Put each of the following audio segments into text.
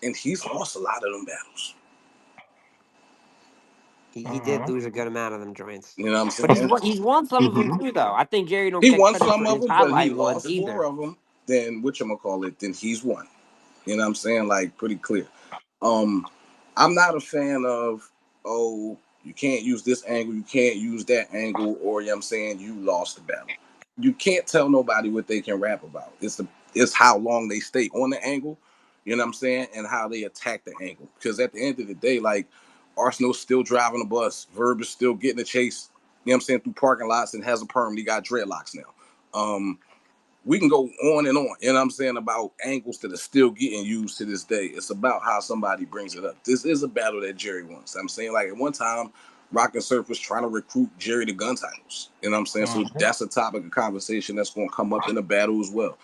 and he's lost a lot of them battles. He did lose a good amount of them joints. You know what I'm But saying? he's won some of them too, though. I think Jerry don't He get won credit some for of his them, but he highlight ones lost either. more of them than whatchamacallit, than he's won. You know what I'm saying? Like, pretty clear. I'm not a fan of, oh, you can't use this angle, you can't use that angle, or you know what I'm saying, you lost the battle. You can't tell nobody what they can rap about. It's how long they stay on the angle, you know what I'm saying, and how they attack the angle. Because at the end of the day, like, Arsenal's still driving a bus, Verb is still getting a chase, you know what I'm saying, through parking lots and has a perm. He got dreadlocks now. We can go on and on, you know what I'm saying, about angles that are still getting used to this day. It's about how somebody brings it up. This is a battle that Jerry wants. I'm saying, like, at one time, Rock and Surf was trying to recruit Jerry to gun titles. You know what I'm saying? So that's a topic of conversation that's going to come up in the battle as well.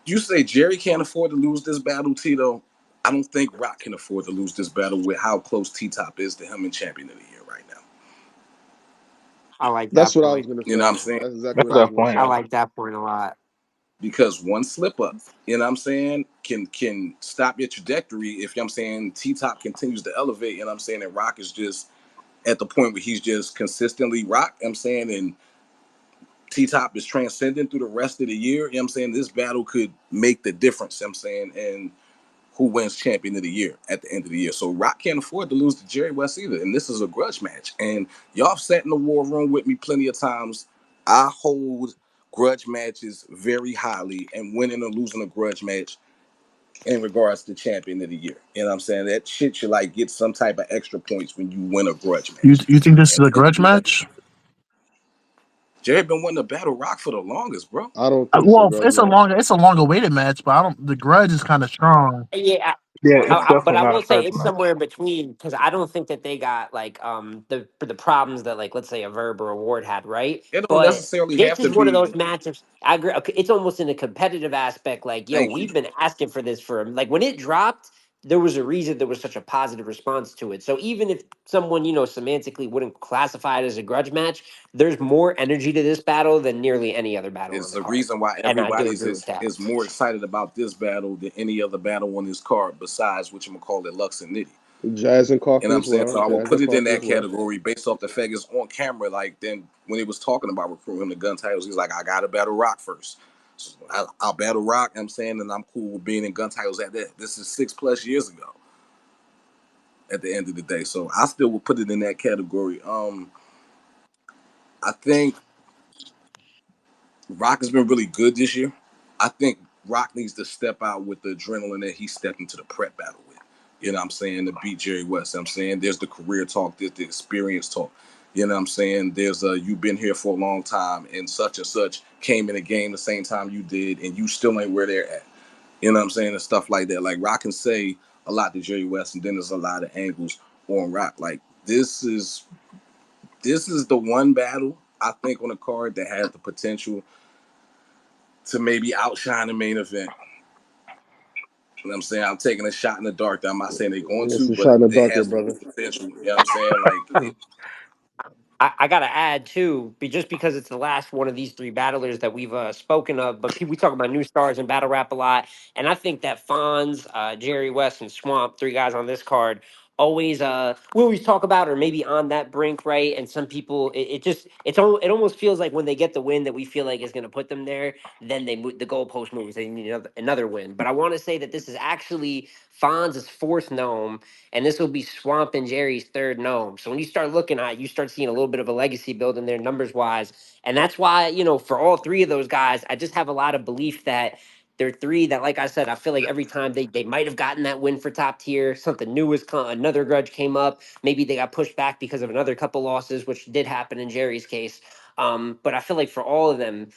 You say Jerry can't afford to lose this battle, Tito. I don't think Rock can afford to lose this battle with how close T-Top is to him in Champion of the Year right now. I like That's that what I was point. gonna You know what I'm say. saying? That's exactly That's what I was that gonna point. I say. like that point a lot. Because one slip up, you know what I'm saying, can stop your trajectory if, you know what I'm saying, T-Top continues to elevate, you know what I'm saying, and Rock is just at the point where he's just consistently Rock, you know what I'm saying, and T-Top is transcending through the rest of the year, you know what I'm saying, this battle could make the difference, you know what I'm saying, and who wins Champion of the Year at the end of the year. So Rock can't afford to lose to Jerry West either, and this is a grudge match. And y'all sat in the war room with me plenty of times. I hold grudge matches very highly, and winning or losing a grudge match in regards to Champion of the Year. You know what I'm saying? That shit should like get some type of extra points when you win a grudge You match. you think this is At a the end of grudge the day, match? Jerry been wanting to battle Rock for the longest, bro. I don't think it's a Well, grudge match. it's a long awaited match, but I don't. The grudge is kind of strong. Yeah, Yeah, it's but definitely I not will a say grudge it's match. somewhere in between because I don't think that they got like the problems that like let's say a Verb or a Ward had, right? It don't But necessarily this have to is one of be. those matches. I agree. Okay, it's almost in a competitive aspect. Like, yo, Thank you. we've been asking for this for like when it dropped, there was a reason there was such a positive response to it. So even if someone semantically wouldn't classify it as a grudge match, there's more energy to this battle than nearly any other battle on It's the the card, reason why and I do everybody's agree with that. is more excited about this battle than any other battle on this card besides Lux and Nitty. Jazz and You know coffee what I'm as saying? So well. I will Jazz put and it in coffee that as well. category based off the fact it's on camera. Like then when he was talking about recruiting him to gun titles, he's like, I gotta battle Rock first. So I'll battle Rock, you know what I'm saying, and I'm cool with being in gun titles at that. This is 6+ years ago at the end of the day. So I still would put it in that category. I think Rock has been really good this year. I think Rock needs to step out with the adrenaline that he stepped into the prep battle with. You know what I'm saying? To beat Jerry West. You know what I'm saying there's the career talk, there's the experience talk. You know what I'm saying? There's you've been here for a long time and such came in the game the same time you did and you still ain't where they're at. You know what I'm saying? And stuff like that. Like Rock can say a lot to Jerry West and then there's a lot of angles on Rock. Like this is the one battle I think on the card that has the potential to maybe outshine the main event. You know what I'm saying? I'm taking a shot in the dark. I'm not saying they're going It's to, a but shot in the it dark here, has the brother. potential. You know what I'm saying? Like, I gotta add too, just because it's the last one of these three battlers that we've spoken of, but we talk about new stars and battle rap a lot, and I think that Fonz, Jerry West, and Swamp, three guys on this card, always we always talk about or maybe on that brink, right? And some people, it almost feels like when they get the win that we feel like is going to put them there, then they move the goalpost moves. They need another win. But I want to say that this is actually Fonz's fourth Nome and this will be Swamp and Jerry's third Nome. So when you start looking at it, you start seeing a little bit of a legacy building there numbers wise. And that's why, for all three of those guys, I just have a lot of belief that they're three that, like I said, I feel like every time they might have gotten that win for top tier, something new has come, another grudge came up. Maybe they got pushed back because of another couple losses, which did happen in Jerry's case. But I feel like for all of them,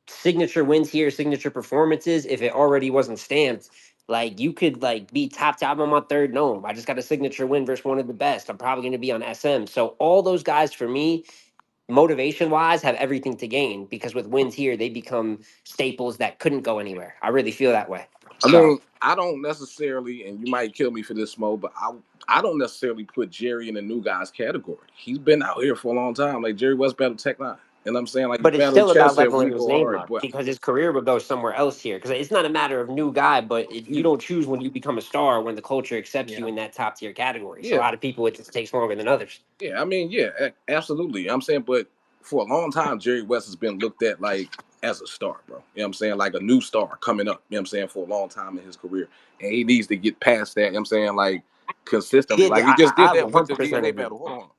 signature wins here, signature performances, if it already wasn't stamped, like you could like be top on my third Gnome. I just got a signature win versus one of the best. I'm probably going to be on SM. So all those guys for me, motivation wise, have everything to gain because with wins here, they become staples that couldn't go anywhere. I really feel that way. I So mean, I don't necessarily, and you might kill me for this, Mo, but I don't necessarily put Jerry in the new guys category. He's been out here for a long time. Like Jerry West battled Tech 9. You know And I'm saying like he But it's battled still about Chester and leveling his Rico name hard, up but because his career would go somewhere else here. Because it's not a matter of new guy, but you don't choose when you become a star when the culture accepts you Yeah. in that top tier category. So a yeah, lot of people, it just takes longer than others. yeah. I mean, yeah, absolutely. I'm saying, but for a long time, Jerry West has been looked at like as a star, bro. You know what I'm saying? Like a new star coming up. You know what I'm saying? For a long time in his career, and he needs to get past that. You know what I'm saying? Like consistently, Yeah, like he just I did that with the 100% DNA agree. battle. Hold on.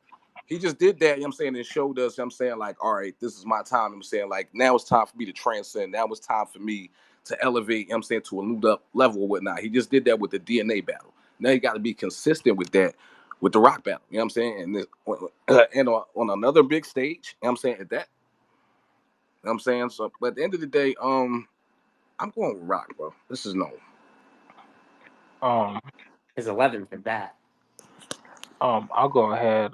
He just did that, you know what I'm saying, and showed us, you know what I'm saying, like, all right, this is my time. You know what I'm saying, like, now it's time for me to transcend. Now it's time for me to elevate, you know what I'm saying, to a new level or whatnot. He just did that with the DNA battle. Now you got to be consistent with that with the rock battle. You know what I'm saying? And, and on another big stage, you know what I'm saying, at that, you know what I'm saying? So, but at the end of the day, I'm going with rock, bro. This is no. Um, His 11th at that. I'll go ahead.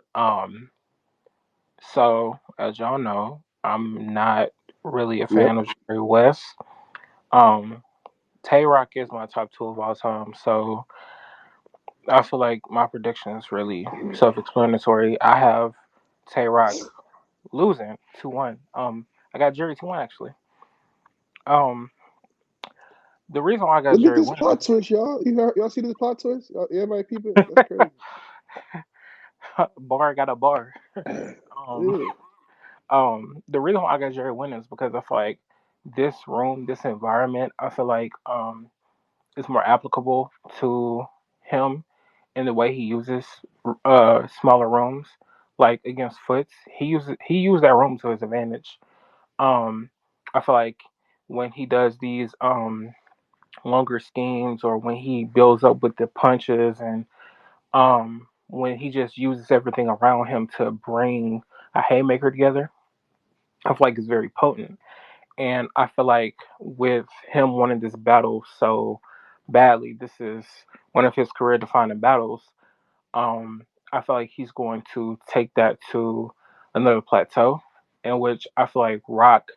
So as y'all know, I'm not really a Yep. fan of Jerry West. Um, Tay Roc is my top two of all time. So I feel like my prediction is really self-explanatory. I have Tay Roc losing 2-1. I got Jerry 2-1 actually. Um, the reason why I got Look at Jerry this winning, plot twist, y'all. Y'all see this plot twist? Everybody peep it? That's crazy. bar got a bar. Um, Yeah. the reason why I got Jerry winning is because I feel like this room, this environment, I feel like is more applicable to him in the way he uses smaller rooms, like against Foots. He used that room to his advantage. Um, I feel like when he does these longer schemes or when he builds up with the punches and when he just uses everything around him to bring a haymaker together, I feel like it's very potent. And I feel like with him wanting this battle so badly, this is one of his career defining battles. I feel like he's going to take that to another plateau in which I feel like Rock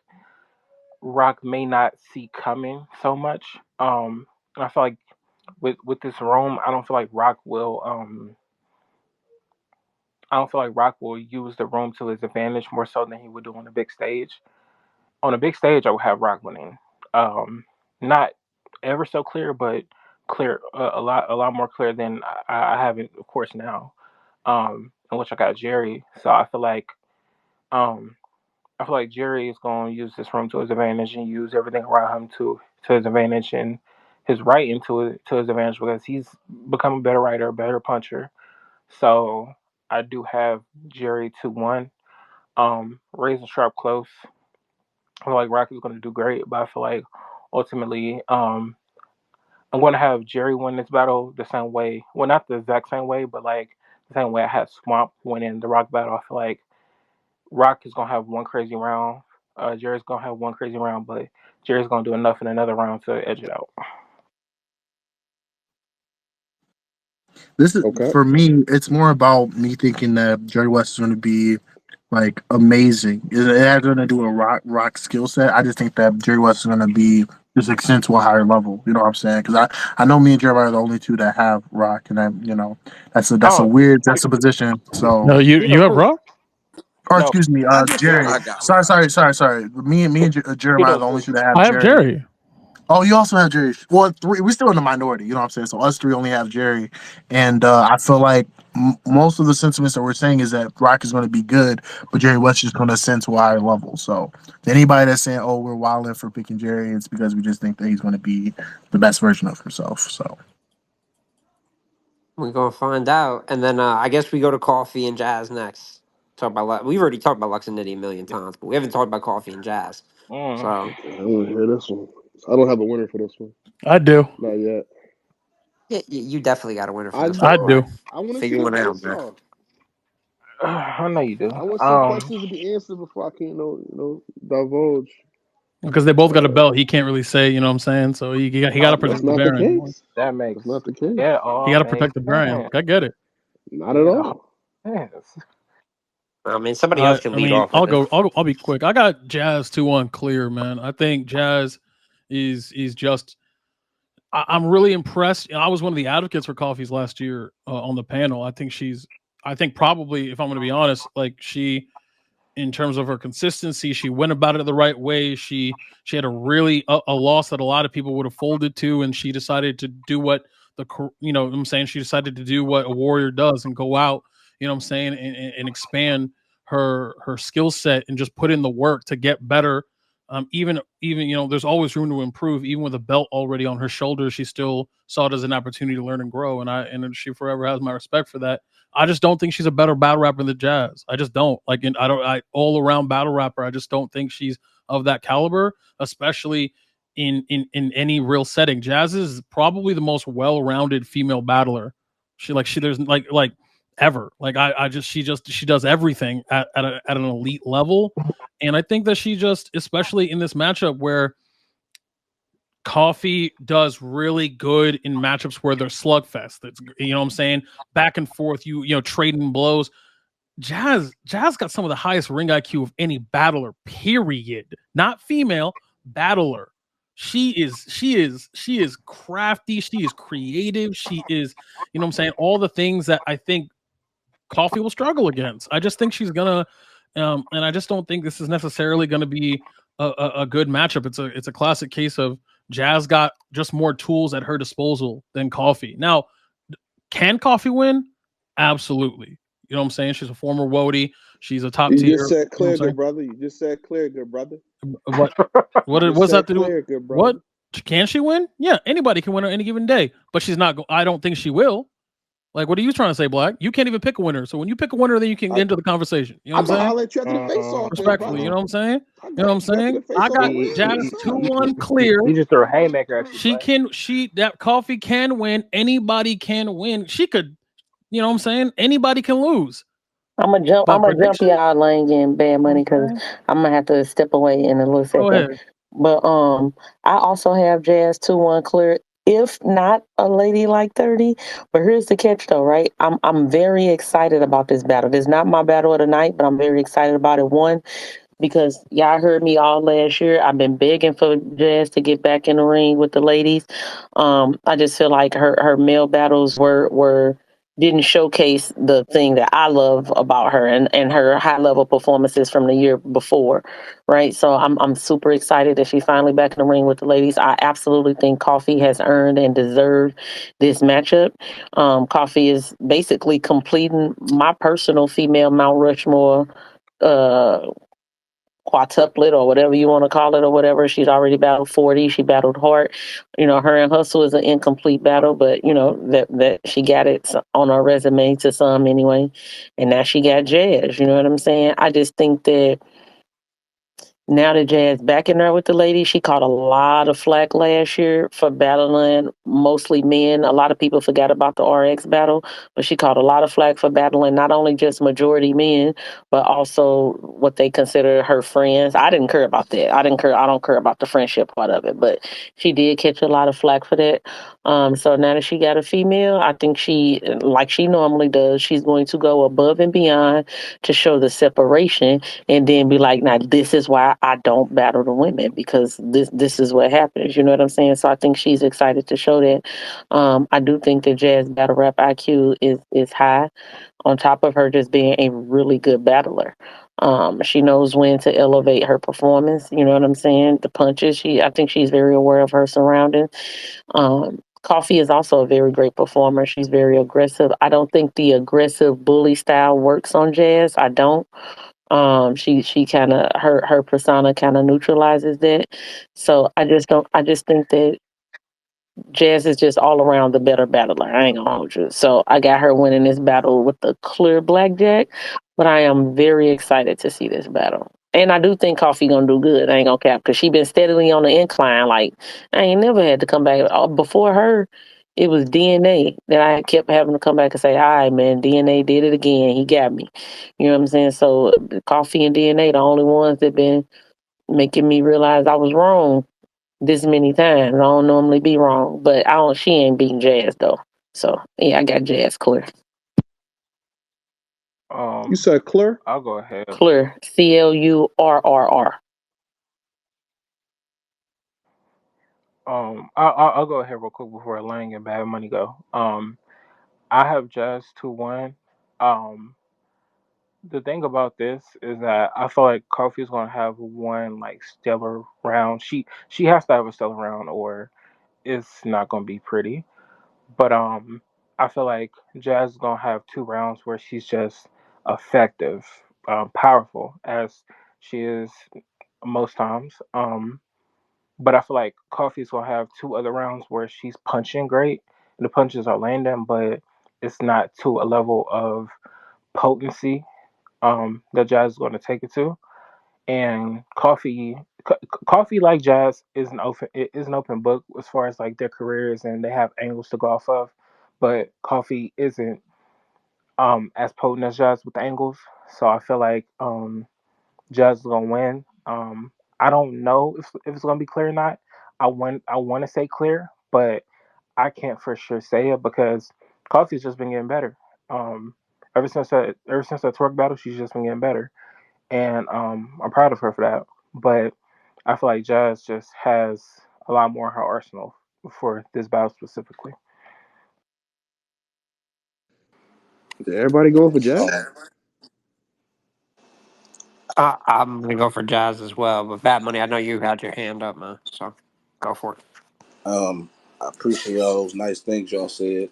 may not see coming so much. I feel like with this Rome, I don't feel like Rock will use the room to his advantage more so than he would do on the big stage. On a big stage, I would have Rock winning. Not ever so clear, but clear a lot more clear than I have it, of course, now. In which I got Jerry. So um, I feel like Jerry is going to use this room to his advantage and use everything around him to his advantage and his writing to his advantage because he's become a better writer, a better puncher. So I do have Jerry 2-1. Razor sharp close. I feel like Rock is going to do great, but I feel like ultimately, I'm going to have Jerry win this battle the same way. Well, not the exact same way, but like the same way I had Swamp winning the Rock battle. I feel like Rock is going to have one crazy round. Jerry's going to have one crazy round, but Jerry's going to do enough in another round to edge it out. This is Okay. for me. It's more about me thinking that Jerry West is going to be like amazing. Is it going to do a rock skill set? I just think that Jerry West is going to be just extend to a higher level. You know what I'm saying? Because I know me and Jerry are the only two that have rock, and that's a Oh, weird juxtaposition. So No, you yeah, have Rock? or no, excuse me, I just said Jerry. I got Sorry, rock. sorry. Me and Jeremiah are Keto the only too. two that have I have Jerry. Jerry. Oh, you also have Jerry. Well, three. We're still in the minority. You know what I'm saying? So us three only have Jerry, and I feel like most of the sentiments that we're saying is that Rock is going to be good, but Jerry West is going to ascend to a higher level. So anybody that's saying, "Oh, we're wilding for picking Jerry," it's because we just think that he's going to be the best version of himself. So We're going to find out. And then I guess we go to coffee and jazz next. Talk about We've already talked about Lux and Nitty a million times, but we haven't talked about coffee and jazz. Mm. So, I want to hear this one. I don't have a winner for this one. I do. Not yet. yeah, you definitely got a winner for I this one, I bro. do. know. I want to see Figure the one out, votes, man. though. I know you do. I want some questions to be answered before I can, divulge. Because they both got a Uh, belt. He can't really say, you know what I'm saying? So he got to that's protect the not the brand. case. That That's makes not the case. it He all got to makes protect the brand. sense. I get it. Not at It all all. makes sense. I mean, somebody else can I lead mean, off I'll with it. go. I'll be quick. I got Jazz 2-1 clear, man. I think Jazz is just. I'm really impressed. I was one of the advocates for Coffee's last year on the panel. I think probably, if I'm going to be honest, like in terms of her consistency. She went about it the right way. She had a really a loss that a lot of people would have folded to, and she decided to do what what I'm saying, she decided to do what a warrior does and go out, what I'm saying, and expand her skill set and just put in the work to get better. Even there's always room to improve. Even with a belt already on her shoulders, she still saw it as an opportunity to learn and grow. And she forever has my respect for that. I just don't think she's a better battle rapper than Jazz. I just don't like. I all around battle rapper. I just don't think she's of that caliber, especially in any real setting. Jazz is probably the most well-rounded female battler. She there's like ever. Like I just she does everything at an elite level, and I think that she just, especially in this matchup where Coffee does really good in matchups where there's slugfest. That's what I'm saying, back and forth. Trading blows. Jazz got some of the highest ring IQ of any battler. Period. Not female battler. She is crafty. She is creative. She is, what I'm saying, all the things that I think Coffee will struggle against. I just think she's gonna, and I just don't think this is necessarily going to be a good matchup. It's a classic case of Jazz got just more tools at her disposal than Coffee. Now, can Coffee win? Absolutely. You know what I'm saying? She's a former Wody. She's a top You tier. just said You know clear, good brother. You just said clear, good brother. what You just what's that said to do with clear, good what? brother. Can she win? Yeah, anybody can win on any given day, but she's not. I don't think she will. Like, what are you trying to say, Black? You can't even pick a winner. So when you pick a winner, then you can get into the conversation. You know I'm what I'm gonna saying? holler at you after the face off, good Respectfully, you brother. know what I'm saying? I You know what I'm got you after saying? the face I off. got I'm waiting for you Jazz to two decide. one clear. You just threw a haymaker at you. That Coffee can win. Anybody can win. She could. You know what I'm saying? Anybody can lose. I'm gonna jump. But I'm gonna jump prediction? y'all lane getting bad money because I'm gonna have to step away in a little Go second. ahead. But I also have Jazz 2-1 clear. If not a lady like 30, but here's the catch though, right? I'm very excited about this battle. This is not my battle of the night, but I'm very excited about it. One, because y'all heard me all last year. I've been begging for Jazz to get back in the ring with the ladies. I just feel like her male battles were didn't showcase the thing that I love about her and her high level performances from the year before, right? So I'm super excited that she's finally back in the ring with the ladies. I absolutely think Coffee has earned and deserved this matchup. Coffee is basically completing my personal female Mount Rushmore uh quadruplet or whatever you want to call it or whatever. She's already battled 40. She battled Hart. Her and Hustle is an incomplete battle, but that she got it on her resume to some anyway. And now she got Jazz. You know what I'm saying? I just think that now that Jazz back in there with the ladies, she caught a lot of flack last year for battling mostly men. A lot of people forgot about the RX battle, but she caught a lot of flack for battling not only just majority men, but also what they consider her friends. I didn't care about that. I don't care about the friendship part of it, but she did catch a lot of flack for that. So now that she got a female, I think she, like she normally does, she's going to go above and beyond to show the separation and then be like, now this is why I don't battle the women because this is what happens. You know what I'm saying? So I think she's excited to show that. I do think that Jazz battle rap IQ is high. On top of her just being a really good battler, she knows when to elevate her performance. You know what I'm saying? The punches. I think she's very aware of her surroundings. Coffee is also a very great performer. She's very aggressive. I don't think the aggressive bully style works on Jazz. I don't. She kind of her persona kind of neutralizes that. So I just don't. I just think that Jazz is just all around the better battler. I ain't gonna hold you. So I got her winning this battle with the clear blackjack. But I am very excited to see this battle. And I do think Coffee gonna do good. I ain't gonna cap because she been steadily on the incline. Like I ain't never had to come back. Before her, it was DNA that I kept having to come back and say, "All right, man, DNA did it again. He got me." You know what I'm saying? So Coffee and DNA, the only ones that been making me realize I was wrong this many times. I don't normally be wrong, but I don't. She ain't beating Jazz though. So yeah, I got Jazz clear. You said clear? I'll go ahead. Clear. CLURRR. I'll go ahead real quick before Lang and Bad Money go. I have Jazz 2-1. Um, The thing about this is that I feel like Kofi's gonna have one like stellar round. She has to have a stellar round, or it's not gonna be pretty. But I feel like Jazz is gonna have two rounds where she's just effective, powerful as she is most times. But I feel like Coffee's gonna have two other rounds where she's punching great, and the punches are landing, but it's not to a level of potency that Jazz is going to take it to. And Coffee like Jazz is an open book as far as like their careers, and they have angles to go off of. But Coffee isn't as potent as Jazz with angles, so I feel like Jazz is gonna win. I don't know if it's gonna be clear or not. I want to say clear, but I can't for sure say it because Coffee's just been getting better. Um, ever since that twerk battle, she's just been getting better, and I'm proud of her for that. But I feel like Jazz just has a lot more in her arsenal for this battle specifically. Is everybody going for Jazz? Um, I'm gonna go for Jazz as well, but Bad Money, I know you had your hand up, man. So go for it. I appreciate all those nice things y'all said.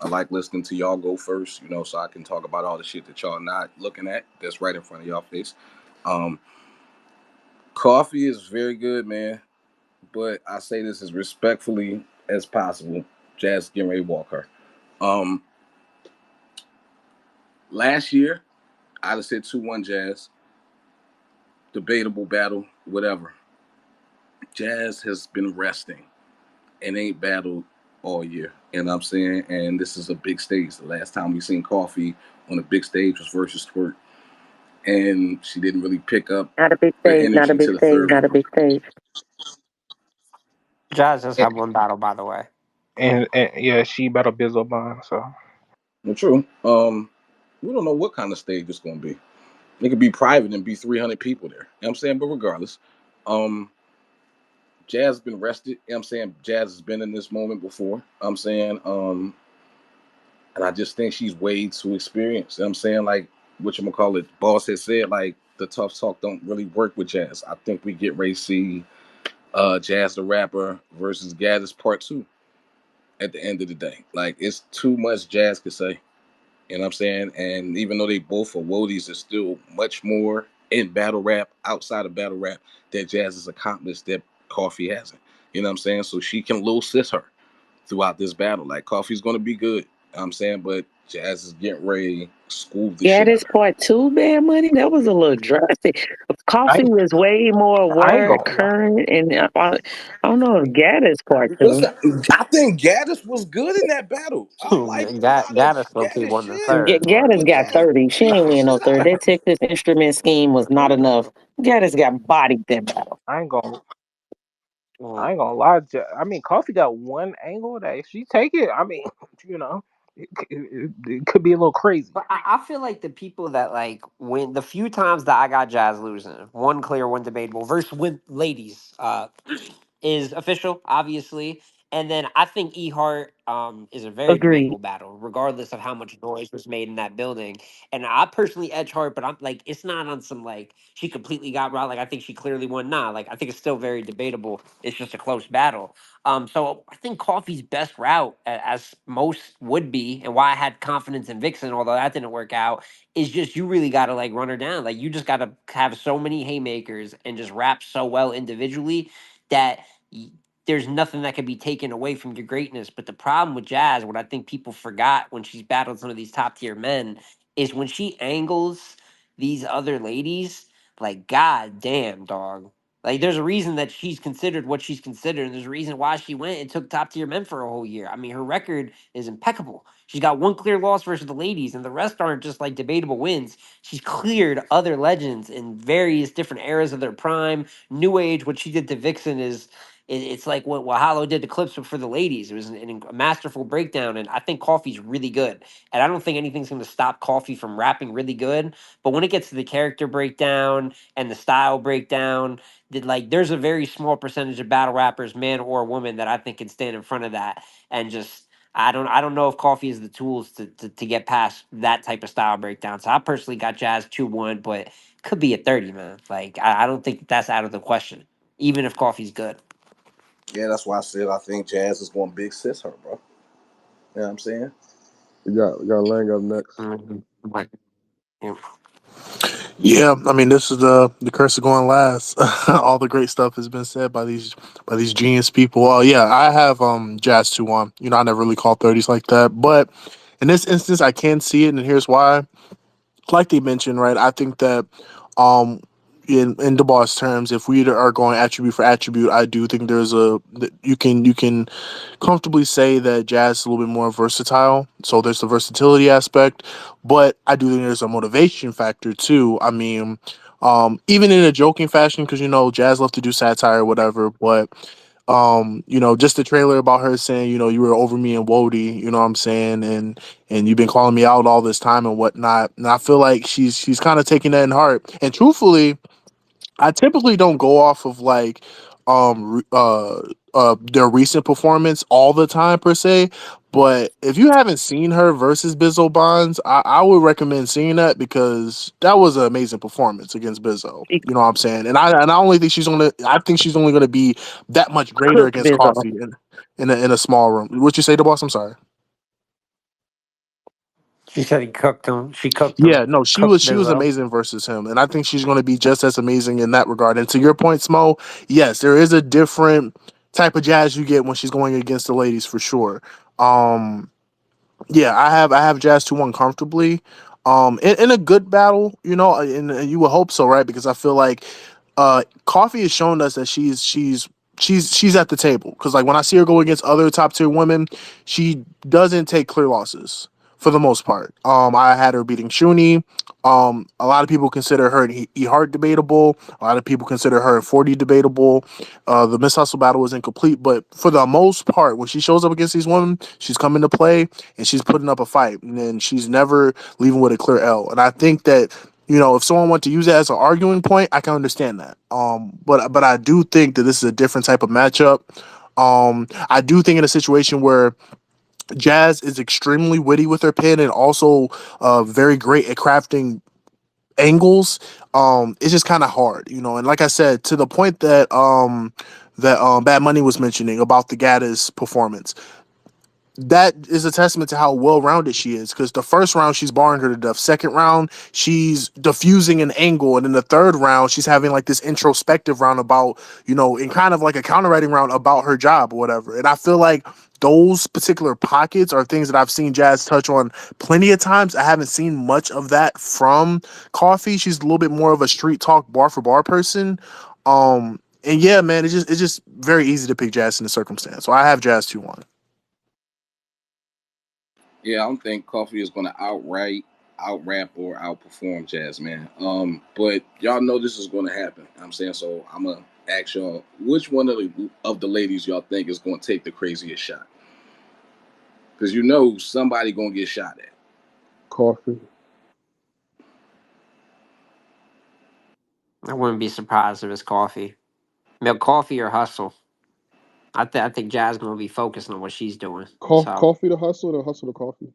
I like listening to y'all go first, so I can talk about all the shit that y'all not looking at that's right in front of y'all face. Um, Coffee is very good, man, but I say this as respectfully as possible. Jazz getting ready to walk her. Um, Last year, I'd have said 2-1 Jazz. Debatable battle, whatever. Jazz has been resting and ain't battled all year. You know what I'm saying? And this is a big stage. The last time we seen Coffee on a big stage was versus Twerk. And she didn't really pick up Not a big her stage, not a energy big to the stage, third not a round. big stage. Jazz has And, had one battle, by the way. And yeah, she battled Bizzle Bond, so well, true. We don't know what kind of stage it's gonna be. It could be private and be 300 people there. You know what I'm saying? But regardless, um, Jazz has been rested. You know what I'm saying? Jazz has been in this moment before. You know what I'm saying, and I just think she's way too experienced. You know what I'm saying? Like what you call it, boss has said, like the tough talk don't really work with Jazz. I think we get ready to see Jazz the rapper versus Gaddis part two at the end of the day. Like it's too much Jazz could say. You know what I'm saying? And even though they both are woadies, there's still much more in battle rap, outside of battle rap, that Jazz has accomplished that Coffee hasn't. You know what I'm saying? So she can little sis her throughout this battle. Like Coffee's gonna be good. You know what I'm saying, but Jazz is getting ready to school the Yeah, shit this out of her. part two, Bad Money, that was a little drastic. I Coffee ain't, was way more I ain't word gonna lie. current, and I don't know if Gaddis part two. Listen, I think Gaddis was good in that battle. I like a lot of Gaddis low key Gaddis won the shit, third, but Gaddis but got Jazz 30. She ain't beat the win no shit out 30. of That her. Texas instrument scheme was not enough. Gaddis got bodied that battle. I ain't gonna. I well, ain't gonna lie. I mean, Coffee got one angle that if she take it, I mean, you know, it could be a little crazy. but I feel like the people that like when the few times that I got Jazz losing, one clear, one debatable, versus with ladies, is official, obviously. And then I think E Hart is a very Agreed. debatable battle, regardless of how much noise was made in that building. And I personally edge Hart, but I'm like, it's not on some like she completely got right. Like I think she clearly won. Nah, like I think it's still very debatable. It's just a close battle. So I think Coffee's best route, as most would be, and why I had confidence in Vixen, although that didn't work out, is just you really got to like run her down. Like you just got to have so many haymakers and just rap so well individually that there's nothing that can be taken away from your greatness. But the problem with Jazz, what I think people forgot when she's battled some of these top tier men, is when she angles these other ladies, like, god damn, dog. Like, there's a reason that she's considered what she's considered, and there's a reason why she went and took top tier men for a whole year. I mean, her record is impeccable. She's got one clear loss versus the ladies, and the rest aren't just like debatable wins. She's cleared other legends in various different eras of their prime. New Age, what she did to Vixen is it's like what Hollow did to Clips, but for the ladies. It was a masterful breakdown, and I think Coffee's really good. And I don't think anything's going to stop Coffee from rapping really good. But when it gets to the character breakdown and the style breakdown, that like there's a very small percentage of battle rappers, man or woman, that I think can stand in front of that and just I don't know if Coffee has the tools to get past that type of style breakdown. So I personally got Jazz 2-1, but could be a 30, man. Like I don't think that's out of the question, even if Coffee's good. Yeah, that's why I said I think Jazz is going to big sis her, bro. You know what I'm saying? We got Lang up next. But, yeah. Yeah, I mean, this is the curse of going last. All the great stuff has been said by these genius people. Yeah, I have Jazz 2-1. You know, I never really call 30s like that, but in this instance, I can see it, and here's why. Like they mentioned, right? I think that um in the boss terms, if we are going attribute for attribute, I do think there's you can comfortably say that Jazz is a little bit more versatile. So there's the versatility aspect, but I do think there's a motivation factor too. I mean, even in a joking fashion, because you know Jazz love to do satire or whatever, but you know, just the trailer about her saying, you know, you were over me and Wody, you know what I'm saying, and you've been calling me out all this time and whatnot. And I feel like she's kind of taking that in heart. And truthfully, I typically don't go off of like their recent performance all the time per se, but if you haven't seen her versus Bizzo Bonds, I would recommend seeing that because that was an amazing performance against Bizzo. She You know what I'm saying? And I only think I think she's only gonna be that much greater cooked against Bizzo. Coffee in a small room. What you say, the boss? I'm sorry. She said he cooked him. She cooked him. Yeah, no, Cooked she was Bizzo. amazing versus him, and I think she's going to be just as amazing in that regard. And to your point, Smo, yes, there is a different type of jazz you get when she's going against the ladies for sure. Um, yeah, I have Jazz 2-1 comfortably. In a good battle, you know, and you would hope so, right? Because I feel like Coffee has shown us that she's at the table. Because like when I see her go against other top tier women, she doesn't take clear losses for the most part. I had her beating Shuni. A lot of people consider her an Hart debatable. A lot of people consider her a 40 debatable. The Miss Hustle battle was incomplete, but for the most part, when she shows up against these women, she's coming to play and she's putting up a fight, and then she's never leaving with a clear L. And I think that, you know, if someone wants to use that as an arguing point, I can understand that. But I do think that this is a different type of matchup. I do think in a situation where Jazz is extremely witty with her pen and also very great at crafting angles, it's just kind of hard, you know. And like I said, to the point that Bad Money was mentioning about the Gaddis performance, that is a testament to how well-rounded she is, because the first round she's barring her to death, second round she's diffusing an angle, and in the third round she's having like this introspective round about, you know, in kind of like a counterwriting round about her job or whatever. And I feel like those particular pockets are things that I've seen Jazz touch on plenty of times. I haven't seen much of that from Coffee. She's a little bit more of a street talk bar for bar person. And yeah, man, it's just very easy to pick Jazz in the circumstance, so I have Jazz 2-1. Yeah, I don't think Coffee is going to out rap, or outperform Jazz, man. But y'all know this is going to happen. I'm saying, so I'm gonna ask y'all, which one of the ladies y'all think is going to take the craziest shot? Because you know somebody going to get shot at. Coffee. I wouldn't be surprised if it's Coffee. Milk Coffee or Hustle. I think Jazz gonna be focused on what she's doing. So Coffee to hustle, or hustle to coffee.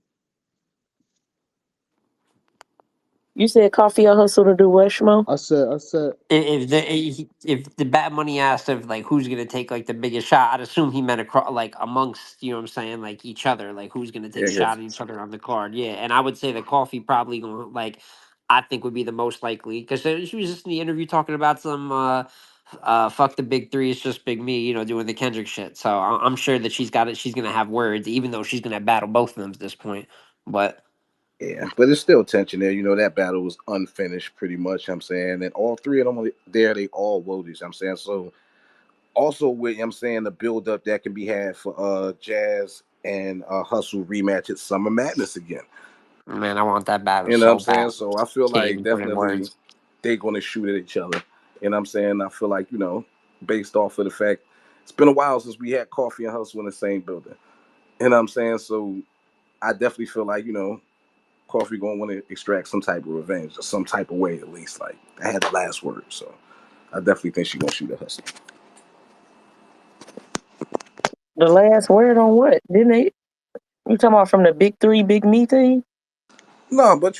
You said Coffee or Hustle to do what, Shmo? I said, if the Bad Money asked if like who's gonna take like the biggest shot, I'd assume he meant across like amongst, you know what I'm saying, like each other, like who's gonna take Yeah, a yeah, shot at each other on the card. Yeah, and I would say that Coffee probably gonna like I think would be the most likely because she was just in the interview talking about some fuck the big three, it's just big me, you know, doing the Kendrick shit. So I'm sure that she's got it. She's gonna have words, even though she's gonna battle both of them at this point. But yeah. But there's still tension there. You know, that battle was unfinished pretty much. I'm saying, and all three of them there, they all woties. I'm saying, so also with, I'm saying, the build up that can be had for Jazz and Hustle rematch at Summer Madness again. man, I want that battle You know what I'm so saying? bad. So I feel Can't like even put in definitely words. they're gonna shoot at each other. You know what I'm saying? I feel like, you know, based off of the fact it's been a while since we had Coffee and Hustle in the same building. You know what I'm saying? So I definitely feel like, you know, Coffee gonna want to extract some type of revenge or some type of way at least. Like I had the last word, so I definitely think she gonna shoot at Hustle. The last word on what? Didn't they? You talking about from the big three, big me thing? No, but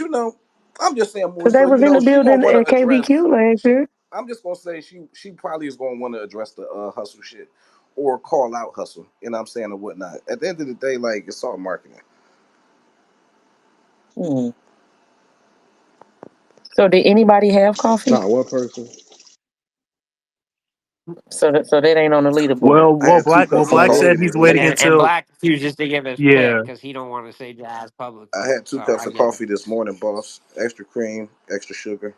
I'm just saying more Because they so. was in the She gonna building want at to address. KBQ last year. I'm just gonna say she probably is gonna want to address the hustle shit or call out hustle. You know what I'm saying or whatnot. At the end of the day, like it's all marketing. Hmm. So did anybody have coffee? Not one person. So that ain't on the leaderboard. Well, I had two cups of Black No, coffee said this he's And waiting morning. and until Black refuses to give his pick yeah. because he don't want to say Jazz I publicly. had two So cups I of get it. coffee this morning, boss. Extra cream, extra sugar.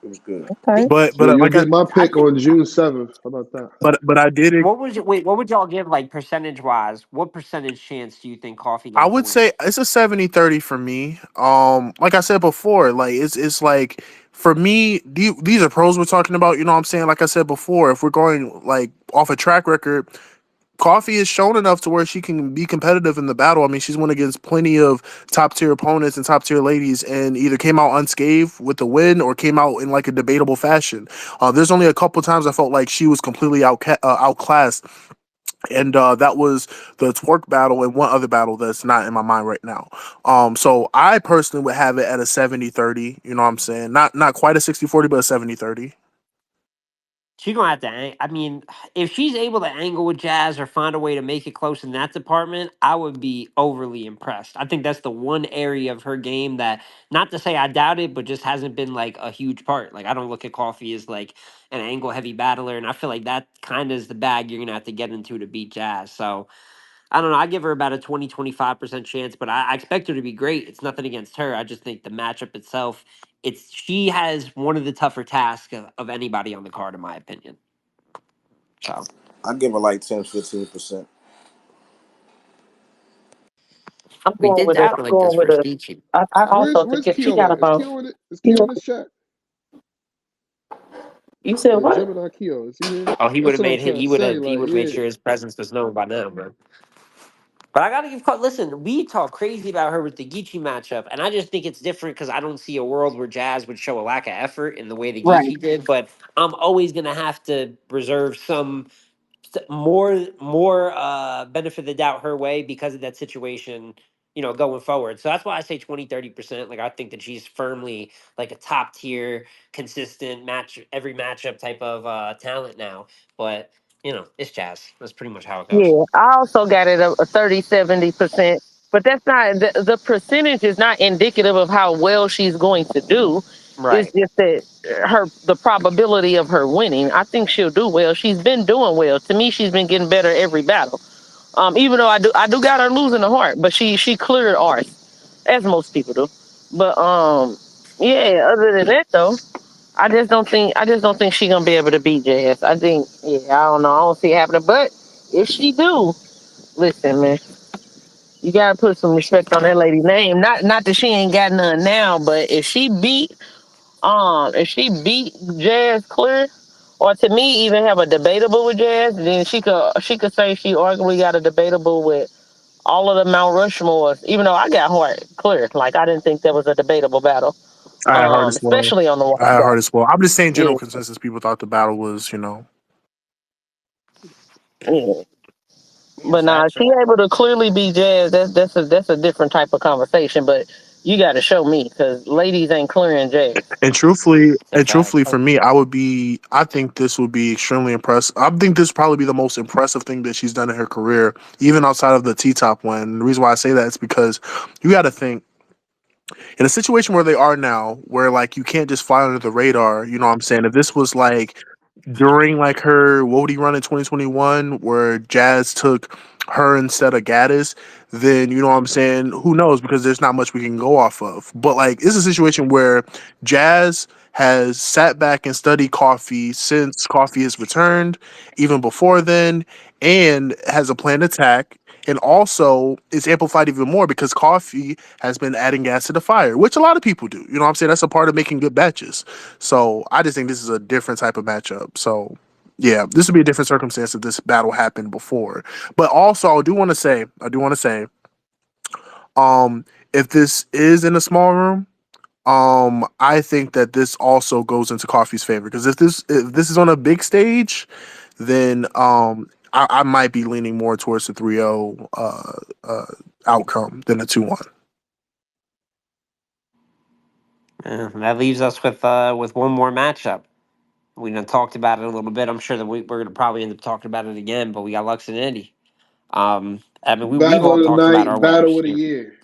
It was good. Okay. so you'll Like get my I pick think. on June 7th. How about that? but I did it. What was wait? What would y'all give like percentage wise? What percentage chance do you think Coffee I gets the would win? say it's a 70-30 for me. Like I said before, like it's like for me, these are pros we're talking about. You know what I'm saying? Like I said before, if we're going like off a track record, Coffee is shown enough to where she can be competitive in the battle. I mean, she's won against plenty of top tier opponents and top tier ladies, and either came out unscathed with the win or came out in like a debatable fashion. There's only a couple times I felt like she was completely outclassed, and that was the twerk battle and one other battle that's not in my mind right now. So I personally would have it at a 70-30. You know what I'm saying? Not quite a 60-40, but a 70-30. She's gonna have to. I mean, if she's able to angle with Jazz or find a way to make it close in that department, I would be overly impressed. I think that's the one area of her game that, not to say I doubt it, but just hasn't been like a huge part. Like I don't look at Coffee as like an angle heavy battler, and I feel like that kind of is the bag you're gonna have to get into to beat Jazz. So I don't know. I give her about a 20-25% chance, but I expect her to be great. It's nothing against her. I just think the matchup itself, she has one of the tougher tasks of anybody on the card, in my opinion. So I give her like 10-15%. I'm we going did with a. that I'm like going this with for a. Geechee. I also think Where's if she Keo got at? Is about, Keo in it? Is you Keo know, in the chat? you said what? Gemini Keo. Is he here? Oh, he would That's have what I'm made trying to say. he Like, would have made yeah. sure his presence was known by now, bro. But I gotta give listen, we talk crazy about her with the Geechee matchup, and I just think it's different because I don't see a world where Jazz would show a lack of effort in the way the Right. Geechee did. But I'm always gonna have to reserve some more benefit of the doubt her way because of that situation, going forward. So that's why I say 20-30%. Like I think that she's firmly like a top tier consistent match every matchup type of talent now. But it's Jazz. That's pretty much how it goes. Yeah, I also got it a 30-70%, but that's not the percentage is not indicative of how well she's going to do. It's Right. just that the probability of her winning. I think she'll do well. She's been doing well. To me, she's been getting better every battle. Even though I do got her losing the heart, but she cleared ours, as most people do. But yeah. Other than that though, I just don't think she gonna be able to beat Jazz. I think I don't know. I don't see it happening. But if she do, listen, man, you gotta put some respect on that lady's name. Not that she ain't got none now, but if she beat Jazz clear, or to me even have a debatable with Jazz, then she could say she arguably got a debatable with all of the Mount Rushmores. Even though I got Hart clear, like I didn't think that was a debatable battle. I had hard as well. Especially on the I water had hard side. as well. I'm just saying Yeah, general consensus. People thought the battle was, yeah. Yeah, But so nah, that's if she able to clearly be Jazz, that's a different type of conversation. But you got to show me because ladies ain't clearing Jazz. And truthfully, a fact. for me, I think this would be extremely impressive. I think this would probably be the most impressive thing that she's done in her career, even outside of the T-top one. The reason why I say that is because you got to think in a situation where they are now, where like you can't just fly under the radar. You know what I'm saying? If this was like during like her Wody run in 2021 where Jazz took her instead of Gaddis, then you know what I'm saying, who knows, because there's not much we can go off of. But like it's a situation where Jazz has sat back and studied Coffee since Coffee has returned, even before then, and has a planned attack. And also, it's amplified even more because Coffee has been adding gas to the fire, which a lot of people do. You know what I'm saying? That's a part of making good batches. So I just think this is a different type of matchup. So yeah, this would be a different circumstance if this battle happened before. But also, I do want to say, if this is in a small room, I think that this also goes into Coffee's favor because if this is on a big stage, then I might be leaning more towards the 3-0 outcome than a 2-1. That leaves us with one more matchup. We done talked about it a little bit. I'm sure that we're going to probably end up talking about it again, but we got Lux and Nitty. I mean, we've Battle all of the talked about our night, winners battle of the here. year.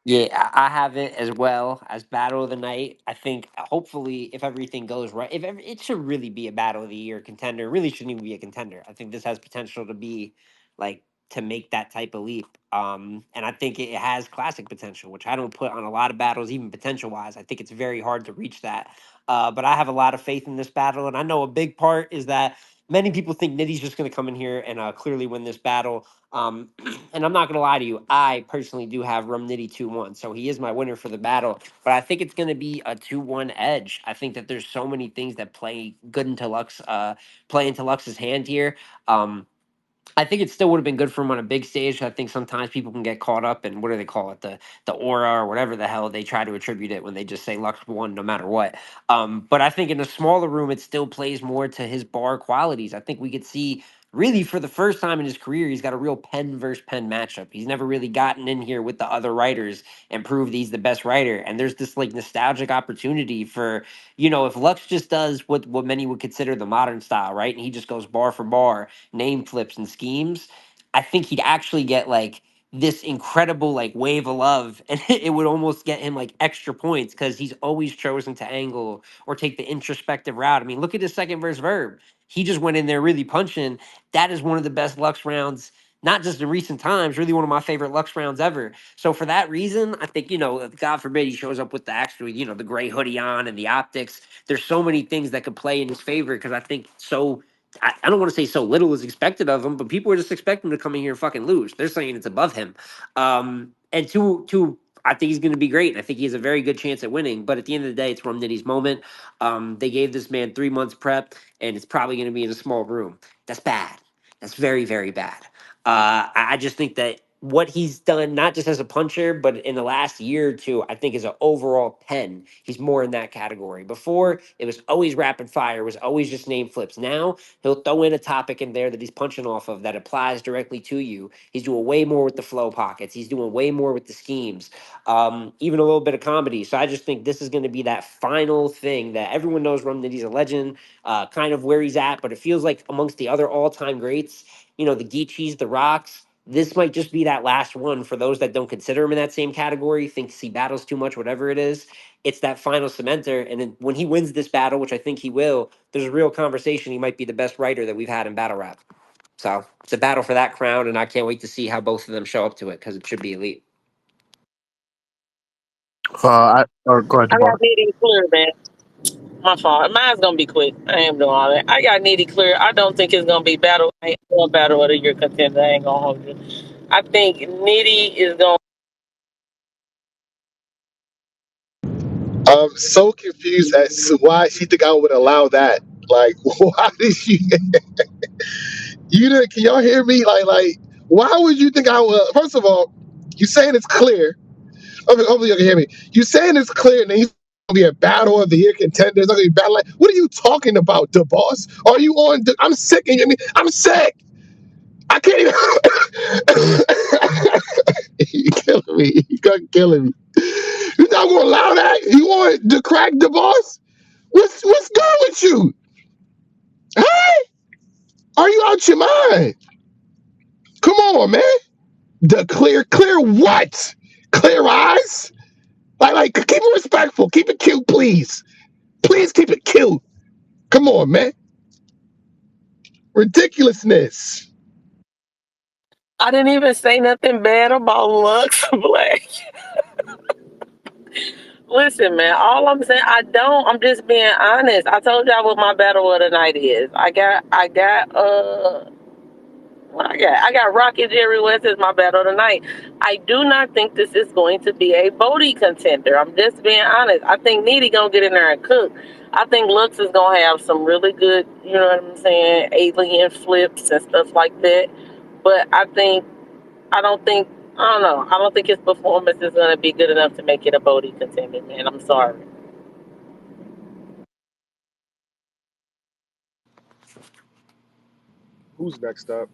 Yeah, I have it as well as battle of the night. I think hopefully if everything goes right, it should really be a battle of the year contender. It really shouldn't even be a contender. I think this has potential to be like to make that type of leap. And I think it has classic potential, which I don't put on a lot of battles, even potential wise. I think it's very hard to reach that. But I have a lot of faith in this battle, and I know a big part is that many people think Nitty's just going to come in here and clearly win this battle. And I'm not gonna lie to you, I personally do have Rum Nitty 2-1, so he is my winner for the battle. But I think it's gonna be a 2-1 edge. I think that there's so many things that play into Lux's hand here. Um, I think it still would have been good for him on a big stage. I think sometimes people can get caught up in what do they call it, the aura or whatever the hell they try to attribute it when they just say Lux won no matter what. But I think in a smaller room, it still plays more to his bar qualities. I think we could see really for the first time in his career, he's got a real pen versus pen matchup. He's never really gotten in here with the other writers and proved he's the best writer. And there's this like nostalgic opportunity for, if Lux just does what many would consider the modern style, right? And he just goes bar for bar name flips and schemes, I think he'd actually get like this incredible like wave of love, and it would almost get him like extra points because he's always chosen to angle or take the introspective route. I mean, look at his second verse verb. He just went in there really punching. That is one of the best Lux rounds, not just in recent times, really one of my favorite Lux rounds ever. So for that reason, I think, God forbid he shows up with the actual, the gray hoodie on and the optics. There's so many things that could play in his favor because I think I don't want to say so little is expected of him, but people are just expecting him to come in here and fucking lose. They're saying it's above him. And I think he's going to be great. I think he has a very good chance at winning. But at the end of the day, it's Rum Nitty's moment. They gave this man 3 months prep, and it's probably going to be in a small room. That's bad. That's very, very bad. I just think that what he's done, not just as a puncher, but in the last year or two, I think is an overall pen. He's more in that category. Before, it was always rapid fire, was always just name flips. Now, he'll throw in a topic in there that he's punching off of that applies directly to you. He's doing way more with the flow pockets. He's doing way more with the schemes, even a little bit of comedy. So I just think this is going to be that final thing that everyone knows Rum Nitty's a legend, kind of where he's at, but it feels like amongst the other all-time greats, the Geechees, the Rocks, this might just be that last one for those that don't consider him in that same category, think he battles too much, whatever it is. It's that final cementer. And then when he wins this battle, which I think he will, there's a real conversation. He might be the best writer that we've had in battle rap. So it's a battle for that crown, and I can't wait to see how both of them show up to it because it should be elite. Go ahead, I got Jabbar. Nitty clear, man. My fault. Mine's gonna be quick. I ain't doing all that. I got Nitty clear. I don't think it's gonna be battle. I ain't going battle of the year contender. I ain't gonna hold you. I think Nitty is gonna. I'm so confused as to why she think I would allow that. Like, why did she? You didn't? Can y'all hear me? Like, why would you think I would? First of all, you saying it's clear. Hopefully you can hear me. You saying it's clear, and then he's gonna be a battle of the year contender. It's gonna be battle. Like, what are you talking about, the boss? Are you on? I'm sick. And I'm sick. I can't even. You're killing me. You're killing me. You're not gonna allow that? You want to crack the boss? What's good with you? Hey, are you out your mind? Come on, man. The clear what? Clear eyes? Like, keep it respectful. Keep it cute, please. Please keep it cute. Come on, man. Ridiculousness. I didn't even say nothing bad about Lux Black. Listen, man. All I'm saying, I don't. I'm just being honest. I told y'all what my battle of the night is. What I got? I got Rocket Jerry West as my battle tonight. I do not think this is going to be a Bodie contender. I'm just being honest. I think Nitty gonna get in there and cook. I think Lux is gonna have some really good, you know what I'm saying, alien flips and stuff like that. But I don't think, I don't know. I don't think his performance is gonna be good enough to make it a Bodie contender, man. I'm sorry. Who's next up?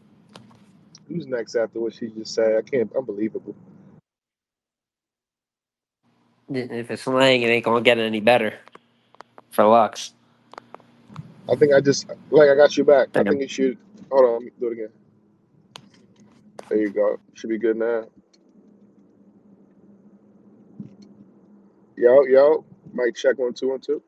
Who's next after what she just said? I can't. Unbelievable. If it's Lang, it ain't gonna get any better for Lux. I think I just like I got you back. I Damn. think you should. Hold on. Let me do it again. There you go. Should be good now. Yo, yo. Mic check 1 2 1 2.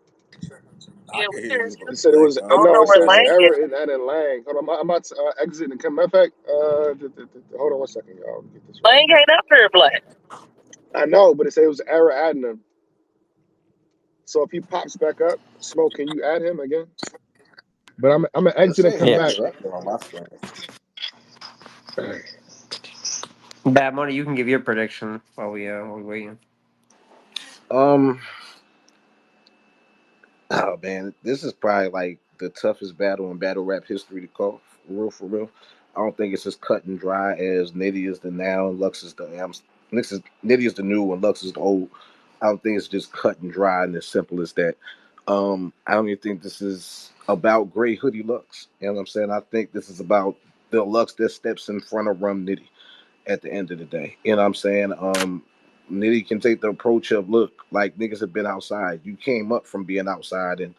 I can hear you. It said it Like was I don't no. know It where said it was an Lang like is. error in adding Lang. Hold on. I'm about to exit and come. Matter of fact, hold on 1 second, y'all. Let me get this right. Lang ain't up here, Black. I know, but it said it was an error adding him. So if he pops back up, Smoke, can you add him again? But I'm gonna it exit and say come Yeah. back. Hitman up there on my screen. Bad Money, you can give your prediction while we waiting. Um, oh man, this is probably like the toughest battle in battle rap history to call. For real, for real. I don't think it's as cut and dry as Nitty is the now and Lux is the Nitty is the new and Lux is the old. I don't think it's just cut and dry and as simple as that. I don't even think this is about Gray Hoodie Lux. You know what I'm saying? I think this is about the Lux that steps in front of Rum Nitty at the end of the day. You know what I'm saying? Nitty can take the approach of look, like niggas have been outside. You came up from being outside and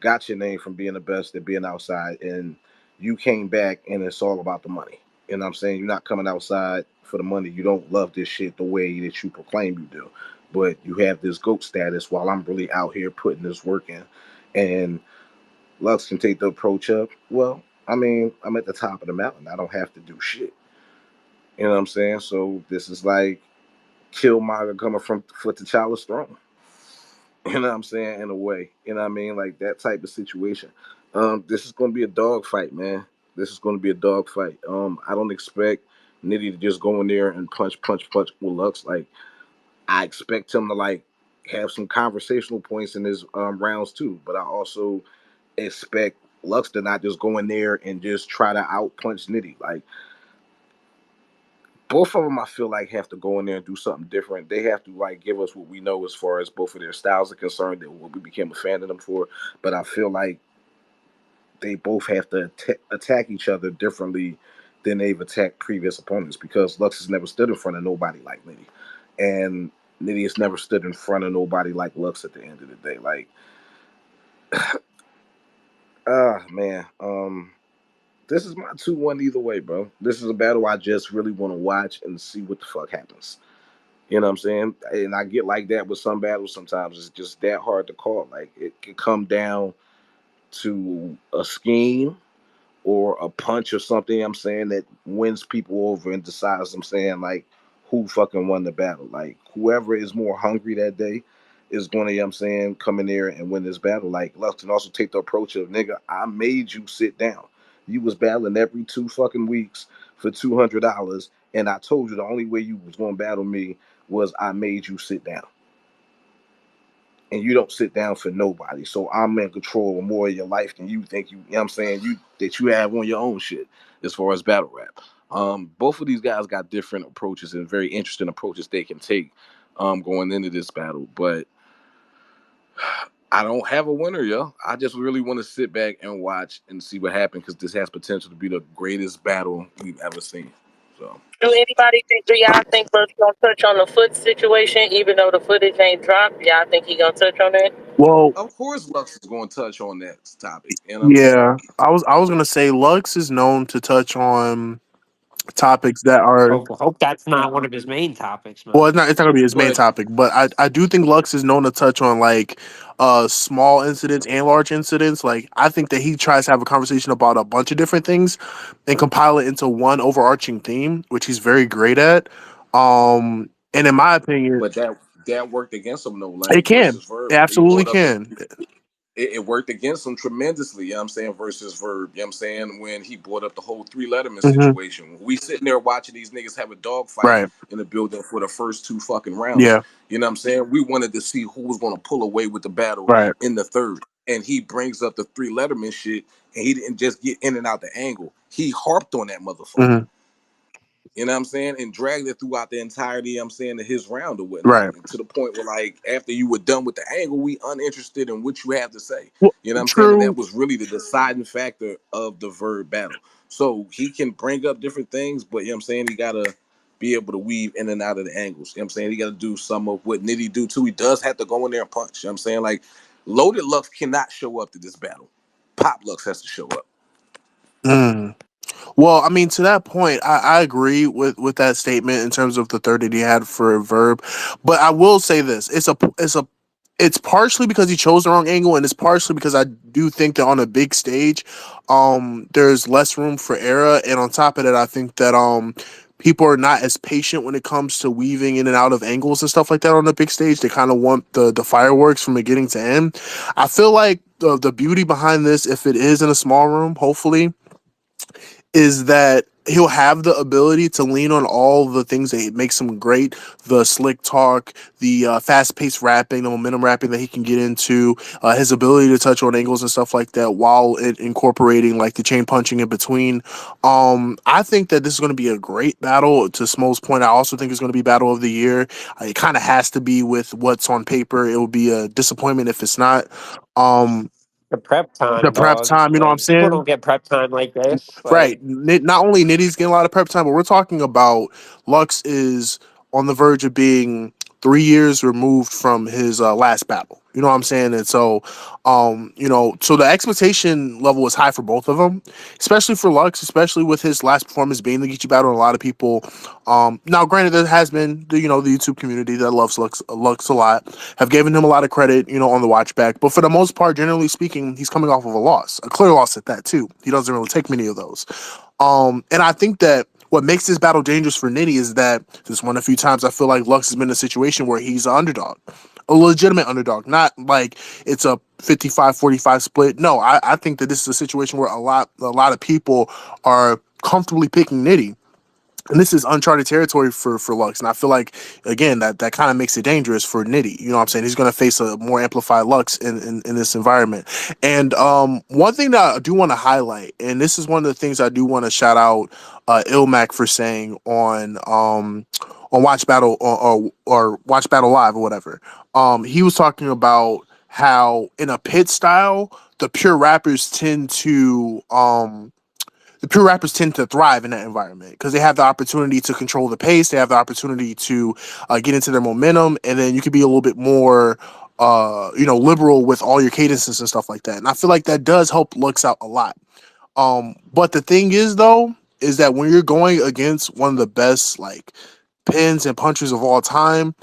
got your name from being the best at being outside, and you came back and it's all about the money. You know what I'm saying? You're not coming outside for the money. You don't love this shit the way that you proclaim you do. But you have this GOAT status while I'm really out here putting this work in. And Lux can take the approach of, well, I mean, I'm at the top of the mountain. I don't have to do shit. You know what I'm saying? So this is like Killmonger coming from for T'Challa's throne. You know what I'm saying? In a way, you know what I mean? Like that type of situation. This is going to be a dog fight, man. This is going to be a dog fight. I don't expect Nitty to just go in there and punch, punch, punch with Lux. Like I expect him to like have some conversational points in his rounds too. But I also expect Lux to not just go in there and just try to out punch Nitty. Like both of them, I feel like have to go in there and do something different. They have to like give us what we know as far as both of their styles are concerned, that what we became a fan of them for. But I feel like they both have to attack each other differently than they've attacked previous opponents because Lux has never stood in front of nobody like Nitty, and Nitty has never stood in front of nobody like Lux. At the end of the day, like, man, this is my 2-1 either way, bro. This is a battle I just really want to watch and see what the fuck happens. You know what I'm saying? And I get like that with some battles sometimes. It's just that hard to call. Like it can come down to a scheme or a punch or something, I'm saying, that wins people over and decides, I'm saying, like, who fucking won the battle. Like whoever is more hungry that day is gonna, I'm saying, come in there and win this battle. Like Lux can also take the approach of nigga, I made you sit down. You was battling every 2 fucking weeks for $200, and I told you the only way you was gonna battle me was I made you sit down. And you don't sit down for nobody. So I'm in control of more of your life than you think you know what I'm saying, you that you have on your own shit as far as battle rap. Both of these guys got different approaches and very interesting approaches they can take going into this battle. But I don't have a winner, yo. I just really want to sit back and watch and see what happens because this has potential to be the greatest battle we've ever seen. So Do y'all think Lux gonna touch on the foot situation, even though the footage ain't dropped? Y'all think he gonna touch on that? Well, of course Lux is going to touch on that topic. You know what I'm saying? yeah, I was gonna say Lux is known to touch on topics that are Hope that's not one of his main topics, well, man. it's not gonna be his main But topic, but I do think Lux is known to touch on like small incidents and large incidents. Like I think that he tries to have a conversation about a bunch of different things and compile it into one overarching theme, which he's very great at. And in my opinion, but that worked against him though, it like can. versus Verb. It When he absolutely brought up the can. it worked against him tremendously, you know what I'm saying, versus Verb. You know what I'm saying? When he brought up the whole three Letterman Hmm. situation. We sitting there watching these niggas have a dog fight Right. in the building for the first 2 fucking rounds. Yeah. You know what I'm saying? We wanted to see who was gonna pull away with the battle Right. in the third. And he brings up the three Letterman shit and he didn't just get in and out the angle. He harped on that motherfucker. Hmm. You know what I'm saying? And dragged it throughout the entirety, you know what I'm saying, of his round or whatnot. Right. And to the point where, like, after you were done with the angle, we uninterested in what you have to say. Well, You know what I'm saying? And that true. was really the deciding factor of the Verb battle. So he can bring up different things, but you know what I'm saying, he gotta be able to weave in and out of the angles. You know what I'm saying? He gotta do some of what Nitty do too. He does have to go in there and punch. You know what I'm saying? Like, Loaded Lux cannot show up to this battle. Pop Lux has to show up. Mm. Well, I mean, to that point, I agree with that statement in terms of the third that he had for Verb, but I will say this: it's partially because he chose the wrong angle, and it's partially because I do think that on a big stage, there's less room for error, and on top of that, I think that people are not as patient when it comes to weaving in and out of angles and stuff like that on the big stage. They kind of want the fireworks from beginning to end. I feel like the beauty behind this, if it is in a small room, hopefully, is that he'll have the ability to lean on all the things that makes him great: the slick talk, the fast-paced rapping, the momentum rapping that he can get into, his ability to touch on angles and stuff like that, while incorporating like the chain punching in between. I think that this is going to be a great battle. To Smo's point, I also think it's going to be battle of the year. It kind of has to be with what's on paper. It will be a disappointment if it's not. Um, The prep the time, prep dog. time, you know what I'm Like people saying? don't get prep time like this. Right. Like Not only Nitty's getting a lot of prep time, but we're talking about Lux is on the verge of being 3 years removed from his last battle. You know what I'm saying? And so, so the expectation level is high for both of them, especially for Lux, especially with his last performance being the Geechee battle. And a lot of people, now granted, there has been the YouTube community that loves Lux a lot, have given him a lot of credit, on the watch back. But for the most part, generally speaking, he's coming off of a loss, a clear loss at that too. He doesn't really take many of those. And I think that what makes this battle dangerous for Nitty is that this one a few times I feel like Lux has been in a situation where he's an underdog, a legitimate underdog, not like it's a 55-45 split. No, I think that this is a situation where a lot of people are comfortably picking Nitty. And this is uncharted territory for Lux. And I feel like, again, that kind of makes it dangerous for Nitty. You know what I'm saying? He's going to face a more amplified Lux in this environment. And one thing that I do want to highlight, and this is one of the things I do want to shout out Ilmac for saying on Watch Battle or Watch Battle Live or whatever. He was talking about how in a pit style, the pure rappers tend to thrive in that environment because they have the opportunity to control the pace. They have the opportunity to get into their momentum, and then you can be a little bit more, liberal with all your cadences and stuff like that. And I feel like that does help Lux out a lot. But the thing is, though, is that when you're going against one of the best like pins and punchers of all time,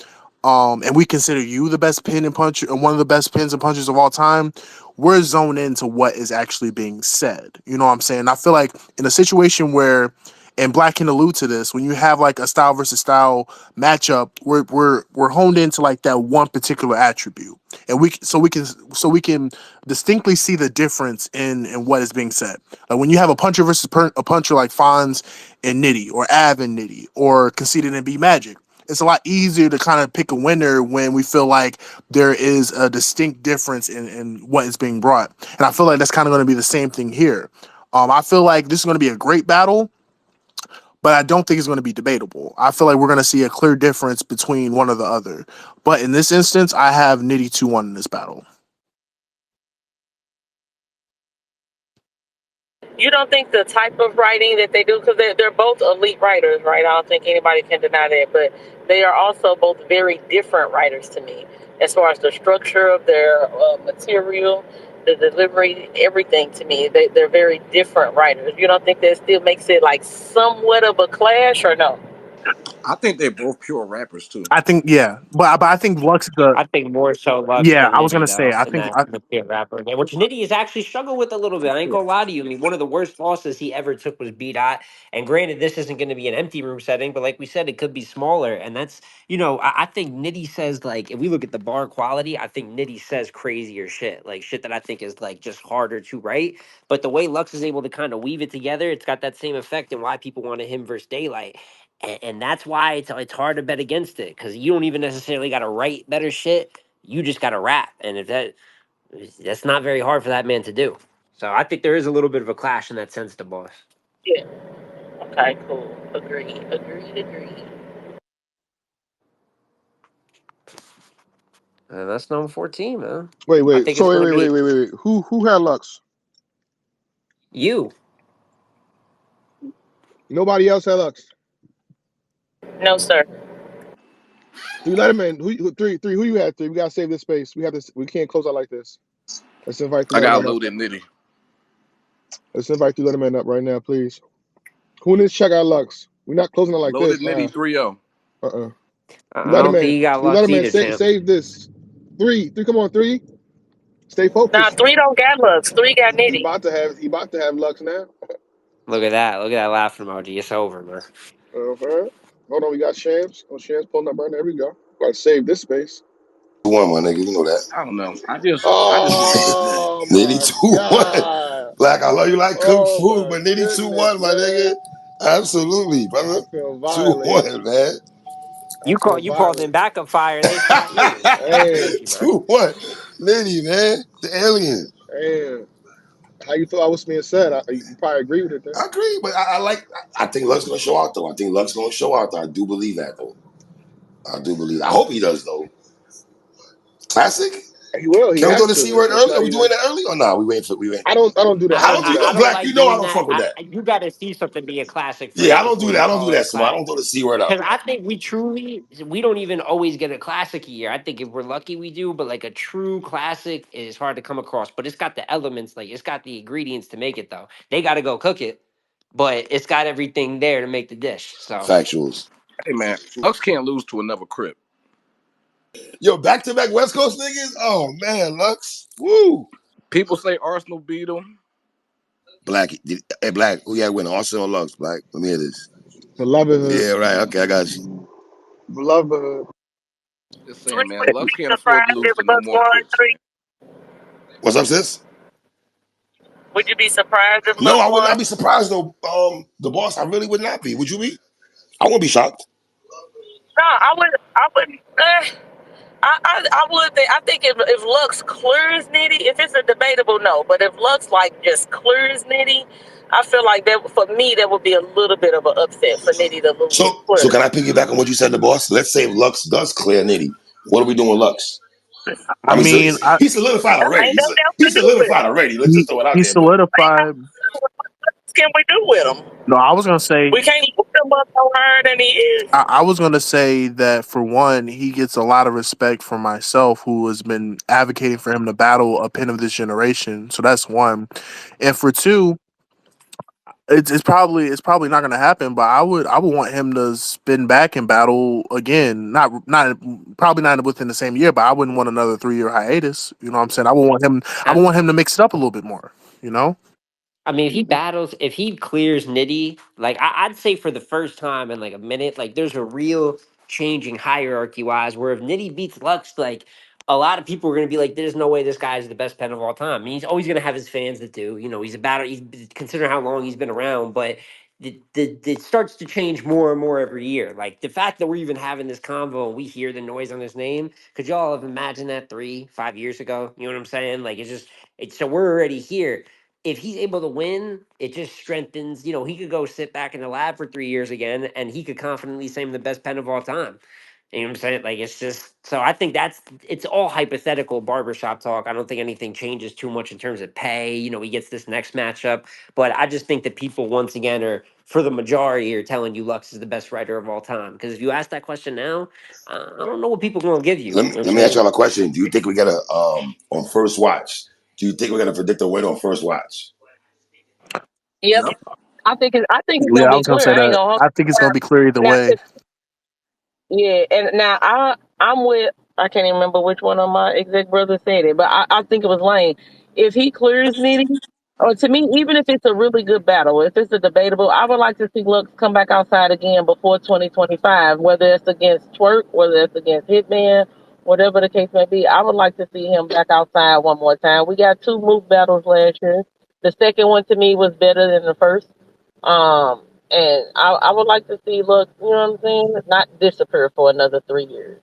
and we consider you the best pin and puncher and one of the best pins and punchers of all time, we're zoned into what is actually being said. You know what I'm saying? I feel like in a situation where, and Black can allude to this, when you have like a style versus style matchup, we're honed into like that one particular attribute, and we can distinctly see the difference in what is being said. Like when you have a puncher versus a puncher like Fonz and Nitty, or Av and Nitty, or Conceited and B Magic, it's a lot easier to kind of pick a winner when we feel like there is a distinct difference in what is being brought. And I feel like that's kind of going to be the same thing here. I feel like this is going to be a great battle, but I don't think it's going to be debatable. I feel like we're going to see a clear difference between one or the other. But in this instance, I have Nitty 2-1 in this battle. You don't think the type of writing that they do, because they're both elite writers, right? I don't think anybody can deny that, but they are also both very different writers to me, as far as the structure of their material, the delivery, everything. To me, they're very different writers. You don't think that still makes it like somewhat of a clash, or no? I think they're both pure rappers too. I think, yeah, but I think Lux is the, I think more so Lux yeah. than I was gonna Nitty say, though, I in think, that the pure rapper game, which Nitty has actually struggled with a little bit. I ain't yeah. gonna lie to you. I mean, one of the worst losses he ever took was B Dot. And granted, this isn't going to be an empty room setting, but like we said, it could be smaller. And that's, I think Nitty says, like, if we look at the bar quality, I think Nitty says crazier shit, like shit that I think is like just harder to write. But the way Lux is able to kind of weave it together, it's got that same effect and why people wanted him versus Daylight. And that's why it's hard to bet against it, because you don't even necessarily got to write better shit. You just got to rap, and if that's not very hard for that man to do. So I think there is a little bit of a clash in that sense, the boss. Yeah. Okay, cool. Agreed. Agreed. Agreed. That's number 14, man. Wait, I wait. think it's So going to wait, wait, be wait, wait, wait. Who had Lux? you. Nobody else had Lux. No, sir. Three Letterman. Three? Who you had? Three. We gotta save this space. We have this. We can't close out like this. Let's invite the I got Letterman up. loaded Nitty. Let's invite the Letterman up right now, please. Who needs to check out Lux? We're not closing it like Loaded this. Nitty 3-0. Uh. I don't think Letterman. you got Three Lux Letterman. either, champ. Save this. Three. Come on. Three. Stay Nah, focused. 3 don't got Lux. 3 got He Nitty. about to have. He about to have Lux now. Look at that. Look at that laughing emoji. It's over, man. Uh-huh. Hold on. We got Shams. Oh, Shams pulling up right now. There we go. Gotta save this space. 2-1, my nigga. You know that. I don't know. I just look at this name. Oh Nitty my 2-1. god. Black, I love you like cook Oh food, my but Nitty goodness, 2-1, my nigga. man. Absolutely, I brother. feel violated. 2-1, man. I feel You called in violated. backup fire and they shot you. That's Damn, crazy, bro. 2-1. Nitty, man. The alien. damn. How you feel? I was being said. You probably agree with it then. I agree, but I think Luck's gonna show out though. I think Luck's gonna show out though. I do believe that though. I do believe. I hope he does though. Classic. He will. He Can we do has the to. C word If early? Are not, we doing that early or not? We waiting for we wait. I don't do that. I don't do that. I I don't I do don't I do that, don't that. Black. You like know I doing don't that. fuck with that. You got to see something be a classic Yeah, I first don't do before that. you I don't do call it a that, Smart. I classic. don't throw the C word out. Because I think we don't even always get a classic a year. I think if we're lucky, we do. But like a true classic is hard to come across. But it's got the elements, like it's got the ingredients to make it. Though they got to go cook it, but it's got everything there to make the dish. So Factuals. Hey man, Lux can't lose to another Crip. Yo, back to back West Coast niggas. Oh man, Lux. Woo. People say Arsenal beat them. Black. Hey, Black. Who you had win? Arsenal or Lux? Black. Let me hear this. Belovedhood. Yeah, right. Okay, I got you. Belovedhood. Just saying, man, Would you Lux be can't afford to surprised lose if to no Lux more won Crips, 3? man. What's up, sis? Would you be surprised if No, Lux I would won? not be surprised though. The boss, I really would not be. Would you be? I wouldn't be shocked. No, I would. I would. I would think. I think if Lux clears Nitty, if it's a debatable no, but if Lux like just clears Nitty, I feel like that for me that would be a little bit of an upset for Nitty to lose So clearly. can I piggyback on what you said, the boss? Let's say if Lux does clear Nitty. What are we doing with Lux? I I mean, so mean, I, he's solidified I already. ain't nothing else to He's do with him. solidified already. Let's just he throw it out he there. But solidified. What else can we do with him? No, I was gonna say. We can't put him up no higher than he is. I was going to say that for one, he gets a lot of respect from myself, who has been advocating for him to battle a pin of this generation. So that's one. And for two, it's probably not going to happen. But I would want him to spin back and battle again. Not probably not within the same year, but I wouldn't want another 3 year hiatus. You know what I'm saying? I would want him. I would want him to mix it up a little bit more. You know? I mean, if he battles, if he clears Nitty, like I'd say for the first time in like a minute, like there's a real changing hierarchy wise. Where if Nitty beats Lux, like a lot of people are gonna be like, "There's no way this guy is the best pen of all time." I mean, he's always gonna have his fans that do. You know, he's a battle. He's considering how long he's been around, but it starts to change more and more every year. Like the fact that we're even having this convo and we hear the noise on his name. Could y'all have imagined that 3, 5 years ago? You know what I'm saying? Like it's just it's so we're already here if he's able to win, it just strengthens. You know, he could go sit back in the lab for 3 years again, and he could confidently say I'm the best pen of all time. You know what I'm saying? Like it's just so. I think it's all hypothetical barbershop talk. I don't think anything changes too much in terms of pay. You know, he gets this next matchup, but I just think that people once again are for the majority are telling you Lux is the best writer of all time. Because if you ask that question now, I don't know what people are going to give you. You know what I'm let me ask saying? y'all a question. Do you think we got to on first watch? Do you think we're gonna predict a win on first watch? Yep. Yep. I think it's Yeah, gonna I be was gonna clear. say I ain't that. gonna hold I think it's gonna be clear either you. Now, way. yeah, and now I'm with I can't even remember which one of my exec brothers said it, but I think it was Lane. If he clears Nitty, or to me, even if it's a really good battle, if it's a debatable, I would like to see Lux come back outside again before 2025, whether it's against Twerk, whether it's against Hitman, whatever the case may be. I would like to see him back outside one more time. We got two move battles last year. The second one to me was better than the first. And I would like to see Lux, you know what I'm saying, not disappear for another 3 years.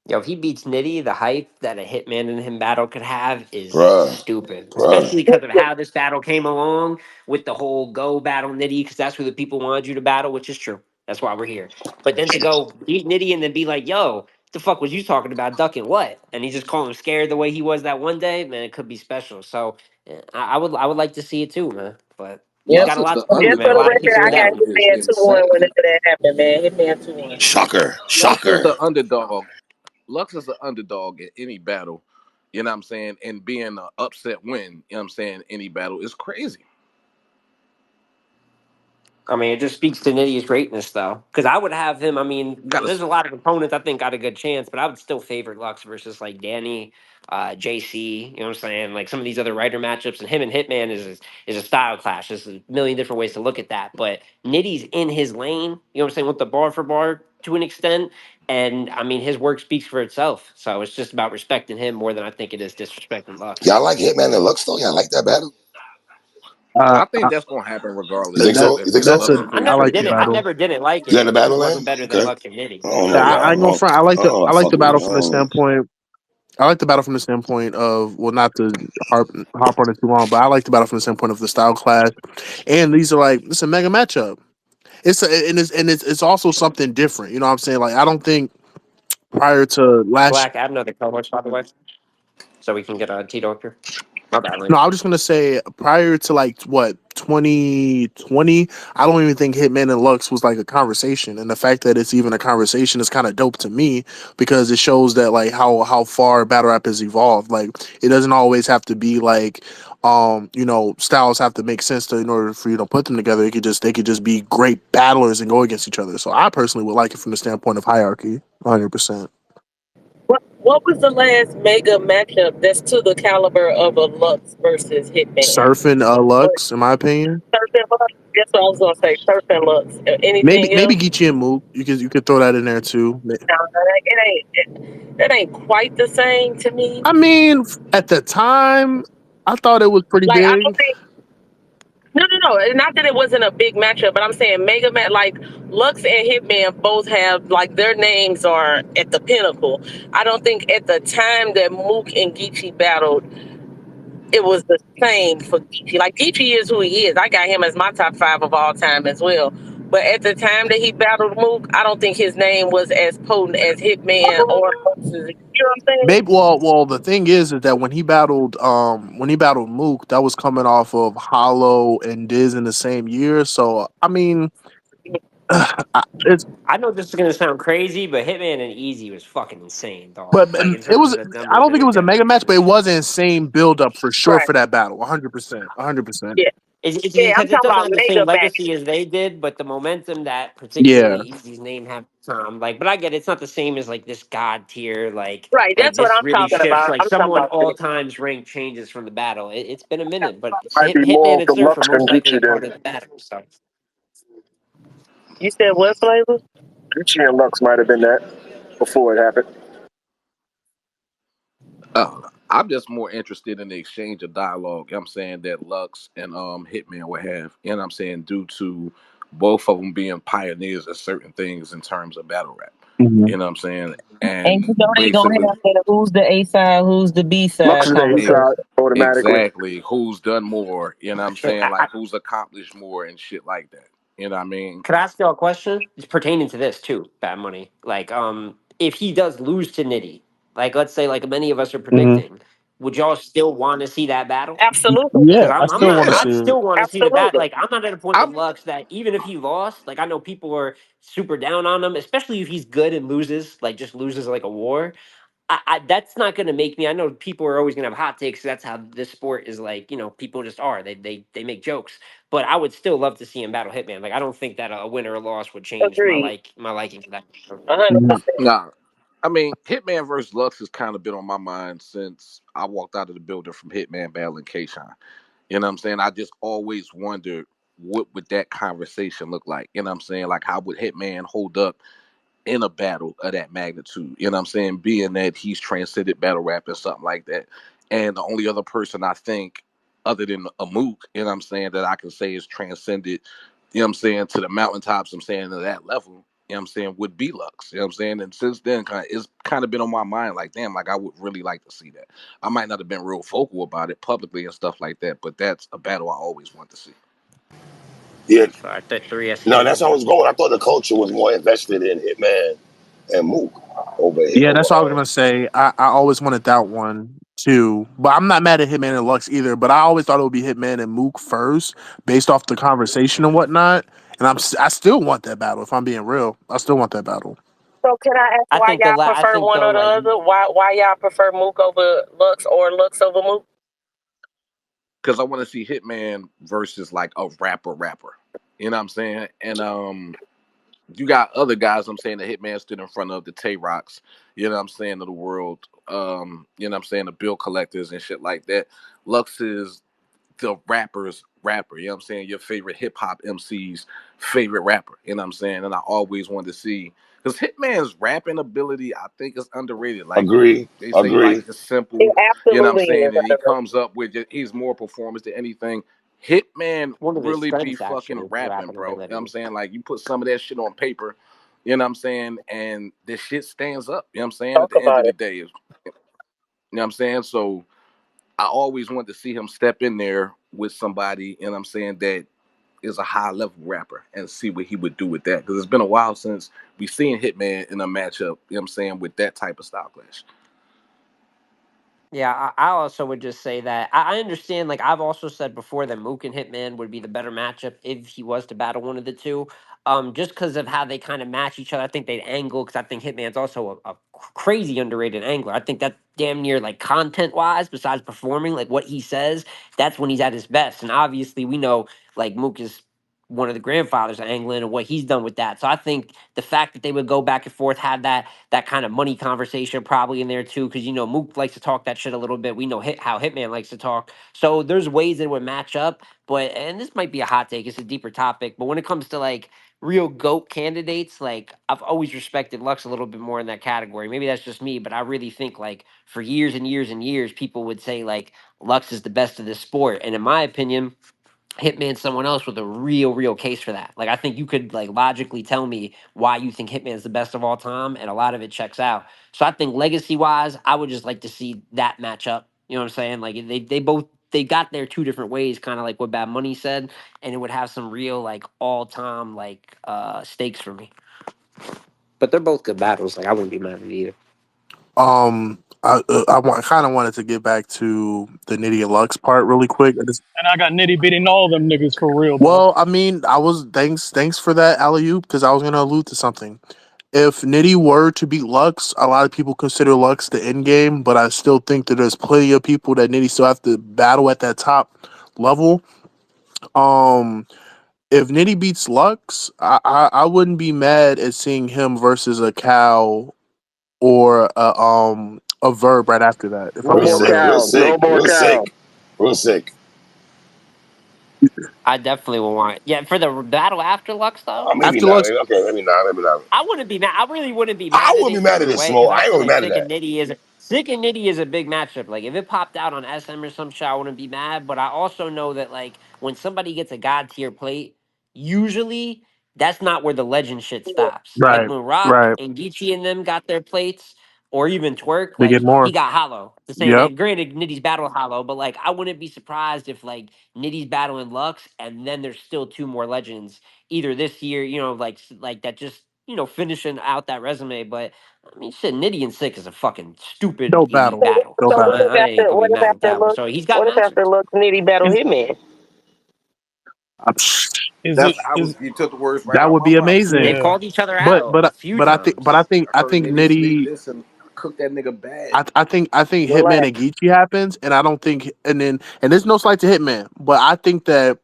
Yo, if he beats Nitty, the hype that a Hitman and him battle could have is Bruh, stupid. bruh. Especially because of how this battle came along with the whole go battle Nitty, because that's who the people wanted you to battle, which is true. That's why we're here. But then to go beat Nitty and then be like, yo, what the fuck was you talking about ducking what? And he just called him scared the way he was that one day, man, it could be special. So I would like to see it too, man. But he's Yep. got Lux a is lot the to prove, Just man. for A the lot of underdog. record, people His I in got battle doubt. is Hitman 2-1 insane. whenever that happened, man. Hitman 2-1. Shocker, Lux is shocker. the underdog. Lux is the underdog in any battle. You know what I'm saying? And being an upset win, you know what I'm saying, any battle is crazy. I mean, it just speaks to Nitty's greatness, though. Because I would have him. I mean, Gotta there's a lot of opponents I think got a good chance, but I would still favor Lux versus like Danny, JC. You know what I'm saying? Like some of these other writer matchups, and him and Hitman is a style clash. There's a million different ways to look at that. But Nitty's in his lane. You know what I'm saying? With the bar for bar to an extent, and I mean his work speaks for itself. So it's just about respecting him more than I think it is disrespecting Lux. Y'all like Hitman and Lux though? Y'all like that battle? Uh, I think that's gonna happen You regardless think that so? You if think it's so? that's I, a Lux I versus I never like the did it. Hitman. I battle. never didn't like Is that it. in the It just battle wasn't land? better than Okay. Lux and Nitty. I don't know, Yeah, man. I ain't gonna front. I don't know. I I like fuck the with battle it. I from the don't know. standpoint. I like the battle from the standpoint of well, not to harp on it too long, but I like the battle from the standpoint of the style clash, and these are like it's a mega matchup. It's also something different. You know what I'm saying? Like I don't think prior to last. Black, add another co-host, by the way, so we can get a T doctor. My bad, No, Lane. I was just gonna say prior to like what 2020, I don't even think Hitman and Lux was like a conversation, and the fact that it's even a conversation is kind of dope to me because it shows that like how far battle rap has evolved. Like it doesn't always have to be like styles have to make sense to in order for you to put them together. They could just be great battlers and go against each other. So I personally would like it from the standpoint of hierarchy, 100%. What was the last mega matchup that's to the caliber of a Lux versus Hitman? Surfing What, Lux, in my opinion. Surf and Lux? That's what I was gonna say. Surf and Lux. Maybe Anything maybe else? Geechee and Mook. You could throw that in there too. No, it ain't quite the same to me. I mean, at the time, I thought it was pretty Like I don't big. think. No. Not that it wasn't a big matchup, but I'm saying Mega Man, like Lux and Hitman both have like their names are at the pinnacle. I don't think at the time that Mook and Geechee battled, it was the same for Geechee. Like Geechee is who he is. I got him as my top 5 of all time as well. But at the time that he battled Mook, I don't think his name was as potent as Hitman or Lux's. You know what I'm saying? Maybe. The thing is that when he battled Mook, that was coming off of Hollow and Diz in the same year. So I mean, it's I know this is gonna sound crazy, but Hitman and Easy was fucking insane, dog. but Like in it terms was. of the I numbers don't that think it it was a mega match, but generated. it was an insane build up for sure Right. for that battle. 100%, 100%. Yeah. It's Yeah, I'm because it talking doesn't about have the same mega match. legacy as they did, but the momentum that Yeah, particularly Easy's name had, like, but I get it, it's not the same as like this god tier, Right. like That's what this I'm really talking shifts, about. like I'm talking someone about all times rank changes from the battle. It's been a minute, but Might be more Hitman of and the Surf are Lux than most likely a Geechee part then. of the battle. So you said what flavor? Geechee and Lux might have been that before it happened. I'm just more interested in the exchange of dialogue. You know what I'm saying that Lux and Hitman would have. You know what I'm saying due to both of them being pioneers of certain things in terms of battle rap. hmm You know what I'm saying, And and you know they gonna basically have that who's the A side, who's the B Lux side is the A e- conversation. side automatically. exactly who's done more. You know what I'm saying, like who's accomplished more and shit like that. You know what I mean? could I ask y'all a question? It's pertaining to this too, Bad Money. Like, if he does lose to Nitty, like let's say like many of us are hmm predicting, would y'all still want to see that battle? Absolutely. Yeah, Because I I'm still not. want to Yeah, I'd see it. still want to see the bat. Absolutely. Like I'm not at a point with I'm. Lux that even if he lost, like I know people are super down on him, especially if he's good and loses, like just loses like a war. That's not going to make me. I know people are always going to have hot takes. That's how this sport is. Like people just are. They make jokes. But I would still love to see him battle Hitman. Like I don't think that a win or a loss would change Agreed. my liking for that. 100%. Nah, I mean, Hitman versus Lux has kind of been on my mind since I walked out of the building from Hitman battling Kayshawn. You know what I'm saying? I just always wondered what would that conversation look like. You know what I'm saying? Like how would Hitman hold up in a battle of that magnitude? You know what I'm saying? Being that he's transcended battle rap and something like that. And the only other person I think other than a Mook, you know what I'm saying, that I can say is transcended, you know what I'm saying, to the mountaintops, I'm saying to that level You know what I'm saying, would be Lux. You know what I'm saying? And since then, it's kind of been on my mind, like, damn, like I would really like to see that. I might not have been real vocal about it publicly and stuff like that, but that's a battle I always want to see. Yeah, So I thought three no, SKs that's in how I there. was going. I thought the culture was more invested in Hitman and Mook over here. Yeah, Over that's what I was gonna say. I always wanted that one too, but I'm not mad at Hitman and Lux either. But I always thought it would be Hitman and Mook first, based off the conversation and whatnot. And I still want that battle. If I'm being real, I still want that battle. So can I ask I why think y'all I prefer think one though, or the like other? Why y'all prefer Mook over Lux or Lux over Mook? Because I want to see Hitman versus like a rapper. You know what I'm saying? And you got other guys I'm saying the Hitman stood in front of the Tay Rocs, you know what I'm saying, of the world. You know what I'm saying, the bill collectors and shit like that. Lux is the rapper's rapper, you know what I'm saying? Your favorite hip hop MC's favorite rapper, you know what I'm saying? And I always wanted to see, because Hitman's rapping ability, I think, is underrated. Like, agree, they say, like, agree. it's It simple, you know what I'm absolutely saying? is. And he comes up with it, he's more performance than anything. Hitman one of his really be strengths fucking actually, his rapping, rapping bro. You know what I'm ability. saying? Like, you put some of that shit on paper, you know what I'm saying? And this shit stands up, you know what I'm saying? At Talk the end of about the it. day, you know what I'm saying? So I always wanted to see him step in there with somebody, you know what I'm saying, that is a high level rapper and see what he would do with that. Because it's been a while since we've seen Hitman in a matchup, you know what I'm saying, with that type of style clash. Yeah, I also would just say that I understand. Like I've also said before that Mook and Hitman would be the better matchup if he was to battle one of the two. Just because of how they kind of match each other, I think they'd angle. Because I think Hitman's also a crazy underrated angler. I think that damn near like content wise, besides performing, like what he says, that's when he's at his best. And obviously, we know like Mook is one of the grandfathers of angling and what he's done with that. So I think the fact that they would go back and forth, have that kind of money conversation probably in there too, because you know Mook likes to talk that shit a little bit. We know how Hitman likes to talk, so there's ways that it would match up. But and this might be a hot take; it's a deeper topic. But when it comes to like real goat candidates, like I've always respected Lux a little bit more in that category. Maybe that's just me, but I really think like for years and years and years, people would say like Lux is the best of this sport, and in my opinion. Hitman someone else with a real case for that. Like I think you could like logically tell me why you think Hitman's the best of all time, and a lot of it checks out. So I think legacy wise, I would just like to see that matchup. You know what I'm saying? Like they both they got there two different ways, kind of like what Bad Money said, and it would have some real like all time like stakes for me. But they're both good battles. Like I wouldn't be mad at either. Kind of wanted to get back to the Nitty and Lux part really quick. And I got Nitty beating all them niggas for real, bro. Well, I mean, I was thanks for that alley oop because I was gonna allude to something. If Nitty were to beat Lux, a lot of people consider Lux the end game, but I still think that there's plenty of people that Nitty still have to battle at that top level. Um, if Nitty beats Lux, I wouldn't be mad at seeing him versus a cow or a verb right after that. If I'm No Real being more sick, real, real cows. No sick, more real cows. sick, real sick. I definitely will want it. Yeah, for the battle after Lux though. Maybe after not. Lux, Maybe, okay, maybe not. Maybe not. I wouldn't be mad. I really wouldn't be I mad at wouldn't it be mad at either this way because smoke. I I ain't feel gonna be like mad at that. Sick and Nitty is a big matchup. Like if it popped out on SM or some shit, I wouldn't be mad. But I also know that like when somebody gets a god tier plate, usually that's not where the legend shit stops. Like right, when Rock right, and Geechee and them got their plates, or even Twerk, they get like he more. got Hollow. The same. Yep, And granted, Nitty's battle Hollow, but like I wouldn't be surprised if like Nitty's battling Lux, and then there's still two more legends either this year, like that just finishing out that resume. But I mean, shit, Nitty and Sick is a fucking stupid dope elite battle, So battle. dope so So what battle. if I ain't after gonna be what if mad at after that one. Lux So he's got what if after matchups. Lux Nitty battle Is Hitman? I'm- is That's it I was is you took the words right That out would my be mouth. They've amazing. yeah. called each other But out a but few but I think times. I I heard think Nitty sneak Nitty. this and cook that nigga bad. I think Hitman Relax. and Geechee happens, and I don't think and there's no slight to Hitman, but I think that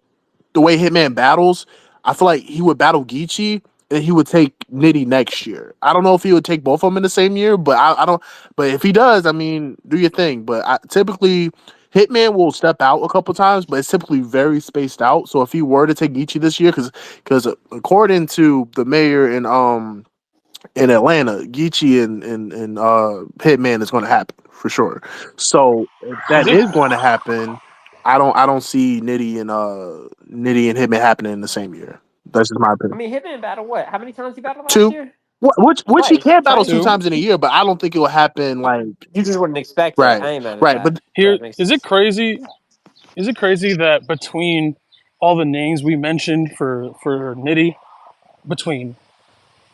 the way Hitman battles, I feel like he would battle Geechee and he would take Nitty next year. I don't know if he would take both of them in the same year, but I don't. But if he does, I mean, do your thing. But typically, Hitman will step out a couple times, but it's typically very spaced out. So if he were to take Geechee this year, because according to the mayor in Atlanta, Geechee and Hitman is going to happen for sure. So if Is that it is going to happen, I don't see Nitty and Hitman happening in the same year. That's just my I opinion. mean, Hitman battled what? How many times he battled last Two, year? which he Twice. can battle two Twice. Two. times in a year, but I don't think it will happen like You just wouldn't expect it. right, I ain't mad at right. that. But Here That makes is it sense. crazy? Is it crazy that between all the names we mentioned for Nitty, between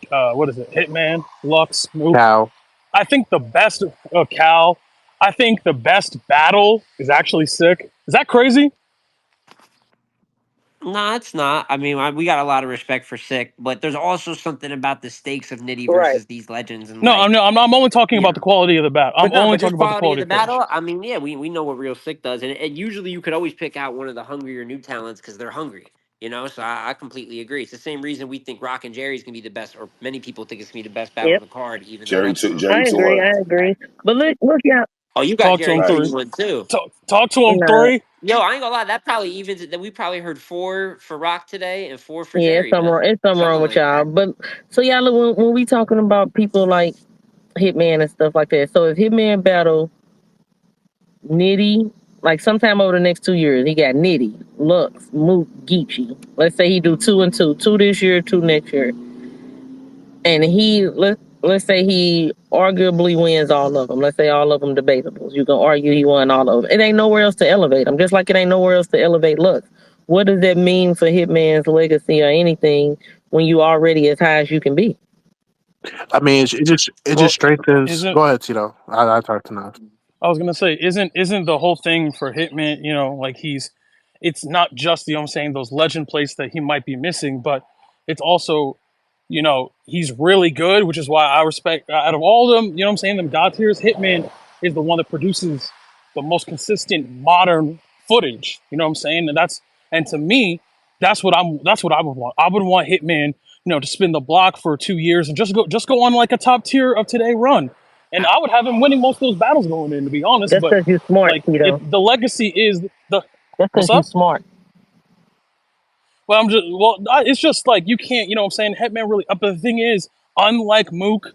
what is it, Hitman, Lux, Mook, Cal, I think the best Cal. I think the best battle is actually Sick. Is that crazy? No, it's not. I mean, we got a lot of respect for Sick, but there's also something about the stakes of Nitty Right. versus these legends, and No, I'm like, no, I'm only talking you about the know. quality of the battle. I'm But no, only but talking just about the quality of quality the of footage. battle. I mean, yeah, we know what real Sick does, and usually you could always pick out one of the hungrier new talents because they're hungry. You know, so I completely agree. It's the same reason we think Rock and Jerry's gonna be the best, or many people think it's gonna be the best battle on Yep. the card, even though Jerry Lux two, won. Jerry I two agree. one. I agree. But look, y'all. Oh, you got Talk to Jerry him Right. 3. 2-1 too. Talk to him Nah. 3. Yo, I ain't gonna lie, that probably evens it. That we probably heard 4 for Rock today and 4 for Yeah, it's Jerry, something man. wrong. It's something wrong Something with like y'all. that. But so y'all look when we talking about people like Hitman and stuff like that. So if Hitman battle Nitty, like sometime over the next 2 years, he got Nitty, Lux, Mook, Geechee. Let's say he do 2 and 2, 2 this year, 2 next year, and let's say he arguably wins all of them. Let's say all of them debatables. You can argue he won all of them. It ain't nowhere else to elevate him. Just like it ain't nowhere else to elevate Lux. What does that mean for Hitman's legacy or anything when you already as high as you can be? I mean, it just Well, strengthens. isn't Go ahead, Tito. I talked enough. I was gonna say, isn't the whole thing for Hitman, like it's not just, I'm saying, those legend plates that he might be missing, but it's also, he's really good, which is why I respect, out of all them, I'm saying, them God tiers, Hitman is the one that produces the most consistent modern footage. You know what I'm saying? And to me, that's what I would want. I would want Hitman, to spin the block for 2 years and just go on like a top tier of today run, and I would have him winning most of those battles going in, to be honest. That's But because you smart, like, if Tito. the legacy is the That's what's because you up? smart. It's just like you can't, what I'm saying, Hetman really. But the thing is, unlike Mook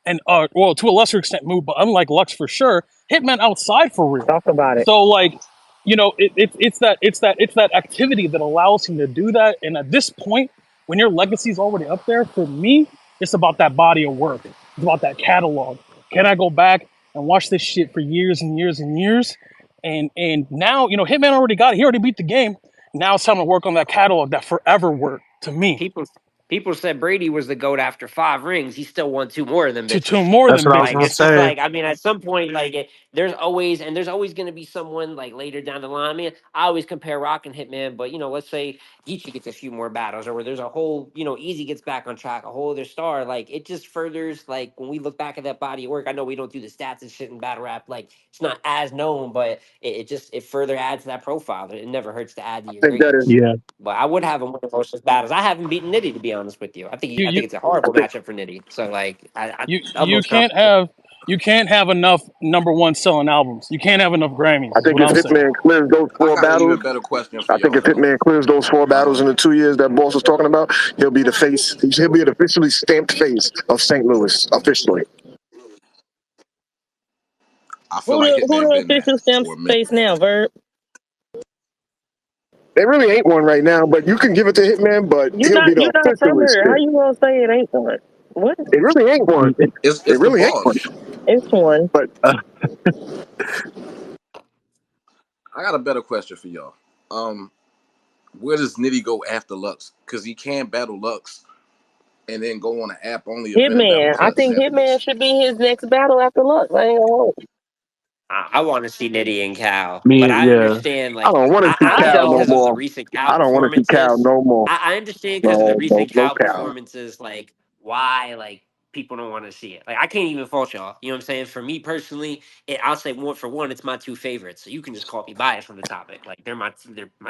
and well, to a lesser extent Mook, but unlike Lux for sure, Hitman outside for real. Talk about it. So like, it's that activity that allows him to do that. And at this point, when your legacy's already up there, for me, it's about that body of work. It's about that catalog. Can I go back and watch this shit for years and years and years? And now, Hitman already got it. He already beat the game. Now it's time to work on that catalog, that forever work, to me. People said Brady was the GOAT after 5 rings. He still won 2 more of them To bitches. more That's than what I was Like gonna bitches. it's just say. like, I mean, at some point, like there's always going to be someone like later down the line. I mean, I always compare Rock and Hitman, but let's say Geechee gets a few more battles, or where there's a whole, Easy gets back on track, a whole other star. Like it just furthers, like when we look back at that body of work. I know we don't do the stats and shit in battle rap, like it's not as known, but it further adds to that profile. It never hurts to add to I your think that is. greatness. Yeah, But I would have him win most of his battles. I haven't beaten Nitty, to be honest with you. You I you think it's a I horrible think. matchup for Nitty. So like you you utmost can't confidence. have you can't have enough number one selling albums. You can't have enough Grammys. I Is think what if I'm saying. Hitman clears those I four got an battles, even better question for I think y'all if though. Hitman clears those 4 battles in the 2 years that Boss was talking about, he'll be the face. He'll be an officially stamped face of St. Louis officially. I feel Who like the Hitman been that official stamp for a minute. face now, Verb? There really ain't one right now, but you can give it to Hitman, but he'll be the You're not from officially here. How stamped. you gonna say it ain't one? What? It really ain't one. It It's the really ain't one. boss. It's one. But uh, I got a better question for y'all. Um, where does Nitty go after Lux? Because he can't battle Lux and then go on an app only event and battle Hitman. I Cuts think after Hitman this. should be his next battle after Lux. I ain't gonna hold you. I want to see Nitty and Cal, but me, I yeah. understand. I Like don't want to see I I get Cal it no don't. because of the more. recent Cal I don't want to see Cal performances. no more. I understand because of the No, no, recent no Cal Cal. performances. Like why like people don't want to see it. Like I can't even fault y'all. You know what I'm saying? For me personally, I'll say one for one. It's my two favorites. So you can just call me biased from the topic. Like they're my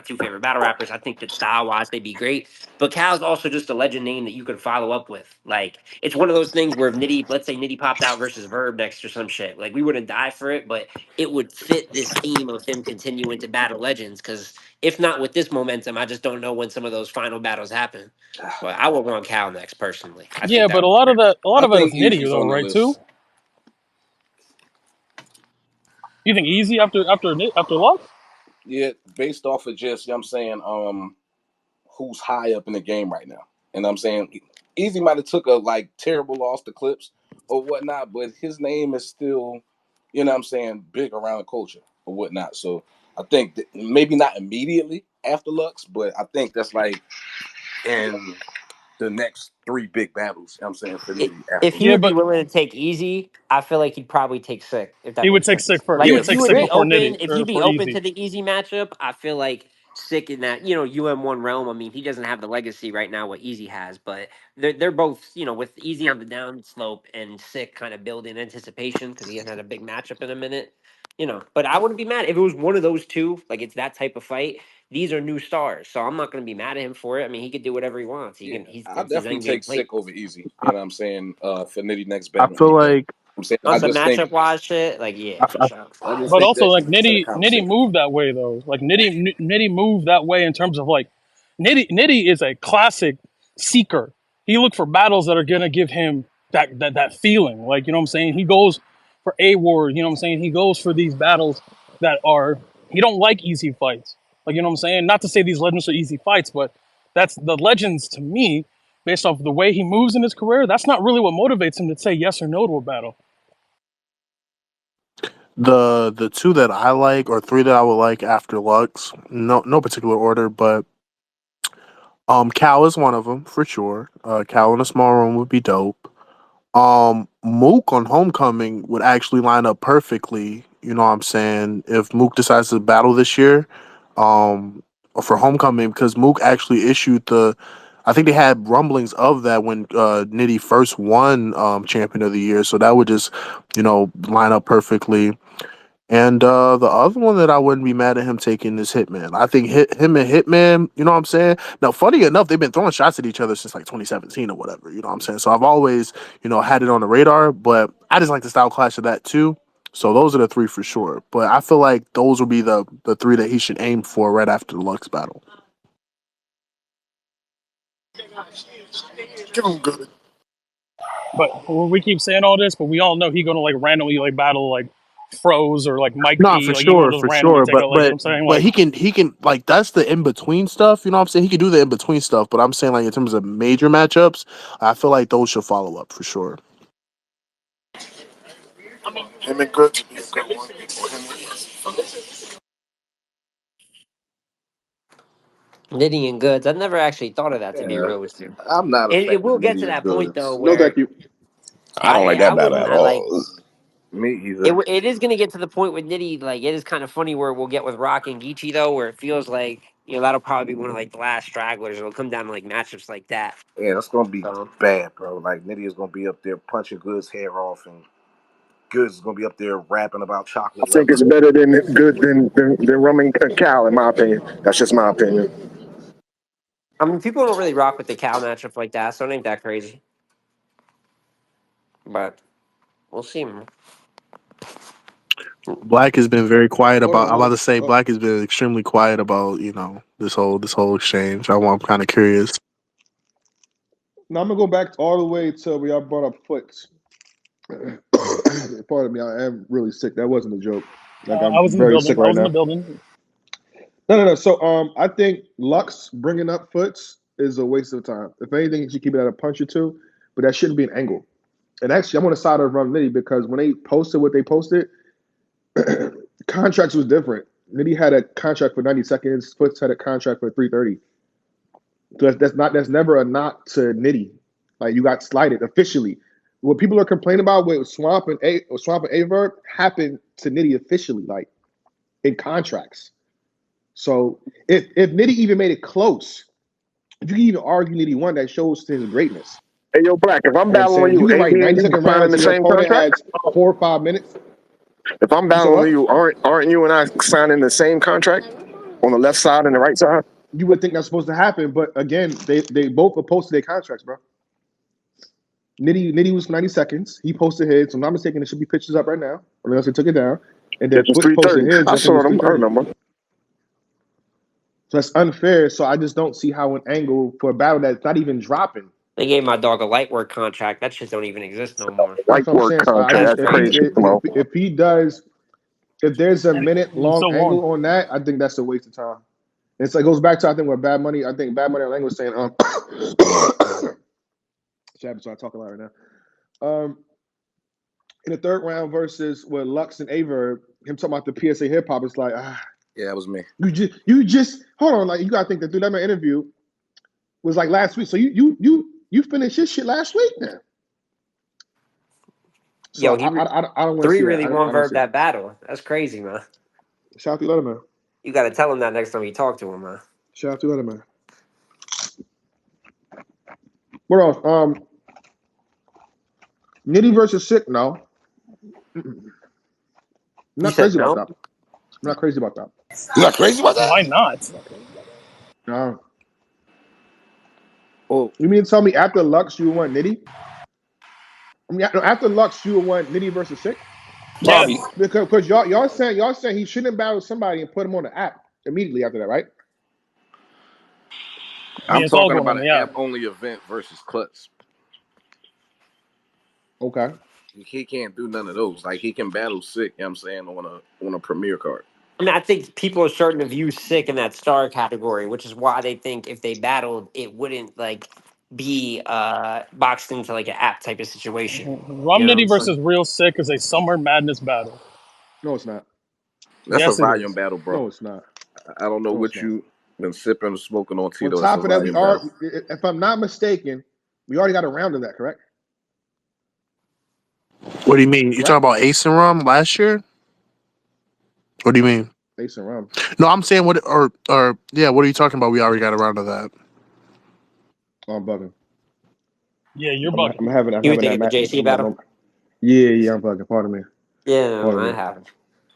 two favorite battle rappers. I think that style wise they'd be great. But Cal's also just a legend name that you could follow up with. Like it's one of those things where if Nitty, let's say Nitty popped out versus Verb next or some shit, like we wouldn't die for it, but it would fit this theme of him continuing to battle legends. Because if not with this momentum, I just don't know when some of those final battles happen. But I would want Cal next personally. I think Yeah, that but a would be lot of great. that, a lot I of it think is Nitty Easy's though, on the right? Too. list. You think Easy after Lux? Yeah, based off of just, you know what I'm saying, who's high up in the game right now. And I'm saying Easy might have took a like terrible loss to Clips or whatnot, but his name is still, you know what I'm saying, big around the culture or whatnot. So I think that maybe not immediately after Lux, but I think that's like in the next 3 big battles, you know what I'm saying, for Nitty If after he Yeah, Lux. would be but willing to take Easy, I feel like he'd probably take Sick, if that he would makes take sick sense. for he Like would Yeah, if take you would sick yeah. be before open, Nitty if or you'd be for open Easy. to the Easy matchup, I feel like Sick in that, UM1 realm. I mean, he doesn't have the legacy right now what Easy has, but they're both, with Easy on the down slope and Sick kind of building anticipation because he hasn't had a big matchup in a minute. But I wouldn't be mad if it was one of those two. Like it's that type of fight. These are new stars, so I'm not going to be mad at him for it. I mean, he could do whatever he wants. He Yeah, can. He's I'll it's his definitely end game take plate. Sick over Easy. You know what I'm saying? For Nitty next I battle feel any day. like I'm saying On I some just think matchup wise shit, like yeah, for sure. I just But think also, that like should be set a Nitty conversation. moved that way though. Like Nitty moved that way in terms of like Nitty is a classic seeker. He looked for battles that are gonna give him that feeling. Like what I'm saying. He goes for a war. What I'm saying. He goes for these battles that are. He don't like easy fights. Like what I'm saying. Not to say these legends are easy fights, but that's the legends to me. Based off the way he moves in his career, that's not really what motivates him to say yes or no to a battle. the two that I like, or three that I would like after Lux, no particular order, but Cal is one of them for sure. Cal in a small room would be dope. Mook on Homecoming would actually line up perfectly. You know what I'm saying? If Mook decides to battle this year, um, for Homecoming, because Mook actually issued I think they had rumblings of that when Nitty first won Champion of the Year, so that would just, line up perfectly. And the other one that I wouldn't be mad at him taking is Hitman. I think him and Hitman, you know what I'm saying? Now, funny enough, they've been throwing shots at each other since like 2017 or whatever, you know what I'm saying? So I've always, had it on the radar, but I just like the style clash of that too. So those are the three for sure. But I feel like those will be the three that he should aim for right after the Lux battle. Give him good. But we keep saying all this, but we all know he gonna like randomly like battle like Froze or like Mike No, P. for Like he gonna sure, just for randomly sure. take But out like but I'm saying but like he can like that's the in between stuff. You know what I'm saying? He can do the in between stuff. But I'm saying like in terms of major matchups, I feel like those should follow up for sure. Him and good to be a good one. Or him and Nitty and Goods. I've never actually thought of that, to be Yeah, real with you. I'm not a fan It of will get to Nitty and that point though Goods. No, thank where you. I don't like I that battle wouldn't at I like all. Me either. it is going to get to the point with Nitty. Like it is kind of funny where we'll get with Rock and Geechee though, where it feels like that'll probably be one of like the last stragglers. It'll come down to like matchups like that. Yeah, that's gonna be So bad, bro. Like Nitty is gonna be up there punching Goods' hair off, and Goods is gonna be up there rapping about I chocolate think levels. it's better than good than rum and cow, in my opinion. That's just my opinion. I mean, people don't really rock with the Cal matchup like that, so it ain't that crazy. But we'll see, man. Black has been very quiet Hold about. on, I'm about hold to say on. Black has been extremely quiet about this whole exchange. I'm kind of curious. Now I'm gonna go back all the way to where y'all brought up foots. Pardon me, I am really sick. That wasn't a joke. Like I I'm was in the very sick building. I right was in the now. building. No. So I think Lux bringing up foots is a waste of time. If anything, you should keep it at a punch or two, but that shouldn't be an angle. And actually, I'm on the side of Rum Nitty because when they posted what they posted, contracts was different. Nitty had a contract for 90 seconds. Foots had a contract for 330. So that's never a knock to Nitty. Like you got slighted officially. What people are complaining about with Swamp and Averb happened to Nitty officially, like in contracts. So if Nitty even made it close, if you can even argue Nitty won, that shows his greatness. Hey, yo, Black, if I'm You know what I'm battling saying? You you, can ain't write me and 90 you second signing rounds the and your same opponent contract? has 4 or 5 minutes. If I'm You said battling what? you, aren't you and I signing the same contract on the left side and the right side? You would think that's supposed to happen, but again, they both opposed to their contracts, bro. Nitty was 90 seconds. He posted his. So I'm not mistaken, there should be pictures up right now. Unless they took it down. And then It was Foots posted 3:30. his. I I think it saw was them. I 3:30. remember. So that's unfair. So I just don't see how an angle for a battle that's not even dropping. They gave my dog a light work contract. That shit don't even exist no more. That's Like what I'm work saying. So contract. That's That's crazy, crazy. if he does, if there's a minute He's long so on. angle on that, I think that's a waste of time. And so it goes back to I think what Bad Money. I think Bad Money Lang was saying. Shabby, so I talk a lot right now. In the third round versus with Lux and Averb, him talking about the PSA hip hop, it's like Yeah, that was me. you just hold on, like you gotta think that through. That man interview was like last week. So you finished this shit last week then. So Yo, I don't want to Three see that. really I won don't verb see that. that battle. That's crazy, man. Shout out to Letterman. You got to tell him that next time you talk to him, man. Shout out to Letterman. What else? Nitty versus Sick. No, I'm You not said crazy about no? that. I'm not crazy about that. You not crazy about that? Why not? No. Oh, You mean to tell me after Lux you want Nitty? I mean after Lux you would want Nitty versus Sick? Probably. Yes. Because y'all saying he shouldn't battle somebody and put him on the app immediately after that, right? I mean, I'm it's all talking going about on an the app. app only event versus Clutch. Okay. He can't do none of those. Like he can battle sick, you know what I'm saying, on a premiere card. I mean, I think people are starting to view Sick in that star category, which is why they think if they battled, it wouldn't like be boxed into like an app type of situation. Rum You know, Nitty so versus Real Sick is a Summer Madness battle. No, it's not. That's a Yes, it volume is. battle, bro. No, it's not. I don't know No, it's what not. you been sipping or smoking on On Tito. That's a top of that, we volume are, battle. if I'm not mistaken, we already got a round of that, correct? What do you mean? You talking Correct? about Ace and Rum last year? What do you mean? Ace and Rum. No, I'm saying what or yeah, what are you talking about? We already got around to that. Oh, I'm bugging. Yeah, you're bugging. I'm you would having think that of the match. JC I'm that battle? moment. Yeah, I'm bugging. Pardon me. Yeah, Pardon I me. have.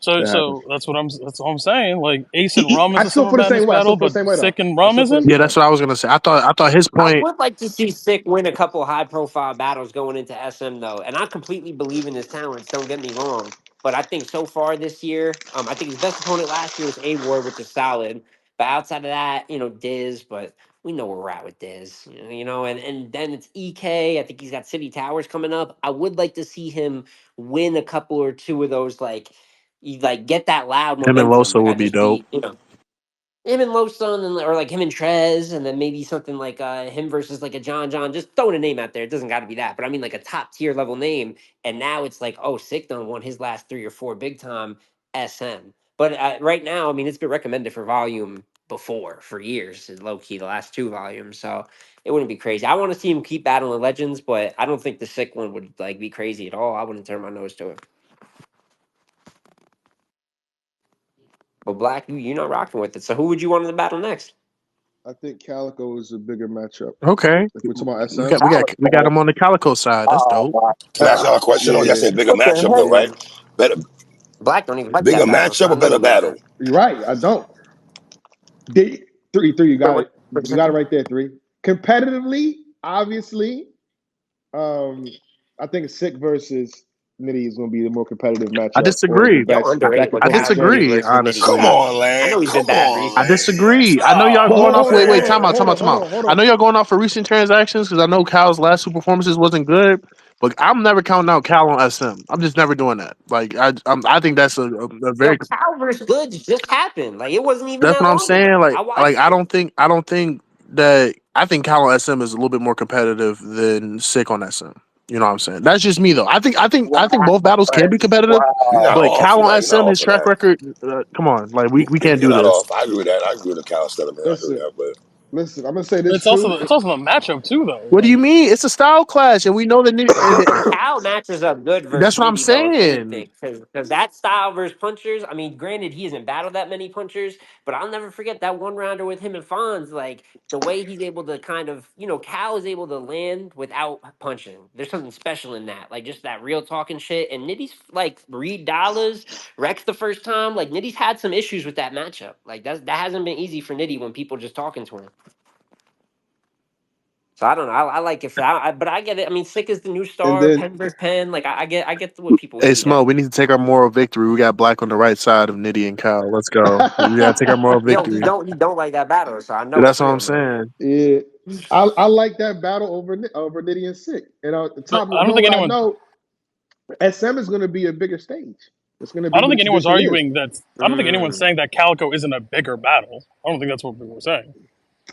So, That happens. so that's what I'm saying. Like Ace and Rum is I a still Summer feel the same Madness way. I still battle, feel the but same way though. Sick and I Rum still feel the isn't. Yeah, same way. that's what I was gonna say. I thought his I point. would like to see Sick win a couple high profile battles going into SM though, and I completely believe in his talents. Don't get me wrong, but I think so far this year, I think his best opponent last year was A Ward, which is solid. But outside of that, Diz. But we know where we're at with Diz, and then it's EK. I think he's got City Towers coming up. I would like to see him win a couple or two of those, like you like get that loud Him and momentum. Loso Like I would be just dope. be, him and Lowstone, or like him and Trez, and then maybe something like him versus like a John. Just throwing a name out there. It doesn't got to be that, but I mean like a top tier level name. And now it's like, oh, Sick done won his last 3 or 4 big time SM. But right now, I mean, it's been recommended for volume before for years, low key the last 2 volumes. So it wouldn't be crazy. I want to see him keep battling legends, but I don't think the Sick one would like be crazy at all. I wouldn't turn my nose to it. But Black, you're not rocking with it. So who would you want in the battle next? I think Calico is a bigger matchup. Okay, If we're talking about we SM, got we got we got him on the Calico side. That's Oh dope. my Can I ask y'all a god. question? Oh, y'all yeah, said bigger What the matchup though, heck? right? Better, Black don't even like bigger that battle, so matchup I or know better he wouldn't. battle? you're right. I don't. Three. You Wait, got what? it. You got it right there. Three. Competitively, obviously, I think Sick versus Nitty is going to be the more competitive I matchup, or the disagree. Yo, best underrate back and what I forth Cal did exchange. disagree. versus Nitty. Come Honestly, on, I Lang. know he's been Come bad on, I recently. Lang. disagree. I know y'all But going off. Wait, wait, Stop, time out, time out. hold I on. know y'all going off for recent transactions because I know Cal's last 2 performances wasn't good. But I'm never counting out Cal on SM. I'm just never doing that. Like I think that's a Yo, very. Cal versus Goods just happened. Like it wasn't even That's that what I'm long saying. ago. I Like watched I it. don't think that I think Cal on SM is a little bit more competitive than Sick on SM. You know what I'm saying? That's just me though. I think both battles can be competitive, you're not Wow. but off. Cal on You're not SM, his off of track that. record. Come on, like we can't You're do not this. off. I agree with that. I agree with the Cal stuff, man. I agree with Listen, that. But listen. I'm going to say But this it's also too. it's also a matchup too, though. What do you Like mean? It's a style clash, and we know that. Cal matches up good That's versus what I'm Nitty though, if saying. anything, because that style versus punchers. I mean, granted, he hasn't battled that many punchers, but I'll never forget that one rounder with him and Fonz. Like the way he's able to kind of, Cal is able to land without punching. There's something special in that, like just that real talking shit. And Nitty's like Reed Dollars, Rex the first time. Like Nitty's had some issues with that matchup. Like that hasn't been easy for Nitty when people just talking to him. So I don't know. I like it, but I get it. I mean, Sick is the new And star, then, pen versus pen. Like I get what people Hey, tweet at. Smo, we need to take our moral victory. We got Black on the right side of Nitty and Cal. Let's go. We gotta take our moral Yo, he victory. don't like that battle, so I know That's it's what I'm real, man. saying. yeah, I like that battle over Nitty and Sick. And at the but top, I don't knowing think what I anyone. know, SM is going to be a bigger stage. It's gonna I be don't what think the anyone's tradition is. arguing that. I don't think anyone's saying that Calico isn't a bigger battle. I don't think that's what people were saying.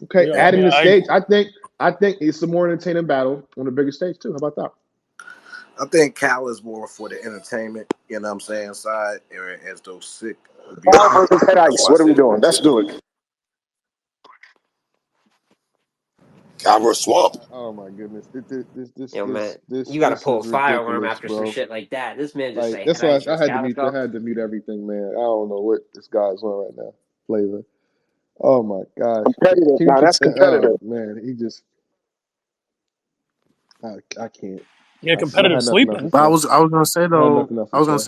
Okay, Yeah, I adding mean, the stage, I think it's a more entertaining battle on a bigger stage too. How about that? I think Cal is more for the entertainment, you know what I'm saying, side, as though Sick would be Cal more. versus Head That's Ice. why I What are we said doing? Let's do it. Calvert Swamp. Oh my goodness, Yo, man, you got to this pull a is firearm ridiculous, after some bro. shit like that. This man just Like say that's head why ice I versus had to mute. I Calico. had to mute everything, man. I don't know what this guy's on right now. Flavor. Oh my gosh. Competitive. Can we Now keep? that's Oh competitive. man, he just. I can't. yeah, I competitive had nothing else to sleeping. But say. I was gonna say I had though, nothing else to say.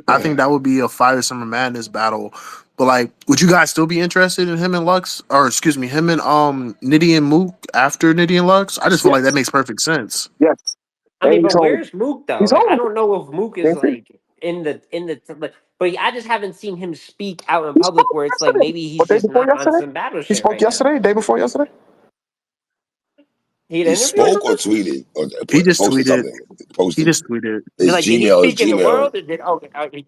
I think that would be a fire Summer Madness battle. But like, would you guys still be interested in him and Lux, or excuse me, him and Nitty and Mook after Nitty and Lux? I just feel like that Yes. makes perfect sense. Yes. I And mean, he's but home. where's Mook though? He's Like, I home. don't know if Mook is Can't see. like like, but I just haven't seen him speak out in He public spoke where it's like yesterday. maybe he's What, day just before not on yesterday? some battle He shit spoke right now. yesterday, day before yesterday? He had an He interview or spoke or something. tweeted or He just posted tweeted. something. He Posted just tweeted. his Like, did he Gmail. His speak in the Gmail. world? Or did okay?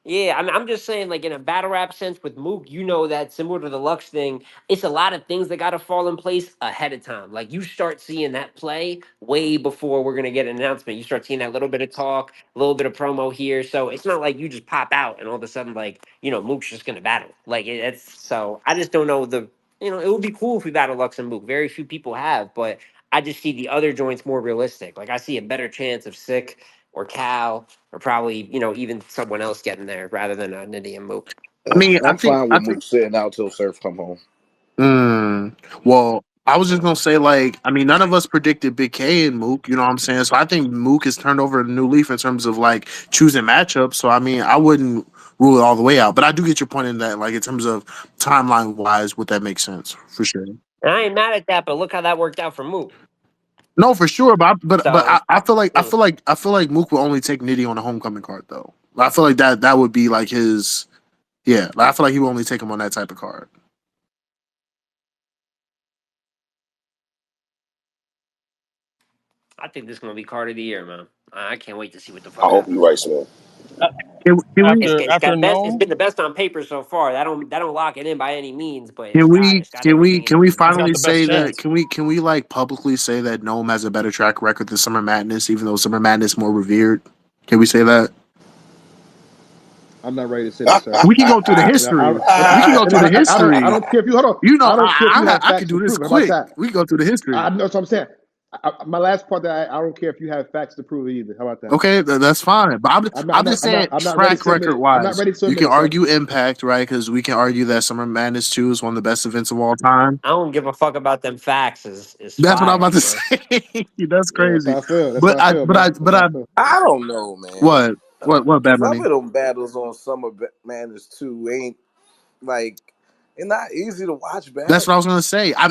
Yeah, I'm just saying, like in a battle rap sense with Mook, you know that similar to the Lux thing, it's a lot of things that got to fall in place ahead of time. Like you start seeing that play way before we're gonna get an announcement. You start seeing that little bit of talk, a little bit of promo here. So it's not like you just pop out and all of a sudden, like Mook's just gonna battle. Like it's so I just don't know the. It would be cool if we battle Lux and Mook. Very few people have, but I just see the other joints more realistic. Like I see a better chance of Sick or Cal or probably even someone else getting there rather than Nitty and Mook. I mean, I'm fine with Mook sitting out till Surf come home. Well, I was just gonna say, like, I mean, none of us predicted Big K and Mook. You know what I'm saying? So I think Mook has turned over a new leaf in terms of like choosing matchups. So I mean, I wouldn't rule it all the way out, but I do get your point in that, like, in terms of timeline wise, would that make sense for sure? And I ain't mad at that, but look how that worked out for Mook. No, for sure. But So I feel like Mook will only take Nitty on the homecoming card though. I feel like that would be like his. Yeah, like, I feel like he will only take him on that type of card. I think this is gonna be card of the year, man. I can't wait to see what the I fuck hope you're happens. right, Smith. Can we It's After got best. It's Nome, been the best on paper so far. That don't lock it in by any means, but Can it's got everything it can we needs. he's got finally the best say that chance. can we like publicly say that Gnome has a better track record than Summer Madness, even though Summer Madness is more revered? Can we say that? I'm not ready to say that, sir. We can go through the And history. We can go through the I history. don't care if you hold on. You know, I don't care if you have I can facts to do this prove it. How about quick. that? We can go through the history. I know what I'm saying. My last part that I don't care if you have facts to prove it either. How about that? Okay, that's fine. But I'm just saying I'm not ready track to admit record it. I'm not wise, ready to you admit can it, sir. argue impact, right? Because we can argue that Summer Madness 2 is one of the best events of all time. I don't give a fuck about them facts. Is That's what I'm fire, about to bro. say. That's Yeah, that's crazy. how I feel. That's how I feel, man. That's how I feel. I don't know, man. What? What bad Some money? of them battles on Summer Madness 2 ain't like they're not easy to watch That's back. what I was gonna say. I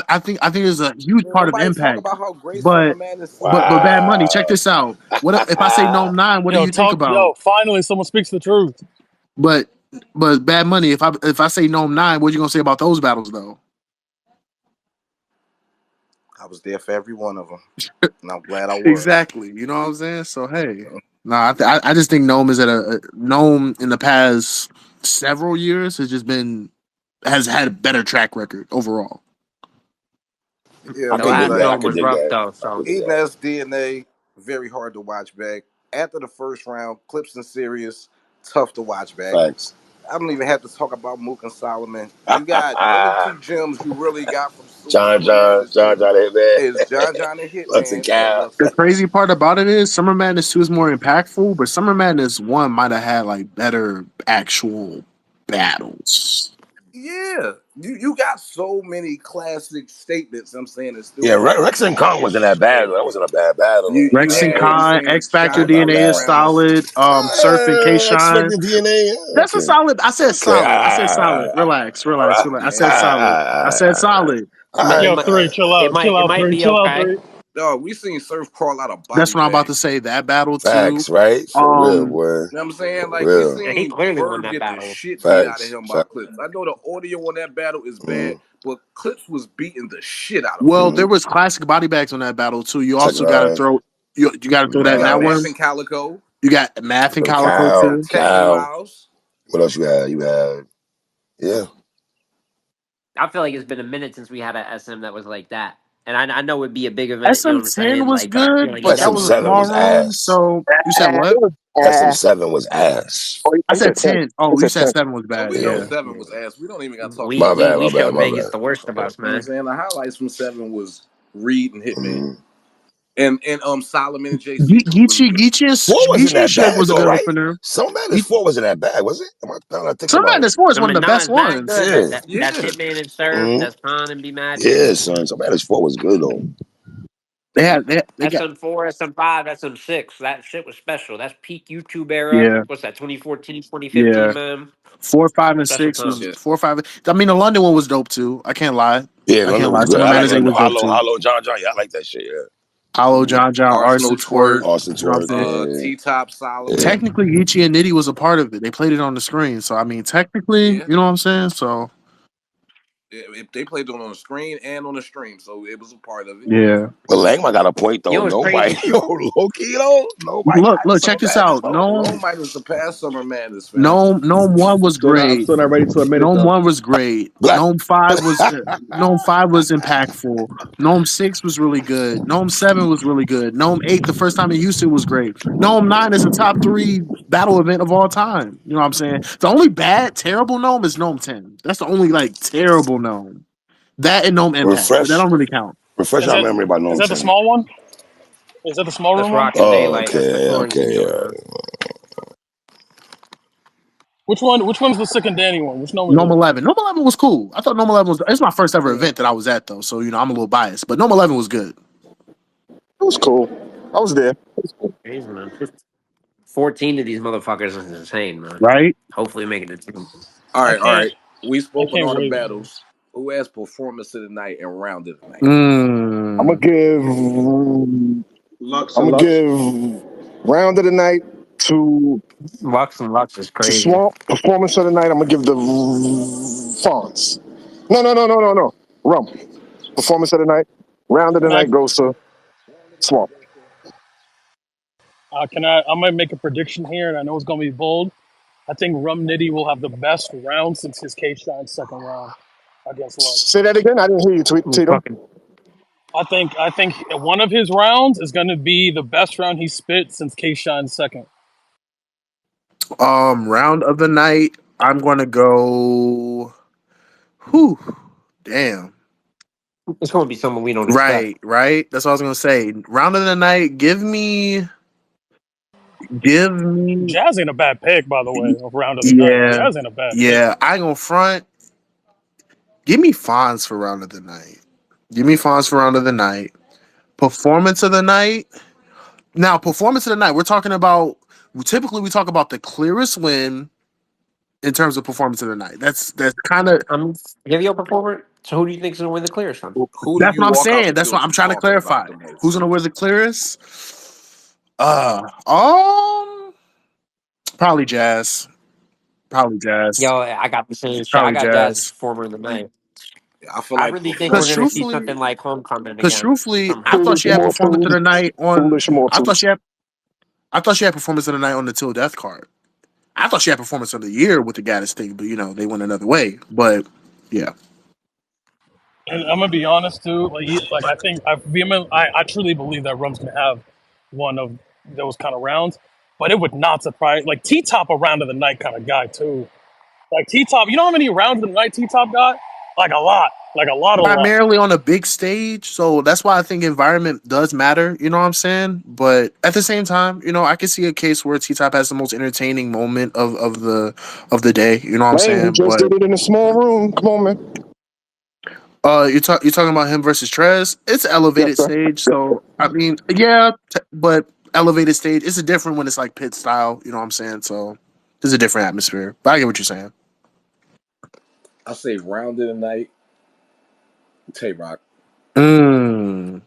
think there's a huge part of Nobody talk impact. about how great Summer But Madness 2 but was. bad money. Check Wow. this out. What if I say Gnome 9? What do you think about? Finally, someone speaks the truth. But bad money. If I say Gnome 9, what you gonna say about those battles though? I was there for every one of them, and I'm glad I was. Exactly. You know what I'm saying? So hey, no, I just think Gnome is at a Gnome in the past several years has had a better track record overall. Yeah, I The could man. dig last that. Like I gnome could was dig rough that. though. I So could dig eating that. S DNA, very hard to watch back. After the first round, Clips and Sirius, tough to watch back. Facts. I don't even have to talk about Mook and Solomon. You got only two gems you really got from Summer Madness John 2 Hitman. is John and Lux and Hitman and Cal. Lux The and Cal. crazy part about it is Summer Madness 2 is more impactful, but Summer Madness 1 might have had like better actual battles. Yeah, you got so many classic statements. I'm saying it's still Yeah, hard to Rex and watch. Kong wasn't that bad. That wasn't a bad battle. You Rex and had you Khan, saying X Factor shot Not DNA is bad. rounds. solid. Surf and K X Shine. Factor DNA. That's a Okay. solid. I said Okay. solid. I said solid. Relax, relax, relax. I said Man, solid. I said solid. All it Yo, right. might three, chill it out, might chill it out, might three, be chill out, okay. three. dog, we seen Surf crawl out a That's body what I'm about bag. to say. That battle too. Facts, right? For real, Um, boy. You know what I'm saying? For Like we real. Yeah, he seen clearly won Verb that get the battle. shit beat out of Facts. him by Facts. Clips. I know the audio on that battle is bad, Mm, but Clips was beating the shit out of well, Verb. there mm. was classic body bags on that battle too. You Second also got to round. throw. You got to throw that You in got that Facts. Math one. and Calico. You got Math and So Calico too. Tech and Cal. Miles. What else you had? You had yeah. I feel like it's been a minute since we had a SM that was like that. And I know it'd be a big event, you know what I'm SM10 saying? was Like, but I feel good, like but it's that been was a a minute. SM7 small was room. ass. So you said what? It was SM7 was ass. Oh, I you said said 10. 10. Oh, You you said said 10. 7 was Well, bad. we know Yeah. seven was ass. We don't even got to talk We about we My we seven. bad, showed my Vegas bad. the worst of us, You know what I'm man. saying? The highlights from seven was Reed and Hitman. Mm. And Solomon and JC was really good. Four wasn't Geechee and that Suge bad was a though, good right? opener. Some Madness Ge- 4 wasn't that bad, was it? Am I now that I think Some about it? Madness 4 is I one of mean, the nah, best it's mad ones. good. Yeah. That's Yeah. Hitman and Surf. Mm. That's Con and Be Mad Yeah, too. son. Some Madness 4 was good though. They got SM4, SM5, SM6. That shit was special. That's peak YouTube era. yeah, What's that? 2014, 2015, yeah. man. 4, 5, and Special 6 was times. Yeah. 4, 5. I mean, the London one was dope too. I can't lie. Yeah, I can't London lie. was good. Summer I like Madness 8 London. was dope Hollow, too. Hollow, John. Yeah, I like that shit. Yeah. Hollow, John, Arsenal Arson Twerk, Twerk. Austin You know what I'm Twerk. saying? Yeah. T Top Yeah. Solomon. Technically, Geechee and Nitty was a part of it. They played it on the screen. So, I mean, technically, Yeah. you know what I'm saying? So, If they played it on the screen and on the stream, so it was a part of it. yeah. But Langma got a point You though. know what's Nobody, crazy? yo, low key though. Nobody got Look, some check this Madness out. though. Gnome, Rome might have surpassed Summer Madness, fam. Gnome 1 was I'm great. still not ready to admit it Gnome though. 1 was great. Black. Gnome 5 was impactful. Gnome 6 was really good. Gnome 7 was really good. Gnome 8, the first time in Houston, was great. Gnome 9 is a top 3 battle event of all time. You know what I'm saying? The only bad, terrible Gnome is Gnome 10. That's the only like terrible Gnome. That and Gnome Impact, but that refresh, don't really count. refresh Is our that memory about is Gnome that the 10. small one? Is that the small That's room one? Rock and Oh, Daylight. That's the okay, quarantine okay. joint, man. Which one? Which one's the sick and Danny one? Which one is Gnome it? 11. Gnome 11 was cool. I thought Gnome 11 was. It's my first ever Yeah. event that I was at though, so you know I'm a little biased. But Gnome 11 was good, It was cool. I was there. Crazy, man. 14 of these motherfuckers is insane, man. right? Hopefully making it to All I right, all can't. right. We I spoke on can't all the wait, man. battles. Who has performance of the night and round of the night? I'm gonna Mm. give. Lux I'm and gonna Lux. give round of the night to Lux and Lux is crazy. Swamp. Performance of the night. I'm gonna give the Fonz. No. Rum. Performance of the night. Round of the Can I? night goes to Swamp. Can I? I'm gonna make a prediction here, and I know it's gonna be bold. I think Rum Nitty will have the best round since his K Shine second round against Lux. Say that again. I didn't hear you, Who Tito. fucking I think one of his rounds is gonna be the best round he spit since K Shine's second. Round of the night. I'm gonna go. Whew. Damn. it's gonna be someone we don't expect. Right. That's what I was gonna say. Round of the night. Give me. Jazz ain't a bad pick, by the way. Of round of the night, Yeah, Jazz ain't a bad pick. yeah. I ain't gonna front. Give me Fonz for round of the night. Give me Fonz for round of the night. Performance of the night. Now, performance of the night. We're talking about. Typically, we talk about the clearest win in terms of performance of the night. That's kind of Give you a performer. So who do you think is gonna win the clearest one? Who do that's you what I'm walk out saying. the That's what I'm building trying to talking clarify. about the most? Who's gonna win the clearest? Um, probably Jazz. Probably Jazz. Yo, I got the same shit. I Probably got Jazz as Jazz. performer of the night. I feel I like really think we're Because gonna see performance. truthfully, something like Homecoming because again truthfully, I somehow. thought Foolish she had performance of mortal. the night on. Foolish mortal. I thought she had performance of the night on the Till Death card. I thought she had performance of the year with the Gaddis thing, but you know they went another way. But yeah, And I'm gonna be honest too. Like I think I truly believe that Rum's gonna have one of those kind of rounds. But it would not surprise. Like T Top a round of the night kind of guy too. Like T Top, you know how many rounds of the night T Top got? Like a lot. Like a lot, a lot. primarily on a big stage, so that's why I think environment does matter. You know what I'm saying? But at the same time, you know, I can see a case where T Top has the most entertaining moment of the day. You know what I'm Man, he saying? just But did it in a small room. Come on, man. you're talking about him versus Trez. It's an Yes, elevated sir. stage, so I mean, yeah, but elevated stage. It's a different when it's like pit style. You know what I'm saying? So there's a different atmosphere. But I get what you're saying. I say round of the night. Tay Roc. Mm,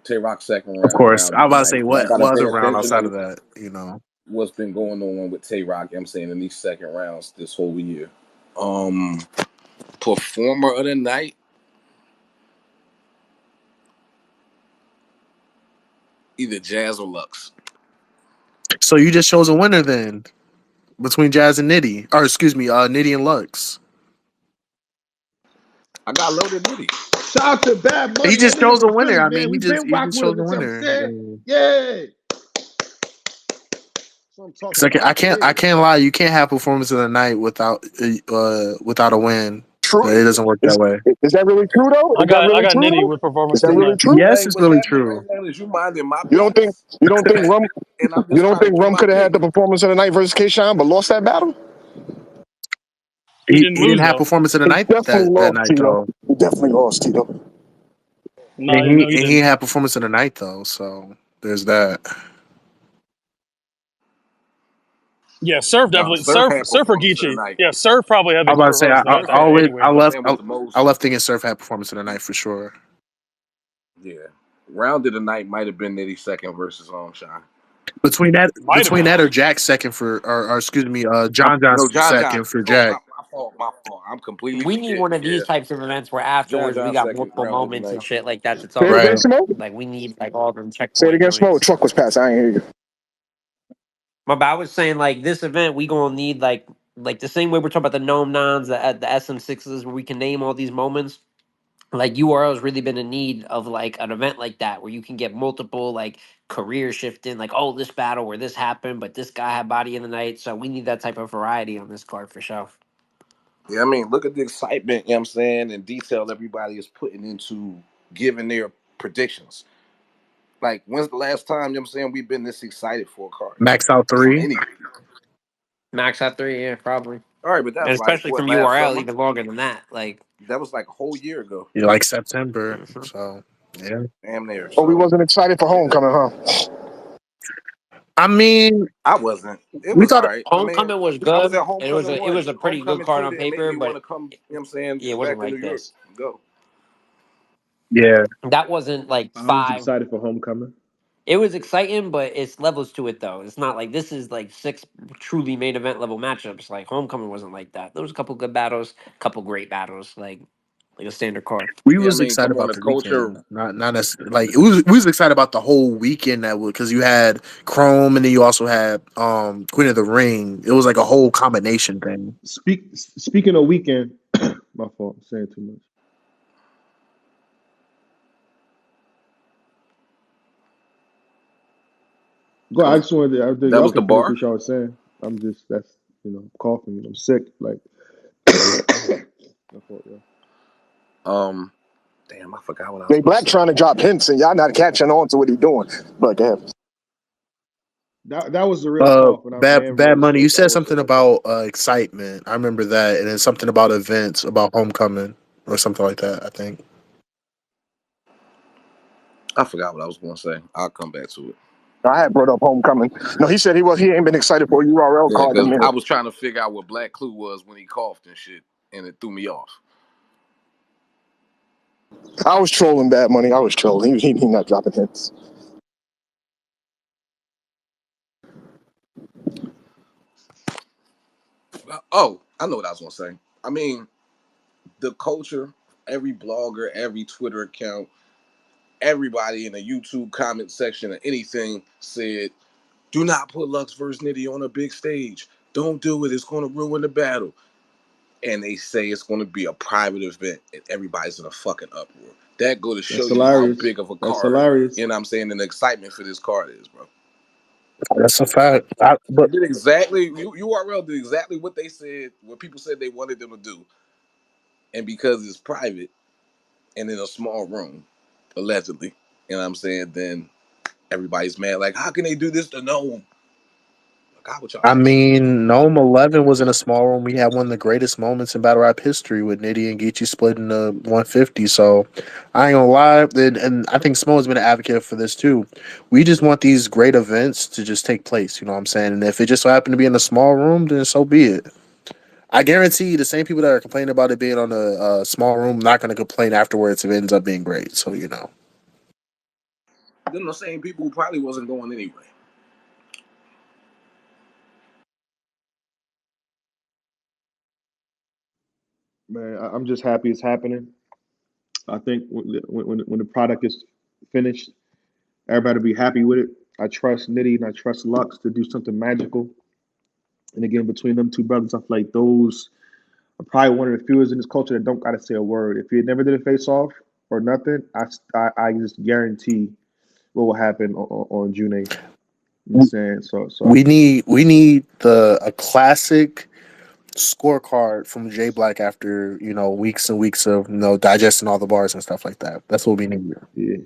Tay Roc second of course, round I of was the about to night. say Y'all what gotta pay other round attention outside to of that. You know. what's been going on with Tay Roc. I'm saying in these second rounds this whole year. Performer of the night. Either Jazz or Lux. So you just chose a winner then between Jazz and Nitty, or excuse me, Nitty and Lux. I got loaded Nitty. Shout out to Bad He Money. That just nigga chose a from winner. Philly, I mean, man. he We just been he rock just with chose him. a You know what I'm winner. saying? Yeah. Yeah. So I'm talking So about. I Yeah. can't lie. You can't have performance of the night without a win. True. It doesn't work that Is, way. is that really true though? Is that I really got true Nitty though? with performance Is that of the really night. true? Yes, Hey, it's but really that true. man is you minding my You don't think business, you don't think Rum and I'm you just don't trying to think give Rum my could have had pick. the performance of the night versus K-Shine, but lost that battle? He didn't He didn't lose have though. performance of the He night definitely that lost, night Tito. though. He definitely lost, Tito. No, no, he And he didn't. had performance of the night though. So there's that. Yeah, Surf No, definitely Surf had Surf or performance of the Geechee. night. Yeah, Surf probably had I'm the about to say performance of the night Surf had anyway. you know what I'm saying was the I most. left thinking Surf had performance of the night for sure. Yeah, round of the night might have been Nitty second versus Shine. Might have Between been. that or Jack second for or excuse me, John No, Johnson John second Johnson. for Oh, Jack. my fault. My fault. I'm completely We need one forgetting. of Yeah, these types of events where John afterwards we Johnson got second multiple round of the moments night. and shit like that to Say talk it again, Right. about. Smoke. Like we need like all them Say it checkpoint again, Smoke. joints. Truck was passed. I ain't hear you. But I was saying like this event we gonna need like the same way we're talking about the Gnome Nines, the SM6s, where we can name all these moments. Like URL's really been in need of like an event like that where you can get multiple like career shifting, like oh this battle where this happened, but this guy had body in the night. So we need that type of variety on this card for sure. Yeah, I mean, look at the excitement. You know what I'm saying, and detail everybody is putting into giving their predictions. Like, when's the last time, you know what I'm saying, we've been this excited for a card Max out from 3. any? Max out three, yeah, probably. All right, but And that's like especially what, from last URL, summer? even longer than that. Like, That was like a whole year ago. Yeah, like September. mhm. So yeah. Damn near. Oh, we So wasn't excited for yeah. homecoming, huh? I mean, I wasn't. It we was all thought right. I mean, Homecoming was I was good. at And it was homecoming it was one. a pretty good Homecoming card two on didn't make paper, me want but to come, you know what I'm saying, yeah, it wasn't back to like New York this. and go. yeah. That wasn't like I was five. excited for Homecoming. It was exciting, but it's levels to it though. It's not like this is like six truly main event level matchups. Like Homecoming wasn't like that. There was a couple good battles, a couple great battles, like a standard card. We Yeah, I was mean, excited come on, about the the culture. weekend, not necessarily like we was excited about the whole weekend that because you had Chrome and then you also had Queen of the Ring. It was like a whole combination thing. Speaking of weekend, my fault. I'm saying too much. Go. I just wanted to. That Y'all was the can finish bar. what y'all was saying. I'm just that's coughing. I'm sick. Like my fault, yeah. Um, damn, I forgot what I was They gonna Black say. trying to drop hints and y'all not catching on to what he doing. But go ahead. That was the real cough, and I am Bad really Money. You sick. I said will say something that though. about excitement. I remember that, and then something about events, about homecoming or something like that. I think. I forgot what I was gonna say. I'll come back to it. I had brought up homecoming. No, he said he ain't been excited for a URL Yeah, card in a because I minute. was trying to figure out what Black Clue was when he coughed and shit, and it threw me off. I was trolling Bad Money. I was trolling. He not dropping hints. Oh, I know what I was gonna say. I mean, the culture, every blogger, every Twitter account, everybody in the YouTube comment section or anything said, "Do not put Lux versus Nitty on a big stage. Don't do it. It's gonna ruin the battle." And they say it's gonna be a private event, and everybody's in a fucking uproar. That go to show That's you how hilarious. big of a That's card, hilarious. you know what I'm saying, and the excitement for this card is, bro. That's a fact. They But did exactly URL did exactly what they said, what people said they wanted them to do, and because it's private and in a small room, allegedly, you know what I'm saying, then everybody's mad. Like, how can they do this to Gnome? Like, how would y'all I say shit? mean, Nome 11 was in a small room. We had one of the greatest moments in battle rap history with Nitty and Geechee splitting the 150. So I ain't gonna lie, and I think Smo has been an advocate for this too. We just want these great events to just take place. You know what I'm saying? And if it just so happened to be in a small room, then so be it. I guarantee the same people that are complaining about it being on a small room not going to complain afterwards if it ends up being great. So you know, Them the same people who probably wasn't going anyway. Man, I'm just happy it's happening. I think when the product is finished, everybody will be happy with it. I trust Nitty and I trust Lux to do something magical. And again, between them two brothers, I feel like those are probably one of the fewest in this culture that don't gotta say a word. If you never did a face off or nothing, I just guarantee what will happen on June 8th. You know what I'm saying? So We need a classic scorecard from J Black after weeks and weeks of digesting all the bars and stuff like that. That's what we need. yeah,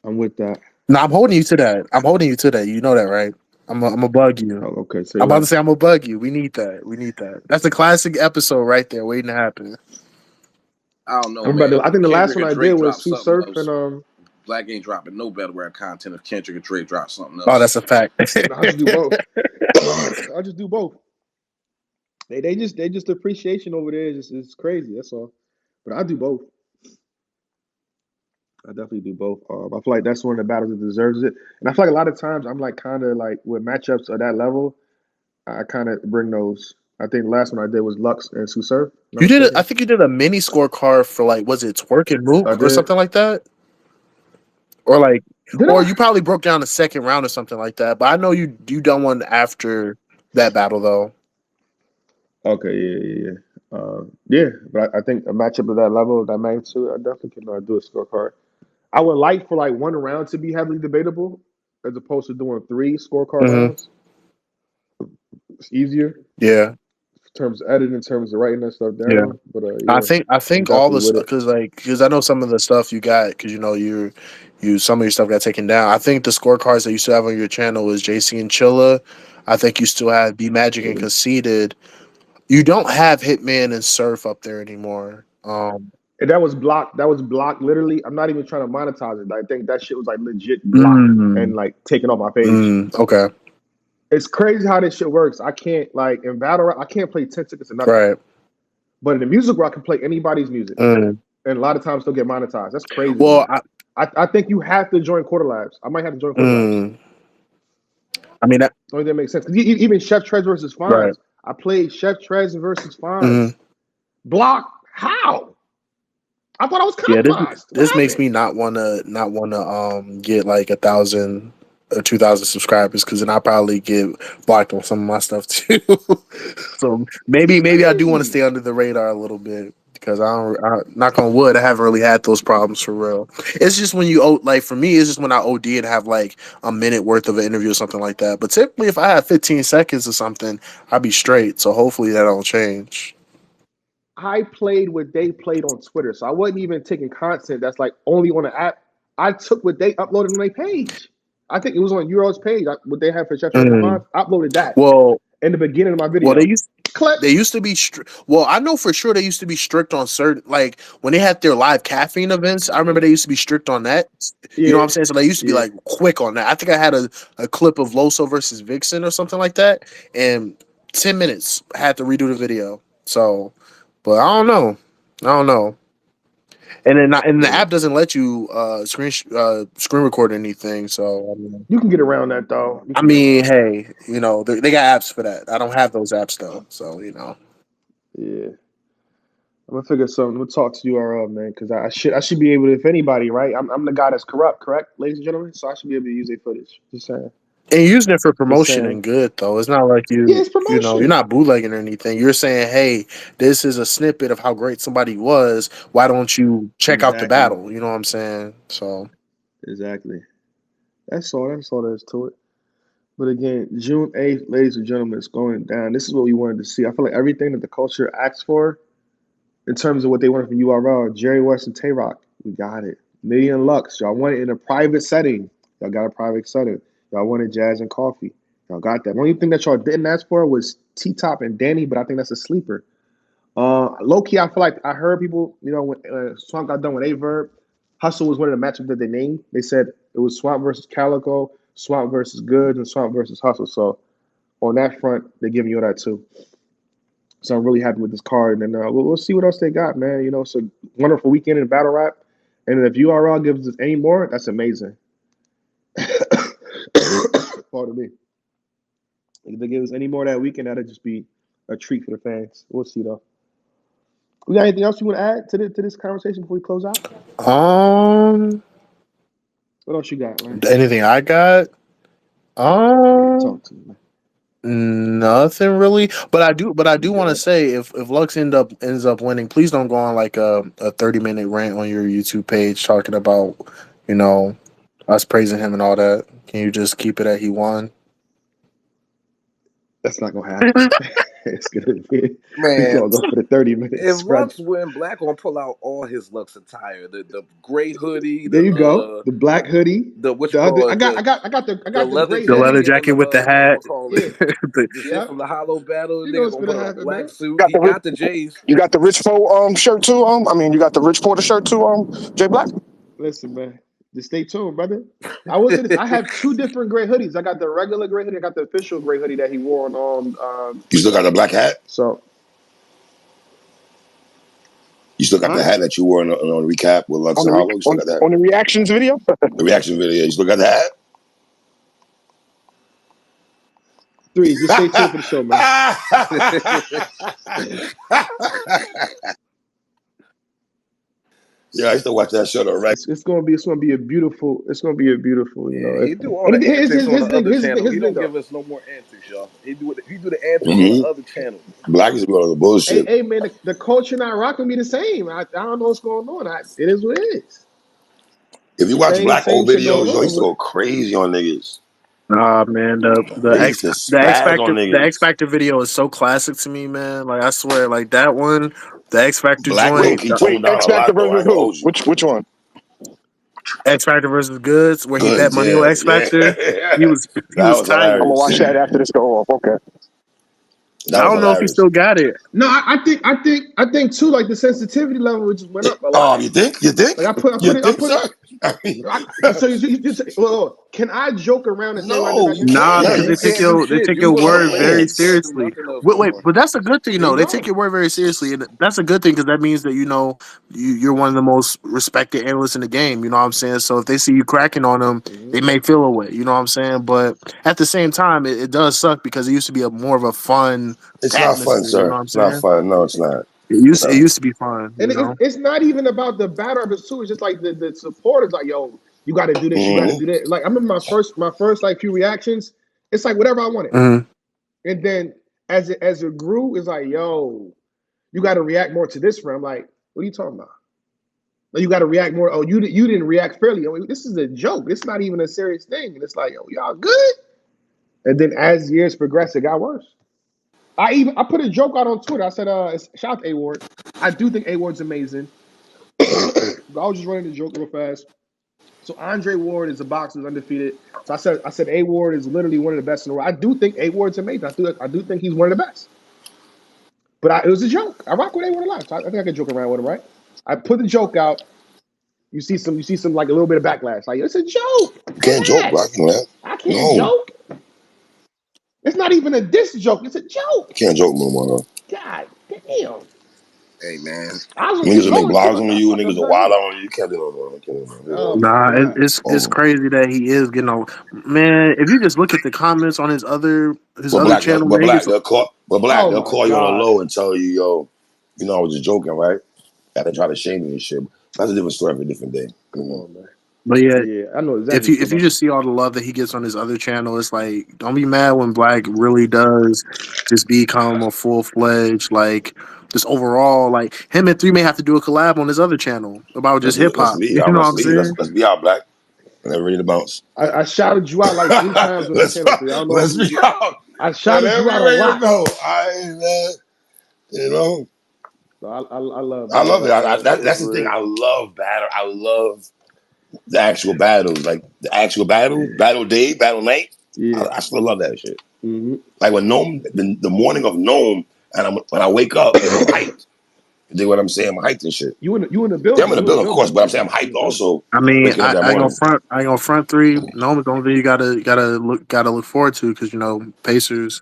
I'm with that. No, I'm holding you to that. I'm holding you to that. You know that, right? I'm a bug you. Oh, okay, say I'm about to less. say I'm a bug you. We need that. We need that. That's a classic episode right there, waiting to happen. I don't know, I'm about man. to, I If think the last Kendrick one or I did Drake was drop Sue something Surf else, and Black ain't dropping no battle rap content if Kendrick or Drake drop something Oh, else. that's a fact. I'll just do both. I'll just do both. They just appreciation over there is crazy. That's all. But I do both. I definitely do both. I feel like that's one of the battles that deserves it. And I feel like a lot of times I'm like kind of like with matchups of that level, I kind of bring those. I think the last one I did was Lux and Sue Surf. Not I mistaken. think you did a mini scorecard for like, was it Twerk and I Mook or did. something like that? Or like, Did or I? you probably broke down the second round or something like that. But I know you done one after that battle though. Okay, yeah. Yeah, but I think a matchup of that level, that magnitude, I definitely can do a scorecard. I would like for like one round to be heavily debatable, as opposed to doing three scorecard Hmm. rounds. It's easier Yeah, in terms of editing, in terms of writing that stuff yeah. down. But I yeah, think I I'm think all definitely this with it. because I know some of the stuff you got because you some of your stuff got taken down. I think the scorecards that you still have on your channel is JC and Chilla. I think you still have B Magic and Yeah. Conceited. You don't have Hitman and Surf up there anymore. And that was blocked. That was blocked. Literally, I'm not even trying to monetize it. I think that shit was like legit blocked and Mm, like taken off my page. okay, It's crazy how this shit works. I can't like in battle rap, I can't play 10 seconds or nothing. right. But in the music where I can play anybody's music. Mm. And a lot of times they'll get monetized. That's crazy to me. Well, I think you have to join Quarter Labs. I might have to join Quarter Labs. mm, I mean, Only that makes sense. Because even Chef Trez versus right. Fonz, I played Chef Trez versus Hmm. Fonz. Block? How? I thought I was Yeah, compromised. What this makes happened? me not wanna get like 1,000 or 2,000 subscribers because then I probably get blocked on some of my stuff too. So It's maybe I do want to crazy. stay under the radar a little bit because knock on wood, I haven't really had those problems for real. It's just when like for me, it's just when I OD and have like a minute worth of an interview or something like that. But typically, if I have 15 seconds or something, I'll be straight. So hopefully that don't change. I played what they played on Twitter. So I wasn't even taking content that's like only on the app. I took what they uploaded on their page. I think it was on Euro's page. What they have for Chef Trez and Mm. Fonz. I uploaded that Well, in the beginning of my well, video. Clip. they used to be strict. Well, I know for sure they used to be strict on certain, like when they had their live caffeine events. I remember they used to be strict on that. You know what Yeah, I'm saying? So they used to be yeah. like quick on that. I think I had a clip of Loso versus Vixen or something like that, and 10 minutes I had to redo the video. So, but I don't know. And the Yeah. app doesn't let you screen record anything. So You can get around that though. You I can get mean, around that. hey, they got apps for that. I don't have those apps though. So Yeah. I'm gonna figure something. We'll talk to URL, man, because I should be able to, if anybody, right? I'm the guy that's correct, ladies and gentlemen. So I should be able to use their footage. Just saying. And using it for Just promotion saying. and good though. It's not like Yeah, it's you're promotion. not bootlegging or anything. You're saying, hey, this is a snippet of how great somebody was. Why don't you check out the Exactly. battle? You know what I'm saying? So Exactly. That's all. That's all there is to it. But again, June 8th, ladies and gentlemen, it's going down. This is what we wanted to see. I feel like everything that the culture asked for in terms of what they wanted from URL, Jerry West and Tay Roc, we got it. Nitty and Lux, y'all want it in a private setting. Y'all got a private setting. Y'all wanted jazz and coffee. Y'all got that. The only thing that y'all didn't ask for was T Top and Danny, but I think that's a sleeper. Low key, I feel like I heard people, when Swamp got done with Averb, Hustle was one of the matchups that they named. They said it was Swamp versus Calico, Swamp versus Goods, and Swamp versus Hustle. So on that front, they're giving you that too. So I'm really happy with this card, and we'll see what else they got, man. It's a wonderful weekend in battle rap, and if URL gives us any more, that's amazing. Pardon me. If they give us any more that weekend, that'll just be a treat for the fans. We'll see though. We got anything else you want to add to this conversation before we close out? um What else you got, man? Anything I got? Yeah, Um, talk to me, man. Nothing really. But I do want to Yeah. say if Lux ends up winning, please don't go on like a 30-minute rant on your YouTube page talking about you know us praising him and all that. Can you just keep it at he won? That's not gonna happen. It's gonna be he's Man, gonna go for the 30 if minutes, brother. Lux win, Black gonna pull out all his Lux attire. The gray hoodie, There you go. The black hoodie. the what you The other call I it, got the I got I got the I the got the leather gray The leather hoodie. jacket and jacket the with the what you hat. call it, Yeah. The- the shit Yeah. from the Hollow battle. You know Nigga what's gonna put gonna on a happen, black man. suit. Got He the rich, got the J's. you got the rich shirt too. I mean, you got the Rich Porter shirt too. Jay Black. Listen, man. Just stay tuned, brother. I will say this. I have two different gray hoodies. I got the regular gray hoodie. I got the official gray hoodie that he wore on You still got Freestyle. the black hat? So, You still got the huh? hat that you wore on the recap with Lux On and the Hollow? You still got that? on the reactions video. The reaction video. You still got the Three. Just stay tuned for the show, man. hat? Yeah, I used to watch that show the right. It's gonna be a beautiful. It's gonna be a beautiful. Yeah, he do all And the here's antics on his the thing. other Here's channel. his He thing don't though. give us no more antics, y'all. He do the antics on the Mm-hmm. other channel. Black used to be on the bullshit. Hey man, the culture not rocking me the same. I don't know what's going on. It is what it is. If you watch Same Black same old shit going videos, yo, he used on. to go crazy on niggas. Nah, man, They used to spaz on The X niggas. Factor video is so classic to me, man. Like I swear, like that one, the X Factor Black low joint, key the toned down X a Factor lot though. I versus ain't gonna who? hold you. Which one? X Factor versus Goods, where he bet Good, money on yeah, X yeah. Factor. He was he That was was tight. I'm gonna hilarious. watch that after this go off. Okay. That I was don't know if he hilarious. still got it. No, I think too. Like the sensitivity level just went up a lot. You think? You think? Like I put I You put it I think, put it. sir? I mean, So you say, well, can I joke around the same way I did no, back you then? Nah, Yeah, because can't. they You take can't do your they shit. take You your You was word unranked. very can't. You can't do seriously. nothing else no Wait, more. but that's a good thing, there you though. They take go. your word very seriously, and that's a good thing because that means that you're one of the most respected analysts in the game. You know what I'm saying? So if they see you cracking on them, Mhm. they may feel away. You know what I'm saying? But at the same time, it does suck because it used to be a more of a fun It's not fun, atmosphere. You know sir. what I'm It's not saying? fun. No, it's not. It No. used to be fun. And You know? it's not even about the batter ups too. It's just like the supporters like, yo, you got to do this, you got to Mm-hmm. do that. Like I remember my first like few reactions. It's like whatever I wanted, Mhm. and then as it grew, it's like, yo, you got to react more to this round. Like, what are you talking about? Like, you got to react more. Oh, you didn't react fairly. Oh, this is a joke. This is not even a serious thing. And it's like, yo, y'all good. And then as years progressed, it got worse. I put a joke out on Twitter. I said, shout out to A Ward. I do think A Ward's amazing. I was just running the joke real fast. So Andre Ward is a boxer who's undefeated. So I said A Ward is literally one of the best in the world. I do think A Ward's amazing. I do think he's one of the best. But it was a joke. I rock with A Ward a lot. So I think I can joke around with him, right? I put the joke out. You see some like a little bit of backlash. Like it's a joke. You can't joke, Black, Relax. man. I can't No. joke. It's not even a diss joke. It's a You joke. can't joke no more. God damn. Hey man, I was gonna Niggas keep will make going too. blogs I on thought, I you, thought that niggas was will very wild good. out on you. You can't do no more. You can't do no more. It's Oh over. my Nah, god. it's Over. crazy that he is getting on. Man, if you just look at the comments on his But other Black, channel, but man, he Black, gets Oh they'll my call you on the god. low and tell you, yo, I was just joking, right? And they try to shame you and shit. That's a different story for a different day. Come on, man. But yeah, Yeah, I know if exactly you what you're if you talking about. just see all the love that he gets on his other channel, it's like don't be mad when Black really does just become a full-fledged like just overall like him and Three may have to do a collab on his other channel about just hip Let's hop. be, You know what let's I'm be, let's saying? let's be out, Black. And they're ready to bounce. I shouted you out like 3 times on that let's channel. I don't know if let's you. be out. I shouted Whenever you out you're a ready to lot. go. Man, you know. So I love I love it. Battlerap, man. That's the For thing. real. I love battle. I love the actual battles, like the actual battle, Yeah. battle day, battle night. Yeah. I still love that shit. Mm-hmm. Like when Nome, the morning of Nome, and when I wake up, I'm hyped. You dig what I'm saying? I'm hyped and shit. You in the Yeah, I'm building. in the You in the building, of course, building. but I'm saying I'm You in hyped the building. also I mean, waking up that I ain't gonna morning. front. I ain't gonna front three. No, it's the only thing you gotta look forward to because Pacers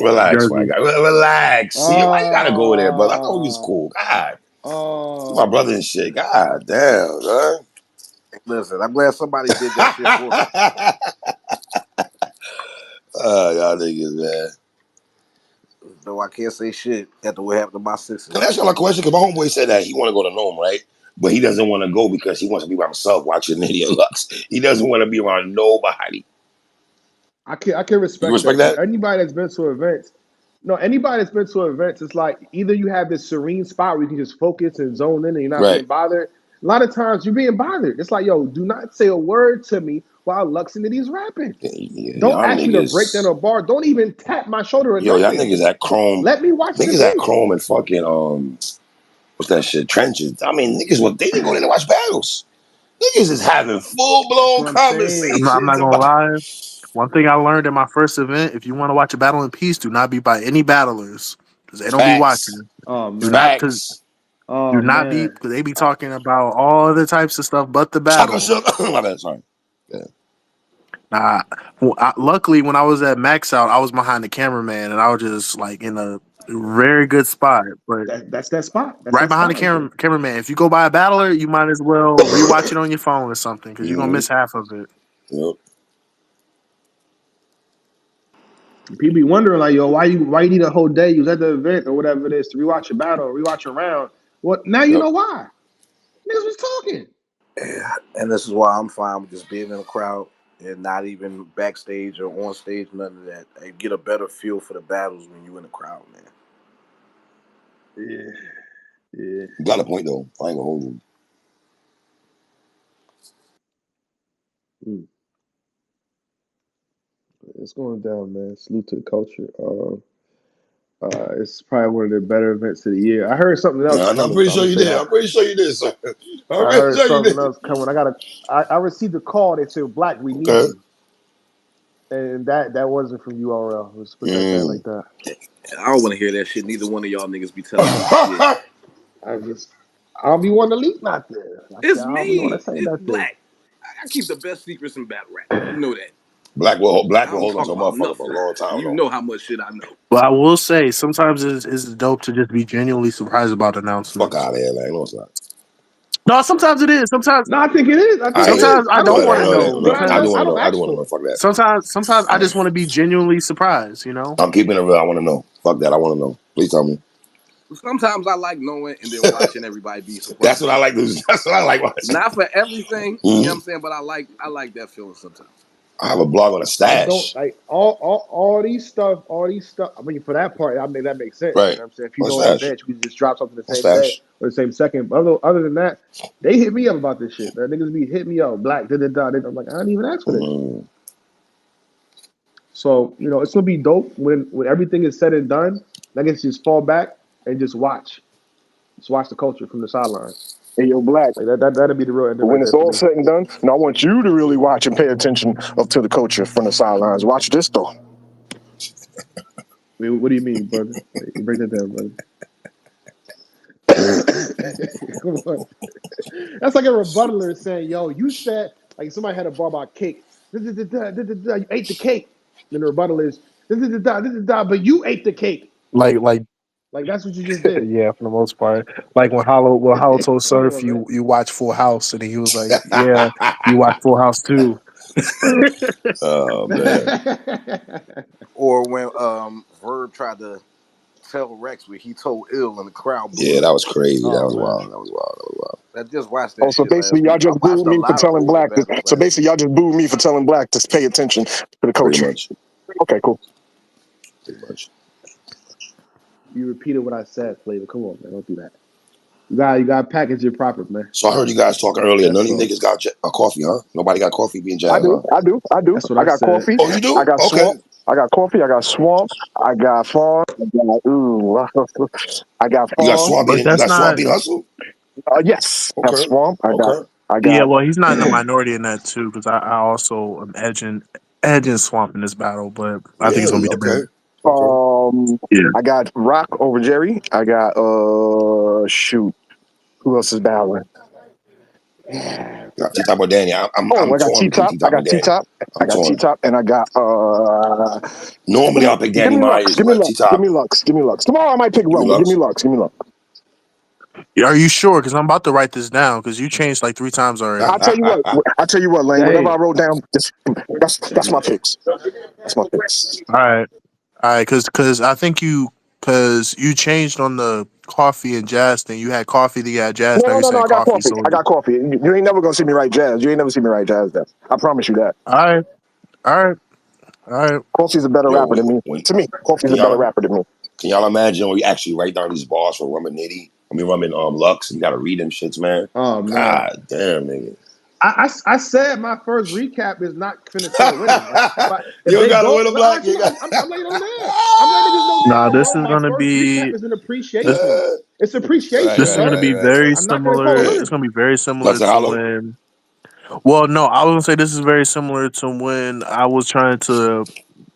Relax, my jersey. guy. Relax. See, why you gotta go there, brother? I thought we was Ah. cool. God, my brother Oh. and shit. God damn, man. listen, I'm glad somebody did that shit for me. Y'all niggas, man. No, I can't say shit after what happened to my Sixers. Can I ask y'all a question? Because my homeboy said that he want to go to Nome, right? But he doesn't want to go because he wants to be by himself watching Nitty and Lux. He doesn't want to be around nobody. I can You respect respect that because that? anybody that's been to events, no, anybody that's been to events, it's like either you have this serene spot where you can just focus and zone in and you're not Right. being bothered. A lot of times you're being bothered. It's like, yo, do not say a word to me while Lux and Nitty's rapping. Don't Y'all ask me to break down niggas. a bar. Don't even tap my shoulder or Yo, y'all nothing. niggas at Chrome. Let me watch the Niggas at beat. Chrome and fucking what's that shit? Trenches. I mean, niggas they didn't go in to watch battles. Niggas is having full That's blown what I'm saying. I'm conversations not gonna about lie. One thing I learned in my first event: if you want to watch a battle in peace, do not be by any battlers because they don't be facts. watching. Oh Do man. not because Facts. do Oh not be man. because they be talking about all other types of stuff but the Shaka battle. shaka. My bad, sorry. Yeah. Nah, luckily when I was at Max Out, I was behind the cameraman and I was just like in a very good spot. But That's that spot. That's right that behind the spot right there. cameraman, if you go by a battler, you might as well rewatch it on your phone or something because you're gonna Mm-hmm. miss half of it. Yep. People be wondering like, yo, why you need a whole day? You was at the event or whatever it is to rewatch your battle, or rewatch your round. Well, now you Yep. know why. Niggas was talking. Yeah, and this is why I'm fine with just being in the crowd and not even backstage or on stage, none of that. I get a better feel for the battles when you in the crowd, man. Yeah, yeah. You got a point though. I ain't gonna hold you. Mm. It's going down, man. Salute to the culture. It's probably one of the better events of the year. I heard something else Nah, I'm coming, pretty so I'm sure gonna you say did. that. I'm pretty sure you did, sir. I'm I pretty heard sure you something did. else coming. I received a call. They said, "Black, we need Okay. you," and that wasn't from URL. Let's put that down Mm. like that. I don't want to hear that shit. Neither one of y'all niggas be telling me no shit. I don't be wanting to leak nothing. I said It's I don't be want me. to say It's nothing. Black. I keep the best secrets in battle rap. You know that. Black I will don't hold on talk to a about motherfucker for a nothing. long time You though. know how much shit I know. But I will say, sometimes it's dope to just be genuinely surprised about Fuck announcements. out of here, man. No, it's not. No, sometimes it is. No, I think it is. I think I it hear is. Sometimes you. I I don't don't But want I to want know to, know but that. I do because want I to don't know. I do ask want to for know. it. Fuck that. sometimes I just want to be genuinely surprised. You know. I'm keeping it real. I want to know. Fuck that. I want to know. Please tell me. Sometimes I like knowing and then watching everybody be That's what I surprised. like. That's what I like watching. Not for everything, you know what Mm-hmm. I'm saying, but I like that feeling sometimes. I have a blog on a I don't stash. like all these stuff. I mean, for that part, I mean that makes sense. You Right. know what I'm saying? If you On a know in stash. advance, you can just drop something the On same day stash. or the same second. But other than that, they hit me up about this shit. The niggas be hitting me up, Black, da da da. I'm like, I didn't even ask for this. Mm. So it's gonna be dope when everything is said and done. I guess just fall back and just watch the culture from the sidelines. Hey, yo, Black. Like that'll be the real ending But right when it's there for all me. said and done, now I want you to really watch and pay attention to the culture from the sidelines. Watch this though. I mean, what do you mean, brother? Like, break that down, brother. Come on. That's like a rebuttaler saying, "Yo, you said like somebody had a bar about cake. You ate the cake." Then the rebuttal is, but you ate the cake. Like Like that's what you just did. yeah, for the most part. Like when Hollow told Come Surf, on, man. you watch Full House, and he was like, yeah, you watch Full House too. Oh man. Or when Verb tried to tell Rex where he told Ill and the crowd booed Yeah, him. that was crazy. That Oh was man. wild. That was wild. That was wild. I just watched Oh, that so shit basically last y'all week. I just booed watched a me for lot of telling older Black. battles So last basically week. y'all just booed me for telling Black to pay attention to the Pretty culture. much. Okay, cool. Pretty much. You repeated what I said, Flavor. Come on, man. Don't do that. You got to package it proper, man. So I heard you guys talking earlier. None That's of you all. niggas got a coffee, huh? Nobody got coffee being I jazz, do, huh? I do. That's what I I got said. coffee. Oh, you I do? got Okay. swamp. I got coffee. I got swamp. I got farm. I got You got farm. swamp But being that's not. hustle? Yes, I have Okay. swamp. Okay. I Yeah, got. well, he's not in the minority in that too, because I also am edging Swamp in this battle, but I think it's gonna Really? be Okay. debated. Okay. Yeah. I got Rock over Jerry. I got shoot. Who else is battling? Got T-Top or Danny. Oh, I'm I got torn T between Top. I T-Top and got T Danny. Top. I I'm got T torn. Top, and I got Normally I'll pick Give Danny me Lux. Myers, Give me but Lux. Give T-Top, me Lux. Give me Lux. Tomorrow I might pick give me Rum, but give me Lux. Lux. Give me Lux. Are you sure? Because I'm about to write this down because you changed like 3 times already. I'll tell you what. I'll tell you what, Lane. Whatever I Hey, wrote down, that's my picks. That's my picks. All right, because I think because you changed on the coffee and jazz thing. You had coffee, then you had jazz. Now No, you no, no. saying I got coffee. coffee. So I got coffee. You ain't never gonna see me write jazz. You ain't never see me write jazz. That I promise you that. all right, all right, all right. Coffee's a better Yo, rapper than me. when To me, Coffee's can a better y'all rapper than me. can y'all imagine when we actually write down these bars for Rum and Nitty? I mean Rum and Lux, and you gotta read them shits, man. Oh man. God damn, nigga. I said my first recap is not finna turn winning. Like if You don't they gotta win go, a no, Black. you You know, got I'm letting you know now. I'm letting niggas know Nah, now, this bro. is My gonna first recap be is an this. appreciation. It's right, appreciation, This is right, gonna bro. be right, right. very I'm not gonna call it similar. Yeah. It's winning. gonna be very similar Lux and to Hollow. when. Well, no, I was gonna say this is very similar to when I was trying to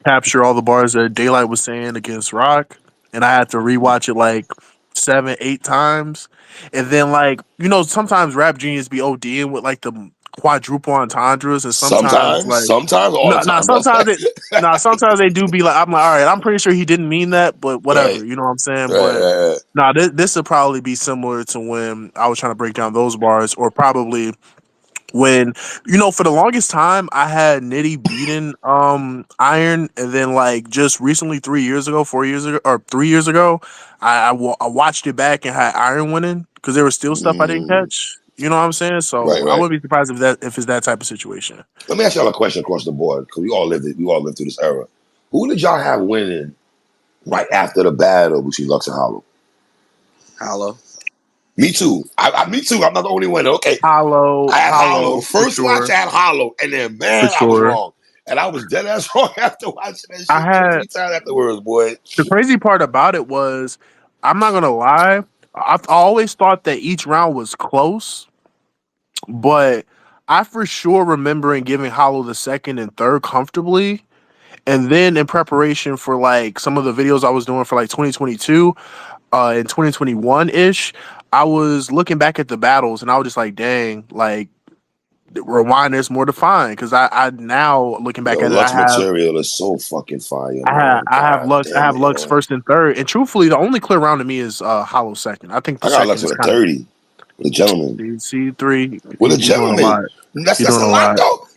capture all the bars that Daylight was saying against Rock, and I had to rewatch it like 7, 8 times, and then like sometimes Rap Genius be ODing with like the quadruple entendres, and sometimes like Sometimes, all the no, no, time, bro. sometimes they do be like I'm like all right, I'm pretty sure he didn't mean that, but right, whatever, you know what I'm saying, right, but. right, right. Now, this would probably be similar to when I was trying to break down those bars, or probably when for the longest time I had Nitty beating Iron, and then like just recently 3 years ago, 4 years ago, or 3 years ago, I watched it back and had Iron winning because there was still stuff I didn't Mm, catch. You know what I'm saying? right, So I right. wouldn't be surprised if it's that type of situation. Let me ask y'all a question across the board, because we all lived it. We all lived through this era. Who did y'all have winning right after the battle between Lux and Hollow? Hollow. Me too. Me too. I'm not the only one. Okay. I had Hollow. Hollow for First watch, sure, I had Hollow. And then, for man, I was sure. wrong. And I was dead ass wrong after watching that I shit two, had three times afterwards, boy. the crazy part about it was I'm not gonna lie. I always thought that each round was close, but I for sure remembering giving Hollow the second and third comfortably. And then in preparation for like some of the videos I was doing for like 2022 and 2021 ish, I was looking back at the battles and I was just like, dang, like rewind is more defined because I now looking back Yo, at it, Lux material is so fucking fire, man. I have God Lux damn it, Lux yo. first and third, and truthfully, the only clear round to me is Hollow second. I think the I got second Lux is with a kind of 30. With a gentleman. C3. With a You're doing a gentleman. lot. You're That's doing a a lot, lot. though.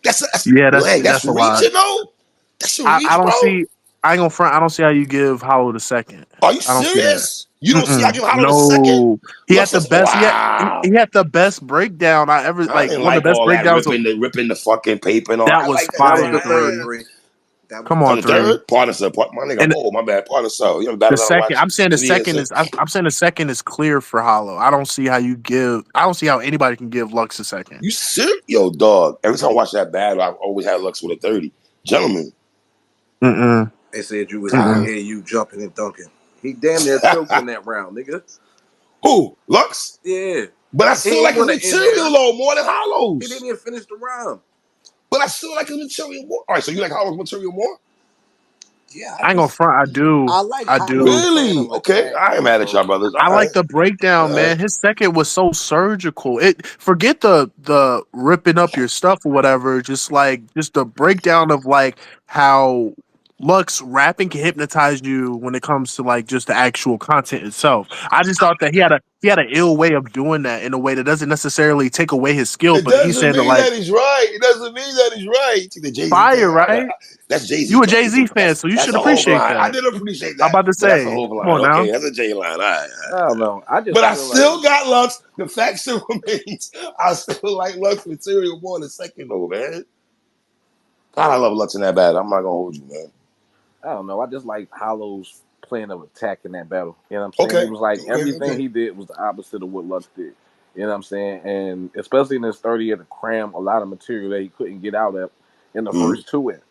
Yeah, Like, that's that's a lot. reaching, though. That's a I reach, don't bro. see. I ain't gonna front. I don't see how you give Hollow the second. Are you I don't see that. serious? You don't see I give Hollow the second? No, he Lux had the was best. wow. He had the best breakdown I ever I like. didn't One of like the best all that breakdowns of ripping the fucking paper and all. that I was like that That shit. was the fire third three. three. That was the Come On on, the third. three. third, partner sir, my nigga. And Oh, my bad, partner sir. You know, the battles I don't second, watch I'm saying the many years, second sir. is. I'm saying the second is clear for Hollow. I don't see how you give. I don't see how anybody can give Lux a second. You serious? Yo, dog. Every time I watch that battle, I've always had Lux with a 30. Gentlemen. Mm-mm. They said you was high. Mm-mm. Here you jumping and dunking. He damn near choked in that round, nigga. Who? Lux? Yeah. But I He still ain't like his want to end there. material, though, more than He Hollow's. didn't even finish the round. But I still like his material more. All right, so you like Hollow's material more? Yeah, I ain't gonna front. I do. I like I Hollow do. playing Really? them Okay. attack I ain't though, mad at bro. y'all, brothers. All I right. like the breakdown, All right. man. His second was so surgical. It forget the ripping up your stuff or whatever. Just the breakdown of like how Lux rapping can hypnotize you when it comes to like just the actual content itself. I just thought that he had an ill way of doing that in a way that doesn't necessarily take away his skill, It but he's doesn't saying that mean like that he's right. It doesn't mean that he's right. You think the Jay-Z fire, thing? right? That's You Jay-Z a Jay talking. Z fan, so you That's should a whole appreciate line. I that. did appreciate I'm that, about to but that's a say, whole come line. on now. Okay, that's a Jay line. All right. I don't know. I just But I feel like still got Lux. The fact still remains. I still like Lux material more than second, though, man. God, I love Lux in that bad. I'm not gonna hold you, man. I don't know. I just like Hollow's plan of attack in that battle. You know what I'm saying? Okay. It was like everything Okay. he did was the opposite of what Lux did. You know what I'm saying? And especially in his 30 year to cram a lot of material that he couldn't get out of in the Mm-hmm. first two in.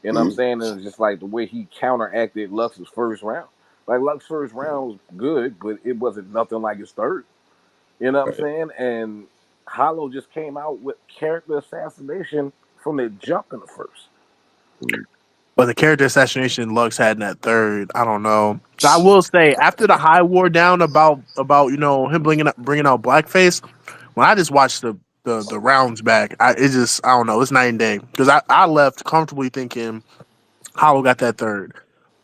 You know what I'm saying? And it's just like the way he counteracted Lux's first round. Like Lux's first round was good, but it wasn't nothing like his third. You know what I'm Right. saying? And Hollow just came out with character assassination from the jump in the first. But the character assassination Lux had in that third, I don't know. I will say after the high war down about him bringing out blackface, when I just watched the rounds back, I don't know, it's night and day because I left comfortably thinking Hollow got that third,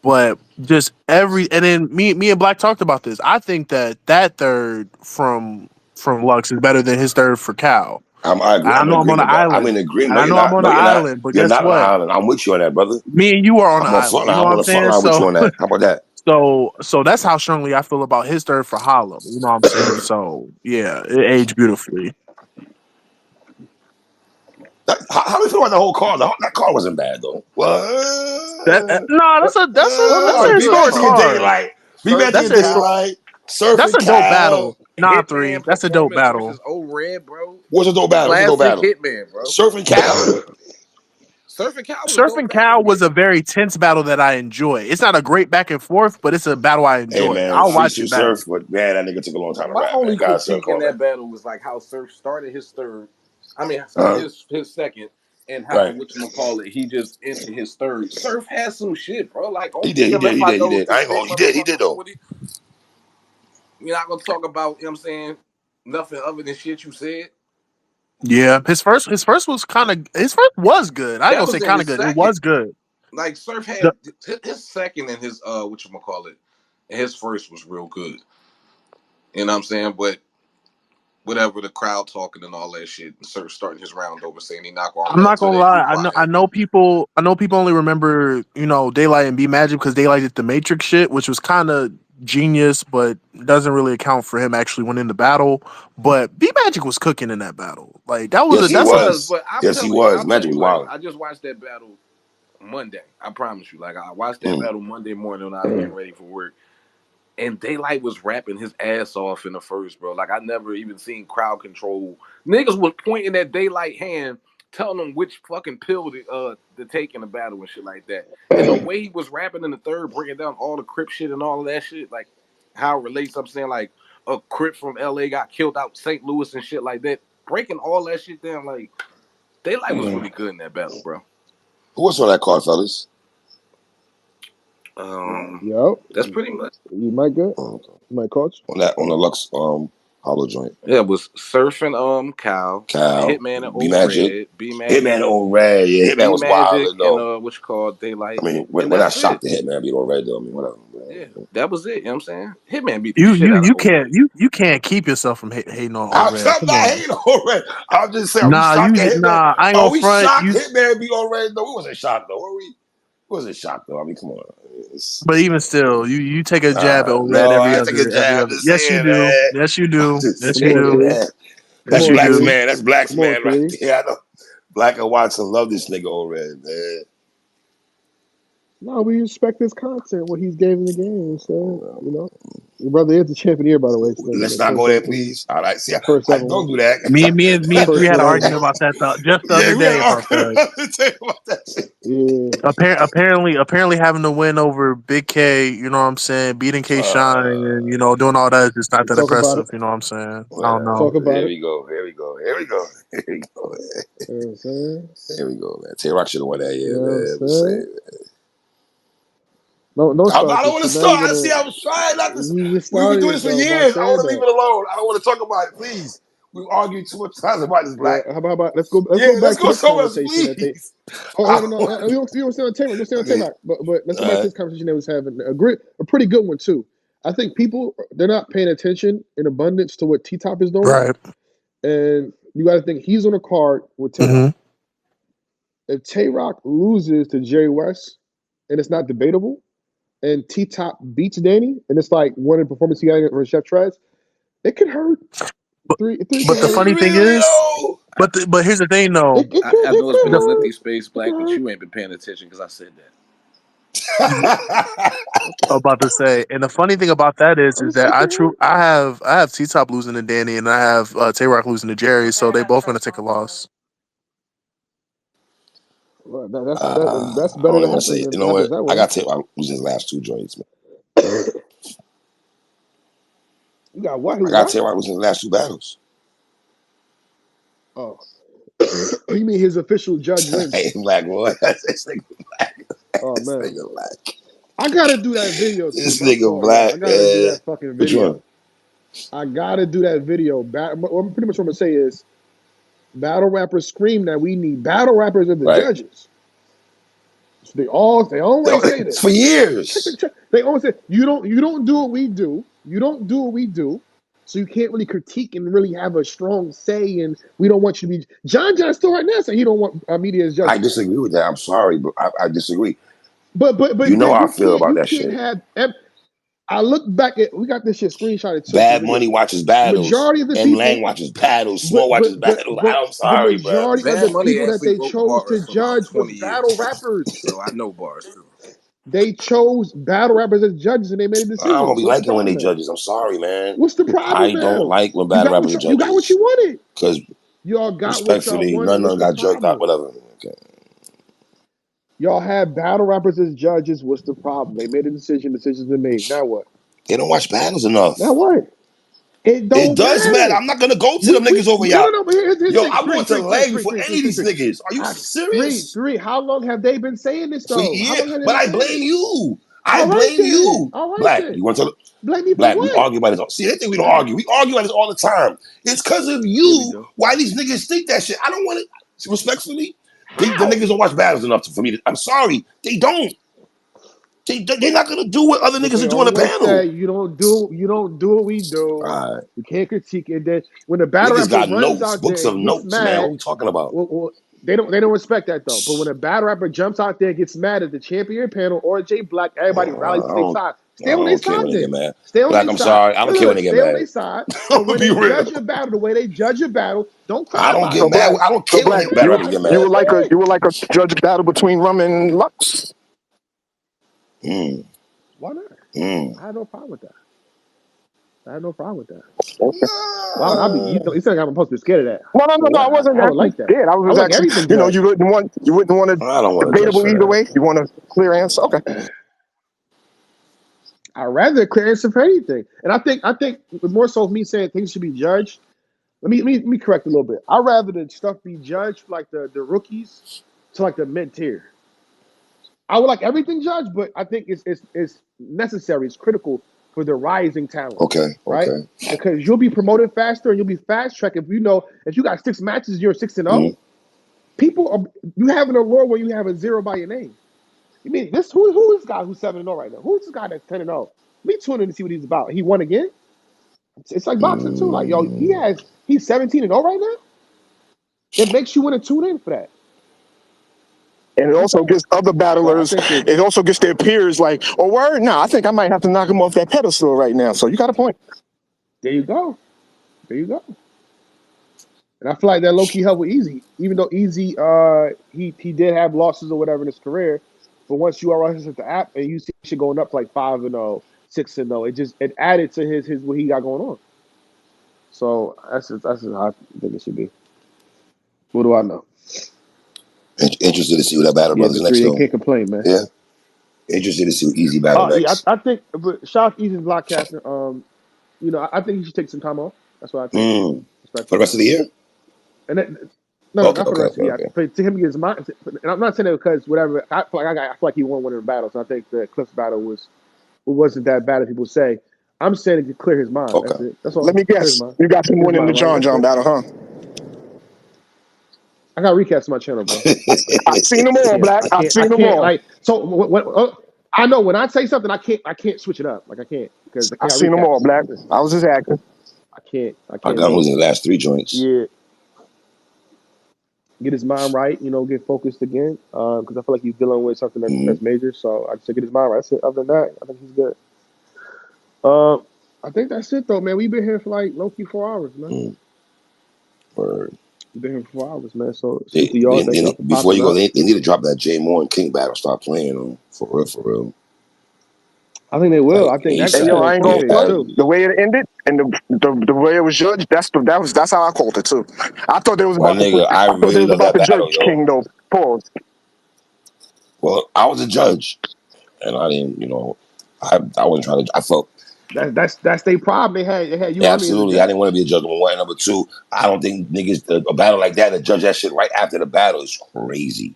but just and then me and Black talked about this. I think that third from Lux is better than his third for Cal. I agree. And I I'm in know I'm on the agreement, bro. I'm island, in agreement. and No, I you're know I'm not. on No, the you're not. island, but You're guess not on the what? island. I'm with you on that, brother. Me and you are on the I'm on island. front You line. know I'm what on I'm the front saying? line with you So on that. How about that? So that's how strongly I feel about his third for Holla. You know what I'm saying? So yeah, it aged beautifully. How do you feel about the whole car? That car wasn't bad though. No, It that's was a a B good historic Magic and car. car. Daylight. B Magic Surfing That's and a histor- Cal, Daylight. Surfing that's a dope battle. Cal. Nah, three. Hitman That's a dope performance battle. versus Old Red, bro. What's a dope battle? What's a dope Classic battle? Hitman, bro. Surfing Cal. Surfing Cal was a dope Surfing battle Cow to was me. a very tense battle that I enjoy. It's not a great back and forth, but it's a battle I Hey enjoy. man, I'll Street watch Suit it back. Surf, but man, that nigga took a long time to My rap, man. only God Surf critique in call, man. that battle was like how Surf started his third. I mean, Uh-huh. his second, and how Right. whatchamacallit, he just into his third. Surf has some shit, bro. Like He on did, he did, BMF, he I did, he know did. this I ain't big gonna he did motherfucker. though. What you're not gonna talk about, you know what I'm saying, nothing other than shit you said. Yeah, his first was good. I ain't That gonna say was in kind of his good. It second. was good. Like Surf The- had his second and his whatchamacallit, and his first was real good. You know what I'm saying? But whatever, the crowd talking and all that shit, and Surf starting his round over saying he knocked all I'm that not until gonna they lie. be I quiet. know people. I know people only remember Daylight and B Magic because Daylight did the Matrix shit, which was kind of genius, but doesn't really account for him actually winning the battle. But B Magic was cooking in that battle. Like that was Yes, a he He that's a was, was. but I'm Yes, he telling you, was. I'll tell Magic you, was like wild. I just watched that battle Monday. I promise you, like I watched that Mm. battle Monday morning when I was getting ready for work. And Daylight was rapping his ass off in the first, bro. Like I never even seen crowd control. Niggas was pointing at Daylight hand, telling him which fucking pill to take in the battle and shit like that. And the way he was rapping in the third, breaking down all the Crip shit and all of that shit, like how it relates. I'm saying like a Crip from LA got killed out St. Louis and shit like that. Breaking all that shit down, like Daylight was really good in that battle, bro. Who was on that card, fellas? Yo, That's pretty much. you might get, Um, you might coach. on the Lux Hollow joint. Yeah, it was Surfing Cal, Cal, Hitman and B Old Magic, Red, B Hitman Magic, on Red. Yeah, Hitman B was wild Magic, and though. what you call I Daylight, mean, and we're not that's it. shocked that Hitman beat on Red though. I mean, whatever. Yeah, that was it. You know what I'm saying? Hitman beat the you shit you out of you Old can't Red. you can't keep yourself from hating on Old Red. I'm Come not on. hating on Red. I'm just saying, are we Nah, shocked that Hitman? I ain't Are gonna we front shocked you. Hitman beat on Red? No, we wasn't shocked though. Were we? We wasn't shocked though. I mean, come on. But even still, you take a jab at Old Red No, every I take a other. jab. Just Yes, you saying, do. man. Yes, you I'm do. just Yes, Come you on, saying, do. three. man. Come Yes, That's you on, Black's three. do. man. That's Black's Come on, man right three. there. I know. Black and Watson love this nigga on Red, man. No, we respect his content, what he's gave in the game. So, your brother is the champion here, by the way. So, Let's not first go there, ever champion. please. All right, see, First I ever don't one. do that. Me and three First, had an first argument one. about that just the other Yeah, we had day an about that. argument about that shit. Yeah. Apparently having to win over Big K, you know what I'm saying, beating K Shine and doing all that is just not that Talk about impressive, it. you know what I'm saying? I don't Well, know. Talk about here it. we go. Here we go. Here we go. Here we go. You know what I'm saying? Here we go, man. Tay Roc should have won that You year, know what I'm man. I'm just saying? saying. Don't I start don't this want shit. to Now you're start. I gonna see. I was trying not to. you just We've been started doing it this for though by years. I saying want to leave that. it alone. I don't want to talk about it, please. We've argued too much times about this, Yeah, Black. how about let's go Yeah, let's back to go this somewhere else, conversation that they please. hold I on, no, want- you don't stay on Tay Roc, you stay on Tay okay. Roc. But let's go All back to right. this conversation they was having. A pretty good one too. I think people they're not paying attention in abundance to what T Top is doing. Right. And you gotta think he's on a card with Tay Roc. Hmm. If Tay Roc loses to Jerry West, and it's not debatable, and T Top beats Danny, and it's like one of the performances he got for Chef Trez, it could hurt. But Three could but the Is hurt. it funny thing really is, though? but here's the thing though. I know it's It been a The could hurt. lengthy space, It could Black, but hurt. you ain't been paying attention because I said that. Okay. about to say, and the funny thing about that is that It could hurt. I have T Top losing to Danny, and I have Tay Roc losing to Jerry, so they both gonna take a loss. Well, I that's don't better to even want to happen say it. You than know happens what? that I way. got to take my losing his last two joints, man. You got what? His I got to what? take my losing his last two battles. Oh, you mean his official judge wins? Hey, Black boy. This nigga Black. Oh This man, nigga Black. I gotta do that video too. This My nigga fault, y'all. I Black, gotta do man. that fucking Which one? video. I gotta do that video. Pretty much what I'm gonna say is, battle rappers scream that we need battle rappers as the Right. judges. So they always say It's for this. years. They always say you don't do what we do. You don't do what we do. So you can't really critique and really have a strong say. And we don't want you to be John still right now saying he don't want media as I judges. disagree with that. I'm sorry, but I disagree. But You know how I you feel can't about you that can't shit. have I look back at we got this shit screenshotted too. So Bad nigga, Money watches battles. majority of the M Lang people, watches battles. but Small but watches but battles. but I'm the sorry, bro. majority of the Bad Money people that actually they wrote chose to bars for about judge was 20 battle years. rappers. So I know bars too. They chose battle rappers as judges and they made a I don't decision. be What's the liking when they problem now? judges. I'm sorry, man. What's the problem I don't now? like when You battle got rappers what are you got what you judges. wanted. Because Y'all got what y'all respectfully, wanted. What's none the got jerked out, problem? whatever. Okay. Y'all had battle rappers as judges. What's the problem? They made a decision. Decisions been made. Now what? They don't watch battles enough. Now what? It It don't does matter. matter. I'm not gonna go to them We niggas over no y'all. no no. But here's the Yo, thing. I'm going to Lang for any of these niggas. Are you serious? Three. How long have they been saying this For though? How years. long have they But been I saying blame it? you. I All right blame then. you. All right Black, then. you want to Blame me for Black, we what? argue about this. See, they think we don't argue. We argue about this all the time. It's because of Yeah, we you do. why these niggas think that shit. I don't want it. Respectfully, the How? niggas don't watch battles enough for me. I'm sorry. They don't. They're not going to do what other But niggas they are doing on the always say panel. you don't do what we do. All right. You can't critique it. Then when the battle Niggas rapper got runs notes, out there books of and gets notes, man. What mad, are we talking about? well, they don't respect that though. But when a battle rapper jumps out there and gets mad at the champion panel or Jay Black, everybody rallies to their side. I Stay on their don't care side when they get then. mad. Stay on Black, their I'm side. sorry. I don't care when they get Stay on their mad. side. I'm But gonna when be they real. judge your battle the way they judge your battle, don't I clown don't about get So it. mad. Black, I don't so care when Black, they battle you rappers get you mad. would like a judge battle between Rum and Lux? Mm, Why not? mm. I had no problem with that. I had no problem with that. Okay. Why would I be? You said I'm supposed to be scared of that. No, For no. I what? wasn't I would actually like that. scared. I I was like actually, everything judged. you wouldn't want a I don't want to judge debatable for either that. way. You want a clear answer. Okay. I'd rather clear answer for anything. And I think more so me saying things should be judged. Let me correct a little bit. I'd rather the stuff be judged like the rookies to like the mid tier. I would like everything judged, but I think it's necessary. It's critical for the rising talent, Okay, right? okay. Because you'll be promoted faster and you'll be fast tracked if if you got 6 matches, you're 6-0. Mm, People are you have an allure where you have a 0 by your name. You mean who is this guy who's 7-0 right now? Who's this guy that's 10-0? Me tuning in to see what he's about. He won again. It's like boxing too. Like yo, he's 17-0 right now. It makes you want to tune in for that. And it It also does. gives other So I battlers, think that it also gets their peers like, oh, word? Nah, I think I might have to knock him off that pedestal right now. So you got a point. there you go. There you go. And I feel like that low key helped with Easy, even though Easy he did have losses or whatever in his career. But once you are running at the app and you see shit going up to like 5-0, 6-0, it added to his what he got going on. So that's just how I think it should be. What do I know? interested to see what that battle Yeah, brothers but next three, they though. can't complain, man. Yeah. Interested to see what Easy battle Yeah, next. I think but shout out to Easy's broadcasting. I think he should take some time off. That's what I think. For the Respectfully. rest of the year? And no, Okay, not for the okay, rest of okay, the year. okay. For to him against mine, and I'm not saying that because whatever. I feel like he won one of the battles. I think the Cliffs battle wasn't that bad as people say. I'm saying to clear his mind. Okay. That's it. That's all. Let me Clear his guess. mind. You got him Get his winning the mind right. John That's John it. battle, huh? I got recaps on my channel, bro. I've seen them all, Black. I've I seen them can't all. like. So I know when I say something, I can't switch it up. Like I can't because I I've got seen them all, recaps. Black. I was just acting. I I can't got him do it. losing the last 3 joints. Yeah. Get his mind right, get focused again. Because I feel like he's dealing with something that's major. So I just get his mind right. That's it. Other than that, I think he's good. I think that's it though, man. We've been here for like low key 4 hours, man. Word. We've been here for 4 hours, man. So salute to y'all. Thank y'all for Before popping you go, up. they need to drop that Jay Moore and King battle. Stop playing them. For real, for real. I think they will. Like I think that Hey, shit yo, ASAP. on I ain't Yeah, gonna Coinbase front. that, too. The way it ended and the way it was judged, that's how I called it too. I thought they was my about to nigga, put. I I thought they really was love about that to battle, judge yo. King though. Pause. Well, I was a judge, and I didn't, I wasn't trying to. I felt That's their problem. They had you yeah, on me as a absolutely. I judge. didn't want to be a judge. Number one, and number two, I don't think niggas a battle like that to judge that shit right after the battle is crazy,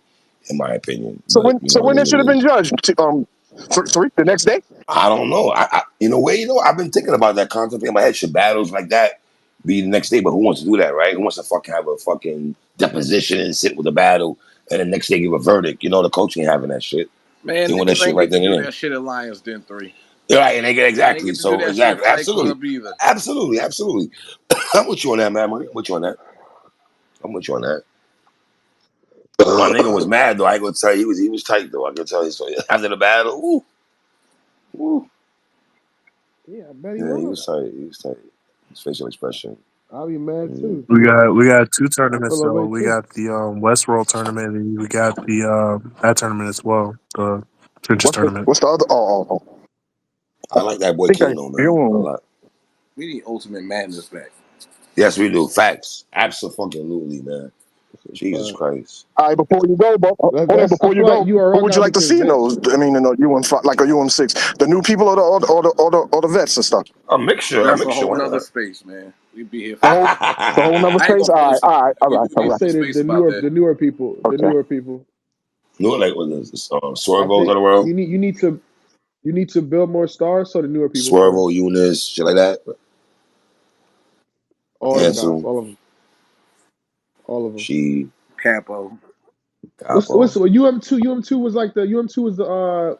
in my opinion. So But when it they is what should it have been is. judged, three the next day. I don't know. I in a way, I've been thinking about that concept in my head. Should battles like that be the next day? But who wants to do that, right? Who wants to fucking have a fucking deposition and sit with the battle and the next day give a verdict? The coach ain't having that shit. Man, They want that niggas shit ain't right get to then and do there. that shit at Lions Den 3. Right, and they get They ain't exactly. get to do So that shit at exactly, Fight absolutely, Club either. absolutely. I'm with you on that, man. I'm with you on that. I'm with you on that. My nigga was mad though. I ain't gonna tell you, he was tight though. I can tell you. So after the battle, ooh. Yeah, I bet he Yeah, he will. was tight. He was tight. His facial expression. I'll be mad too. We got two I feel tournaments that though. way We too. got the Westworld tournament, and we got the that tournament as well, the Trenches tournament. What's the other? I like that I boy think Kano, man. A you. lot. We need Ultimate Madness back. Yes, we do. Facts. Absolutely, man. That's a Jesus fact. Christ. All right, before you go, but hold on, That's. I before you feel like go, who URL would you gotta be like to see in convinced. those? I mean, in a UN5, like a UN6, the new people or the vets and stuff. A mixture. A That's a mixture. whole Why nother not? space, man. We'd be here The for whole, hours. the whole number I ain't space. gonna All fall right, asleep. all right, all We right, do all need I right. some say space the about newer that. people. The Okay. newer people. No, like with the I Swervos of think the world. you need to build more stars so the newer people come. Swervo, Eunice, shit like that. All them guys, Ansel, all of them, all of them. she, Capo. What's Capo. UM2 was like the UM2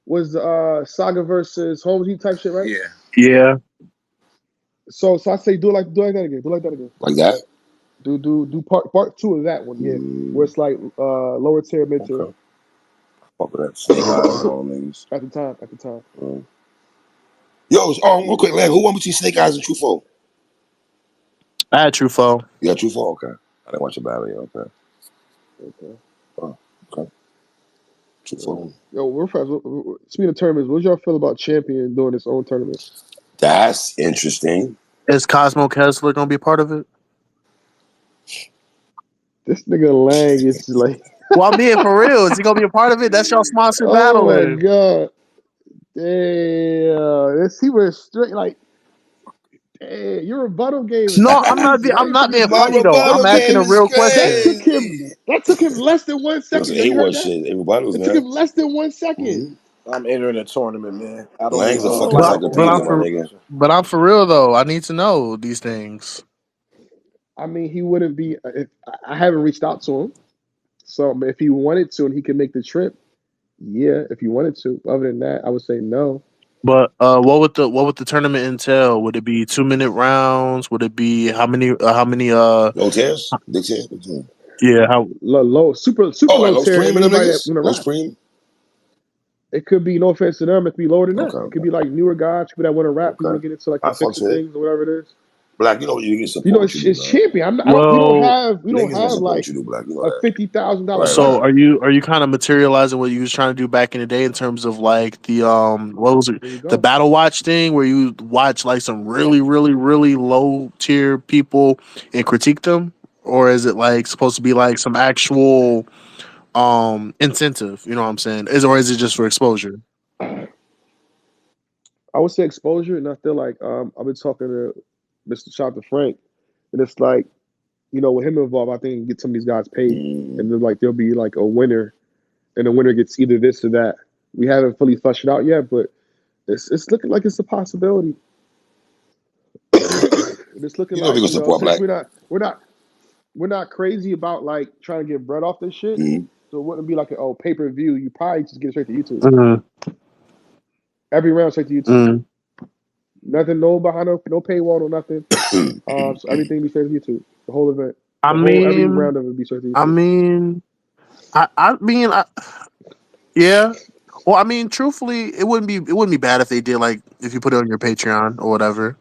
was the Saga versus Holmes Heat type shit, right? Yeah. Yeah, So I say do like that again. Do like that again. Like that? Do part two of that one, yeah. Where Mm, it's like lower tier, mid tier okay. Fuck with that. Snake Eyes and all them niggas. at the time. At the time. Mm. Yo, real quick, Len, who won between Snake Eyes and Truffaut? I had Truffaut. Yeah, Truffaut, okay. I didn't watch the battle, yeah, okay. Okay. Oh, okay. Truffaut. Yo, we're fast. Speaking of tournaments, what y'all feel about Champion doing its own tournament? That's interesting. Is Cosmo Kessler gonna be a part of it? This nigga Lang is like, Well, I'm being for real. Is he gonna be a part of it? That's y'all sponsored oh my battling. god, damn! This he was straight like, damn. Your rebuttal game is No, I'm not. I'm crazy. not being My funny though. I'm rebuttal asking game a is real question. crazy. That took him less than 1 It was second. an Yo, you A-Word heard that? shit. A rebuttals, It took man. him less than 1 second. Mm-hmm. I'm entering a tournament, man. I don't Lang's give a a fucking Oh fuck But what I'm encyclopedia, my for nigga. competition. I'm for real though. I need to know these things. I mean, he wouldn't be. If, I haven't reached out to him, so if he wanted to and he could make the trip, yeah. If he wanted to, other than that, I would say no. But what would the tournament entail? Would it be 2 minute rounds? Would it be how many Low tears? Big tear? Big tear. yeah how Low, super Oh, like low low tier, stream and and them anybody that niggas? want to Low rap. stream? It could be no offense to them. It could be lower than that. Okay, It could okay. be like newer guys, people that want to rap, people want Okay. to get into like I the fucks fixing with it. things or whatever it is. Black, you know you can You support know, what you do, it's man. champion. I don't, well we don't Niggas gonna have support what like you do, Black. You know a that. $50,000 Right, so right. budget. are you kind of materializing what you was trying to do back in the day in terms of like the what was it, There you the go. battle watch thing where you watch like some really low tier people and critique them, or is it like supposed to be like some actual incentive, you know what I'm saying, is it just for exposure? I would say exposure, and I feel like I've been talking to Mr. Chopper Frank, and it's like with him involved, I think he can get some of these guys paid, Mm. and then like there'll be like a winner, and the winner gets either this or that. We haven't fully fleshed it out yet, but it's looking like it's a possibility. It's looking You know we like gonna support since Black. we're not crazy about like trying to get bread off this shit, Mm. so it wouldn't be like pay-per-view. You probably just get it straight to YouTube. Mm, Every round straight to YouTube. mm. Nothing, no behind no paywall, no nothing. So everything be straight to YouTube. The whole event, I every mean, round of it be straight to I YouTube. mean, I yeah. Well, I mean, truthfully, it wouldn't be bad if they did like if you put it on your Patreon or whatever. It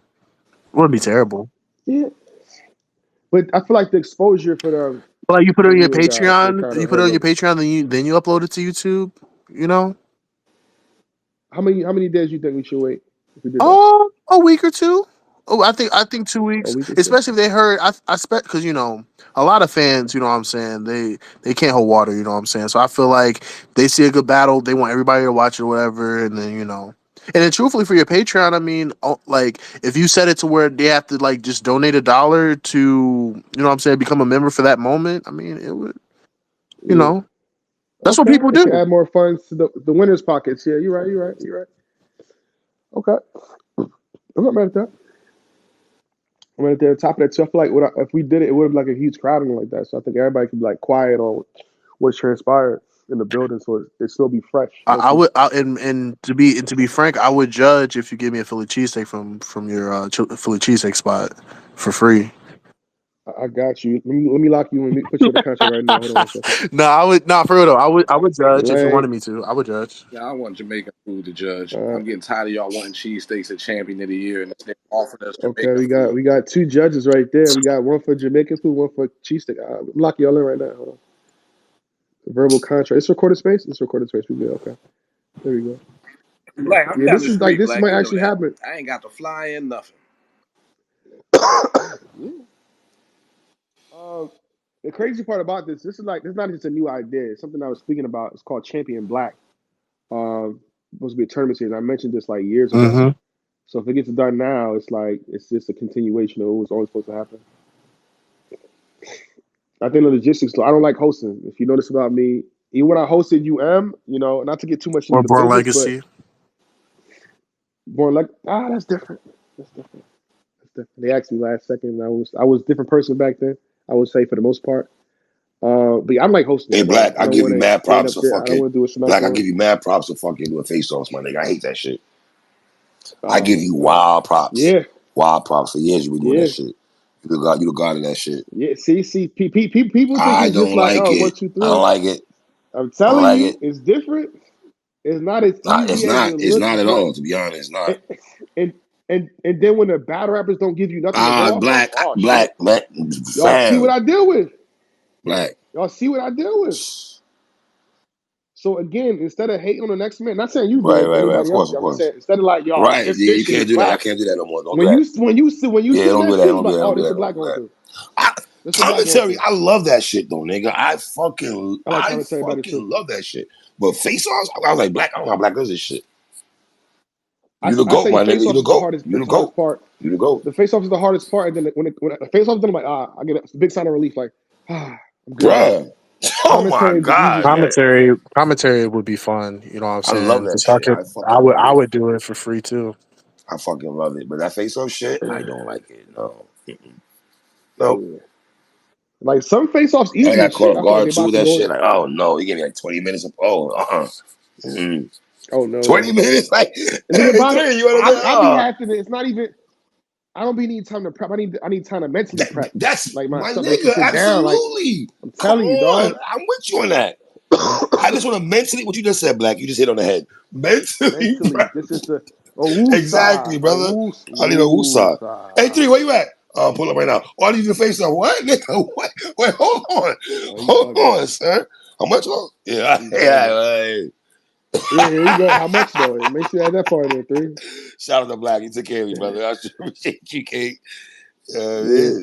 wouldn't be terrible. Yeah, but I feel like the exposure But like you put it for on the your newer guys will Patreon, kind you of put it hurt on your them. Patreon, then you upload it to YouTube. You know, How many days you think we should wait if we did that? a week or two. Oh, I think 2 weeks, A week or two? especially if they heard. I expect because a lot of fans. You know what I'm saying, they can't hold water. You know what I'm saying. So I feel like they see a good battle, they want everybody to watch it or whatever, and then And then, truthfully, for your Patreon, I mean, like if you set it to where they have to like just donate $1 to, what I'm saying, become a member for that moment. I mean, it would, you Yeah. know, that's what Okay. people It can do. add more funds to the winners' pockets. Yeah, you're right. You're right. You're right. Okay. I'm not mad at that. I'm at the top of that too. I feel like if we did it, it would have been like a huge crowd and like that. So I think everybody could be like quiet on what transpired in the building, so it still be fresh, low I key. would, and to be frank, I would judge if you give me a Philly cheesesteak from your Philly cheesesteak spot for free. I got you. Let me lock you in. Let me put you on the contract right now. Hold on one second. No, I would for real though. I would judge if you Blac. wanted me to. I would judge. Yeah, I want Jamaican food to judge. Uh, I'm getting tired of y'all wanting cheesesteaks at Champion of the Year and they're offering us okay, Jamaican food. we got two judges right there. We got one for Jamaican food, one for cheesesteak. I'm locking y'all in right now. Hold on. Verbal contract. It's recorded space. It's recorded space. We good. Okay. There we go. Black, I'm Yeah, down the street, this Black. might You know actually that. happen. I ain't got to fly in nothing. Yeah. The crazy part about this is like, it's not just a new idea. It's something I was speaking about. It's called Champion Blac. Supposed to be a tournament series. I mentioned this like years ago. Mm-hmm. So if it gets done now, it's like it's just a continuation of what was always supposed to happen. I think the logistics. I don't like hosting. If you notice about me, even when I hosted UM, not to get too much into Or the Born business, but Legacy. that's different. That's different. That's different. They asked me last second. I was a different person back then. I would say for the most part. But yeah, I'm like hosting Hey, it, bro. Black, I I don't give want you to mad stand props up for there. I don't fucking. want to do a Black, I SmackDown. give you mad props for fucking doing face-offs, my nigga. I hate that shit. I Oh give my you god. wild props. Yeah, Wild props. For years you been doing yeah, that shit. You the god of that shit. yeah. See, people think I it's just don't like, like oh, it. one, two, I don't three. like it. I'm I don't telling like you, it. it's different. It's not as It's easy as not. it It's looks, not at but all, to be honest. It's not. and and and then when the battle rappers don't give you nothing to go off of, oh shit. Black, Y'all see what fam. I deal with. Black. Y'all see what I deal with. So again, instead of hating on the next man, not saying you do Right, it, right, right. anybody Of else course, do. of I'm just course. saying instead of like, yo, Right. Yeah, this you shit is can't do that. I whack. can't do that no more. Don't do When that. you Yeah, send don't do that that. shit, you Don't do like, that. oh, Don't do this that. what Don't Black do going that. through. I, This what Black going commentary, through. I love that shit though, nigga. I I like fucking commentary better too. love that shit. But face-offs, I was like, Black, I don't know how Black does this shit. You the I GOAT, say my nigga. face You off the is the GOAT. hardest You the GOAT. part. You the GOAT. The face off is the hardest part, and then when the face off is done, I'm like, I get a big sign of relief, like, I'm good now. Bruh. Oh my Commentary is the God. easiest part. Commentary would be fun. You know what I'm I love saying? that To talk shit. it, I fucking love I it. would do it for free too. I fucking love it. But that face-off shit, I don't like it. No. Nope. Yeah. Like some face offs And I easy got as caught shit. I off feel like guard they too about with to that go. shit. Like, oh no, he gave me like 20 minutes of 20 Oh no. minutes? Like, And think hey, about it. three, you wanna I be having it. It's not even. I don't be need time to prep. I need time to mentally prep. that's Like my myself, like to nigga, sit down. Like absolutely. I'm Come telling you, on. dog. I'm with you on that. I just want to mentally what you just said, Black. You just hit on the head. Mentally Mentally, prep. this is the Owusa. Exactly, brother. I need a woosah. Hey, three, where you at? Pull up right now. Oh, I need you to face up. What, nigga? What? Wait, hold on. Oh, he Hold bugging. on, sir. How much long? Yeah, He yeah. bugging. Right. Yeah, here you go. How much though? Make sure you add that part in there, three. Shout out to Black. He took care of me, brother. I appreciate you, Kate. Yeah. Yeah.